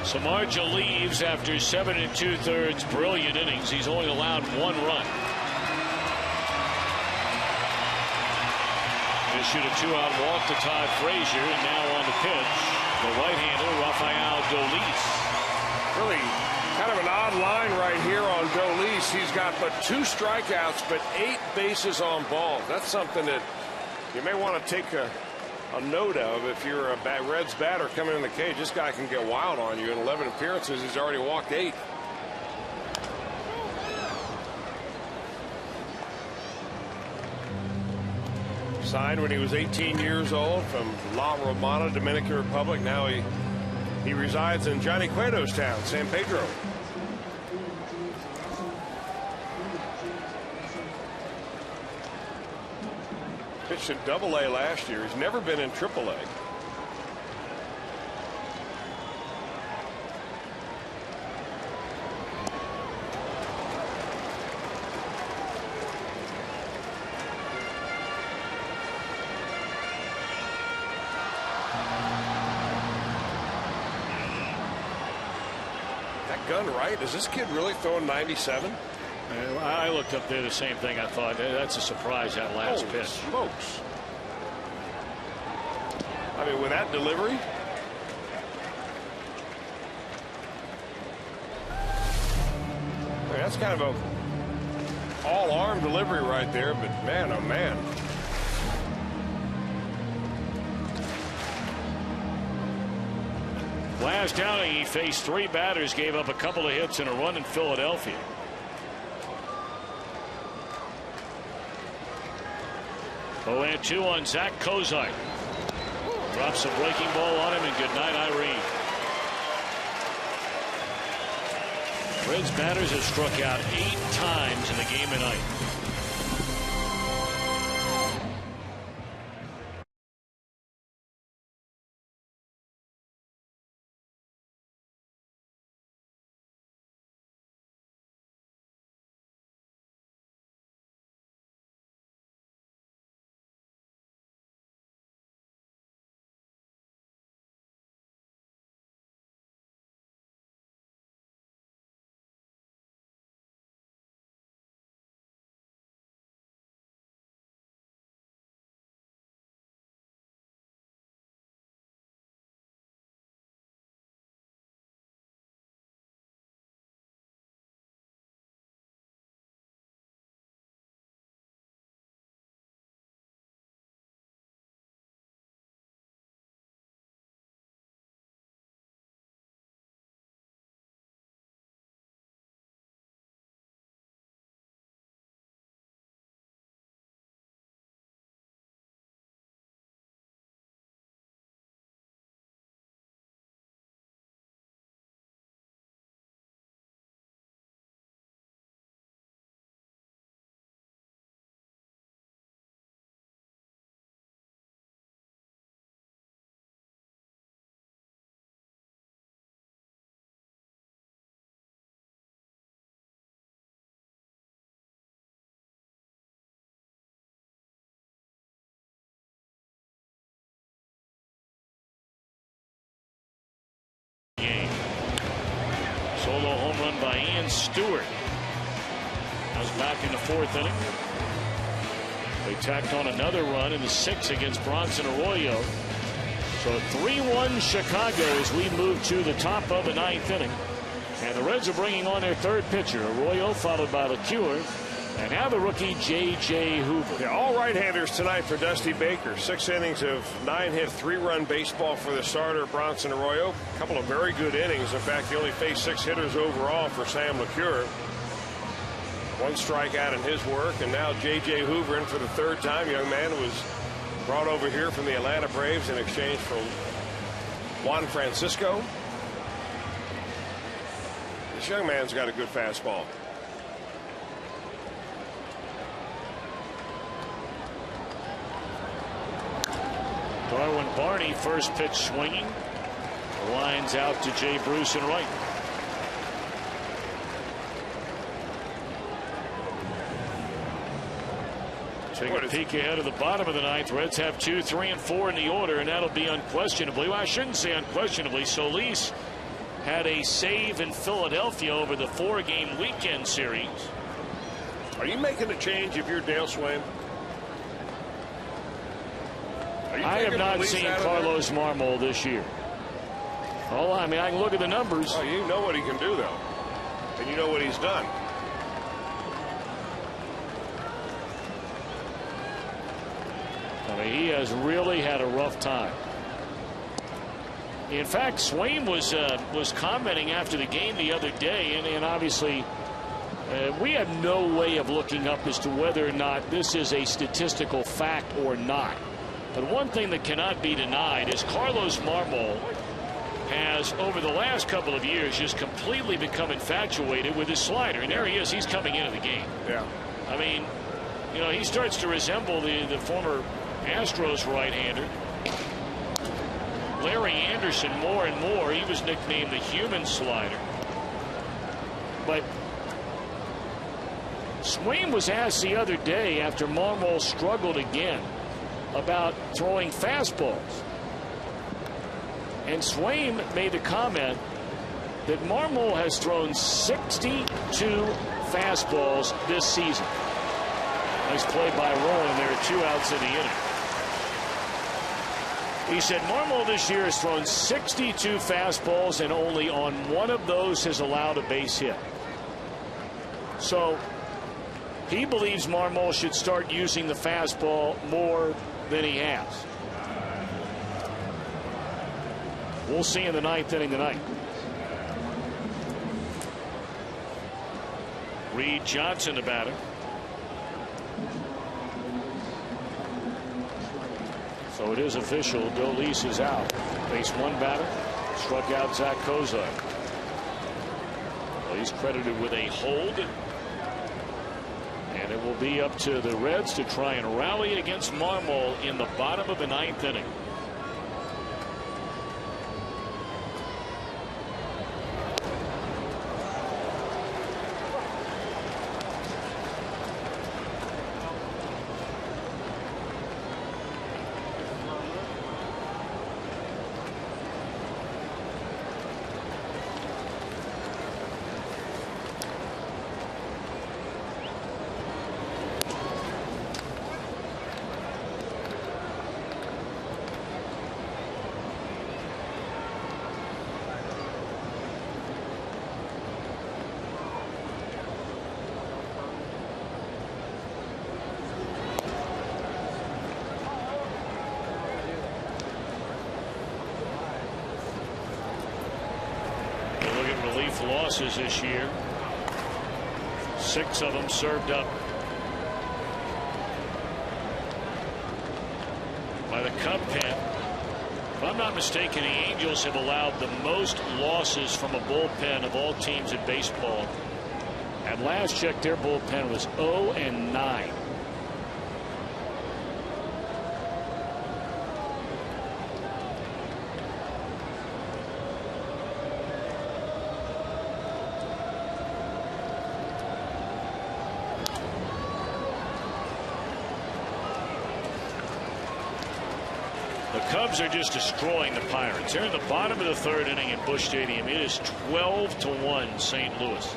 Samardzija leaves after 7 2/3 brilliant innings. He's only allowed 1 run. They shoot a 2-out walk to Todd Frazier, and now on the pitch, the right-hander Rafael Dolis. Really kind of an odd line right here on Dolis. He's got but 2 strikeouts, but 8 bases on balls. That's something that you may want to take a note of if you're a Reds batter coming in the cage. This guy can get wild on you. In 11 appearances, he's already walked 8. Signed when he was 18 years old from La Romana, Dominican Republic. Now he resides in Johnny Cueto's town, San Pedro. Pitched in Double-A last year. He's never been in Triple-A. That gun right? Is this kid really throwing 97? I looked up there, the same thing. I thought that's a surprise, that last pitch. Smokes. I mean, with that delivery. That's kind of a all-arm delivery right there, but man, oh man. Last outing, he faced 3 batters, gave up a couple of hits and a run in Philadelphia. 0-2 on Zach Kozak. Drops a breaking ball on him, and good night, Irene. Reds batters have struck out 8 times in the game tonight. run by Ian Stewart. That was back in the 4th inning. They tacked on another run in the 6th against Bronson Arroyo. So 3-1 Chicago as we move to the top of the 9th inning. And the Reds are bringing on their 3rd pitcher, Arroyo, followed by LeCure. And now the rookie, J.J. Hoover. Yeah, all right-handers tonight for Dusty Baker. 6 innings of 9-hit, 3-run baseball for the starter, Bronson Arroyo. A couple of very good innings. In fact, he only faced 6 hitters overall for Sam LeCure. 1 strikeout in his work, and now J.J. Hoover in for the 3rd time. Young man was brought over here from the Atlanta Braves in exchange for Juan Francisco. This young man's got a good fastball. Darwin Barney, first pitch swinging. Lines out to Jay Bruce and right. Take a peek ahead of the bottom of the 9th. Reds have 2, 3, and 4 in the order, and that'll be unquestionably, well, I shouldn't say unquestionably, Solis had a save in Philadelphia over the 4-game weekend series. Are you making a change if you're Dale Swain? I have not seen Carlos Marmol this year. Oh, I mean, I can look at the numbers. Oh, you know what he can do, though. And you know what he's done. I mean, he has really had a rough time. In fact, Swain was commenting after the game the other day, and obviously we have no way of looking up as to whether or not this is a statistical fact or not. But one thing that cannot be denied is Carlos Marmol has, over the last couple of years, just completely become infatuated with his slider. And there he is. He's coming into the game. Yeah. I mean, you know, he starts to resemble the former Astros right-hander, Larry Anderson, more and more. He was nicknamed the human slider. But Swain was asked the other day, after Marmol struggled again, about throwing fastballs. And Swain made the comment that Marmol has thrown 62 fastballs this season. Nice play by Rowan. There are 2 outs in the inning. He said Marmol this year has thrown 62 fastballs, and only on 1 of those has allowed a base hit. So he believes Marmol should start using the fastball more than he has. We'll see in the 9th inning tonight. Reed Johnson, the batter. So it is official. Dolis is out. Base 1 batter. Struck out Zach Kozar. Well, he's credited with a hold. And it will be up to the Reds to try and rally against Marmol in the bottom of the 9th inning. Losses this year. 6 of them served up by the Cub pen. If I'm not mistaken, the Angels have allowed the most losses from a bullpen of all teams in baseball. At last check, their bullpen was 0-9. The Cubs are just destroying the Pirates. They're in the bottom of the third inning at Busch Stadium. It is 12-1 St. Louis.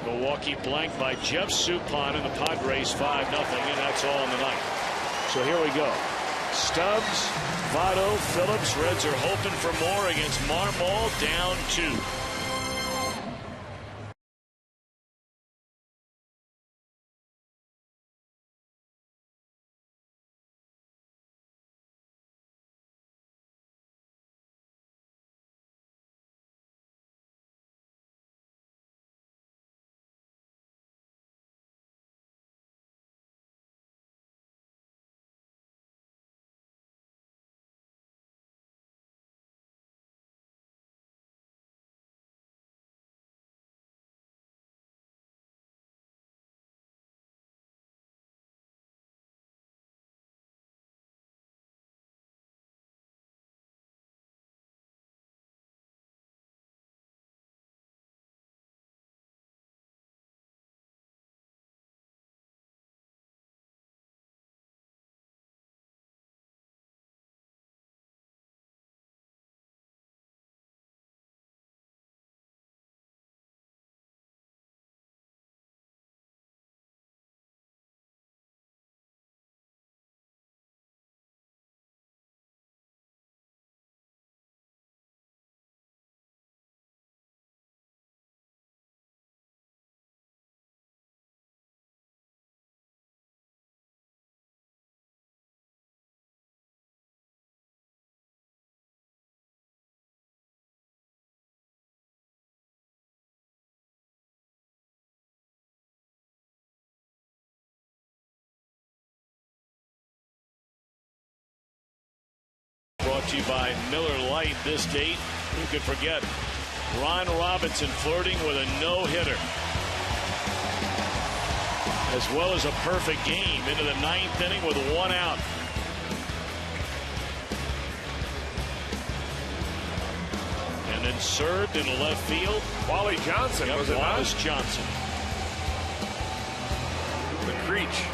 Milwaukee blanked by Jeff Suppan and the Padres 5-0, and that's all in the ninth. So here we go. Stubbs, Votto, Phillips. Reds are hoping for more against Marmol, down 2. Brought to you by Miller Lite. This date, who could forget? Ron Robinson flirting with a no-hitter, as well as a perfect game into the ninth inning with 1 out. And then served in left field. Wally Johnson, was it not? Wallace Johnson. The Creech.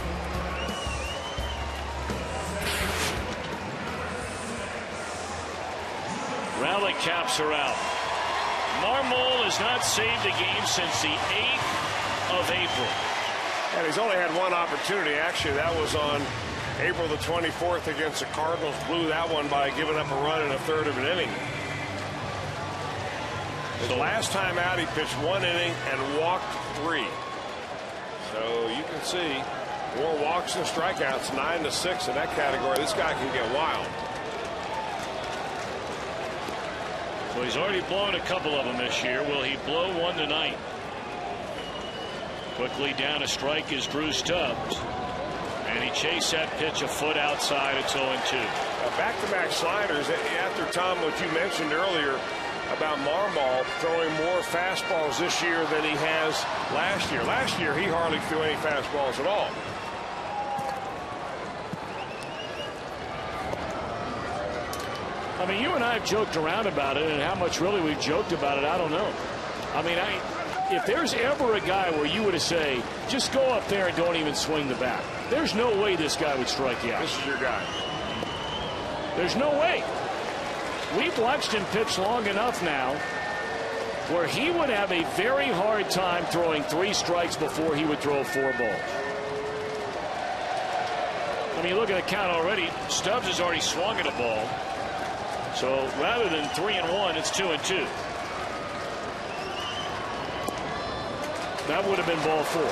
Rally caps are out. Marmol has not saved a game since the 8th of April. And he's only had one opportunity. Actually, that was on April the 24th against the Cardinals. Blew that one by giving up a run in a third of an inning. The last time out, he pitched 1 inning and walked 3. So you can see more walks and strikeouts, 9-6 in that category. This guy can get wild. So he's already blown a couple of them this year. Will he blow one tonight? Quickly down a strike is Drew Stubbs. And he chased that pitch a foot outside. It's 0-2. Back-to-back sliders. After, Tom, what you mentioned earlier about Marmol throwing more fastballs this year than he has last year. Last year, he hardly threw any fastballs at all. I mean, you and I have joked around about it, and how much really we've joked about it, I don't know. I mean, if there's ever a guy where you would have say, just go up there and don't even swing the bat, there's no way this guy would strike you out. This is your guy. There's no way. We've watched him pitch long enough now where he would have a very hard time throwing 3 strikes before he would throw 4 balls. I mean, look at the count already. Stubbs has already swung at a ball. So rather than 3-1, it's 2-2. That would have been ball 4.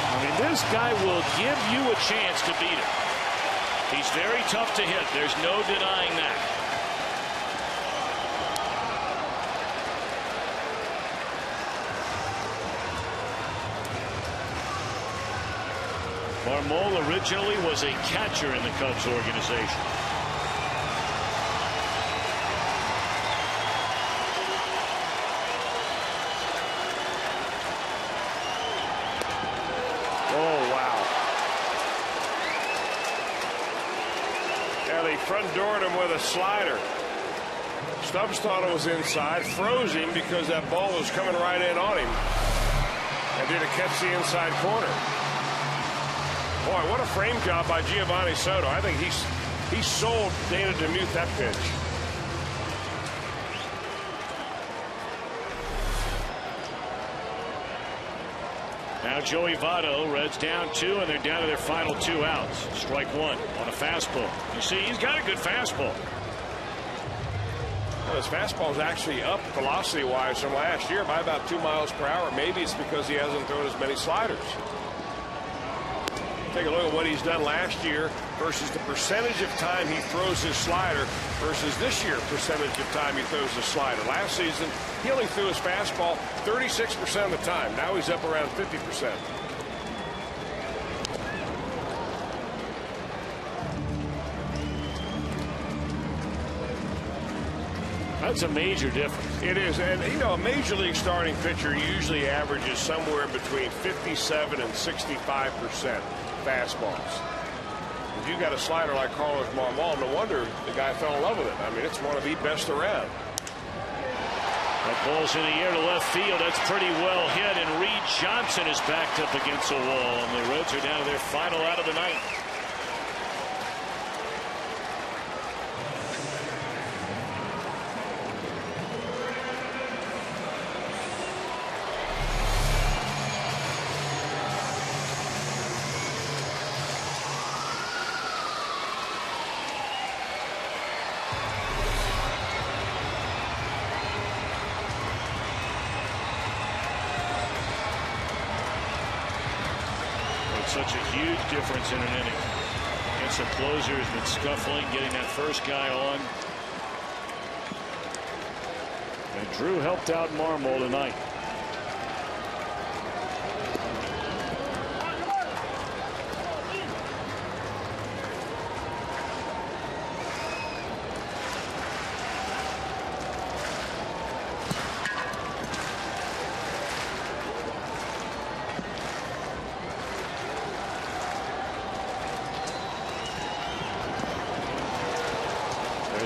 I mean, this guy will give you a chance to beat him. He's very tough to hit. There's no denying that. Marmol originally was a catcher in the Cubs organization. Oh, wow. front door at him with a slider. Stubbs thought it was inside, froze him because that ball was coming right in on him, and did a catch the inside corner. Boy, what a frame job by Giovanni Soto. I think he sold Dana DeMuth that pitch. Now Joey Votto, Reds down 2, and they're down to their final 2 outs. Strike 1 on a fastball. You see, he's got a good fastball. Well, his fastball is actually up velocity-wise from last year by about 2 miles per hour. Maybe it's because he hasn't thrown as many sliders. Take a look at what he's done last year versus the percentage of time he throws his slider versus this year percentage of time he throws his slider. Last season, he only threw his fastball 36% of the time. Now he's up around 50%. That's a major difference. It is. And, you know, a major league starting pitcher usually averages somewhere between 57 and 65% fastballs. If you got a slider like Carlos Marmol, no wonder the guy fell in love with it. I mean, it's one of the best around. That ball's in the air to left field. That's pretty well hit, and Reed Johnson is backed up against the wall, and the Reds are down to their final out of the night. Such a huge difference in an inning. Against a closer who's been scuffling, getting that first guy on. And Drew helped out Marmol tonight.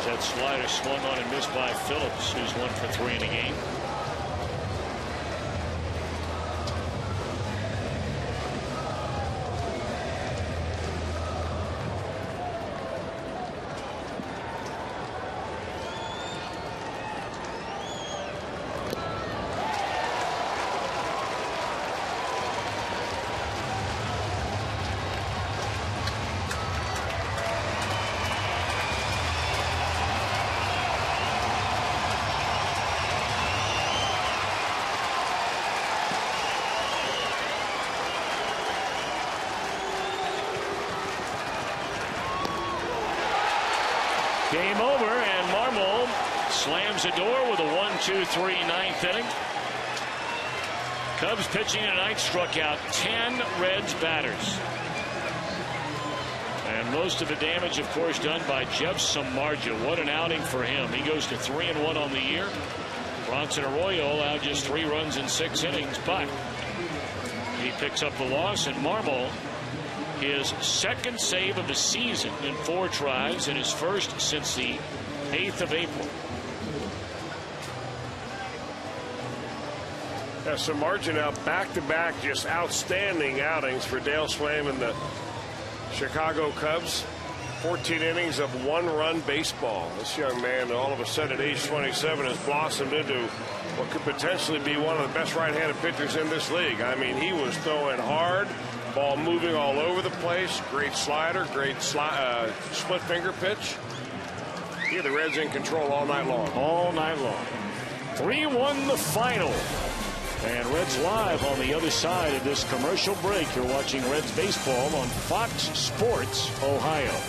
That slider swung on and missed by Phillips, who's 1 for 3 in the game. Game over, and Marmol slams the door with a 1-2-3 ninth inning. Cubs pitching tonight struck out 10 Reds batters. And most of the damage, of course, done by Jeff Samardzija. What an outing for him. He goes to 3-1 on the year. Bronson Arroyo allowed just 3 runs in 6 innings, but he picks up the loss, and Marmol, his second save of the season in 4 tries, and his first since the 8th of April. Samardzija now back-to-back just outstanding outings for Dale Swaim and the Chicago Cubs. 14 innings of 1-run baseball. This young man, all of a sudden at age 27, has blossomed into what could potentially be one of the best right-handed pitchers in this league. I mean, he was throwing hard, ball moving all over the place, great slider, great split finger pitch. Yeah, the Reds in control all night long. All night long. 3-1 the final. And Reds live on the other side of this commercial break. You're watching Reds baseball on Fox Sports Ohio.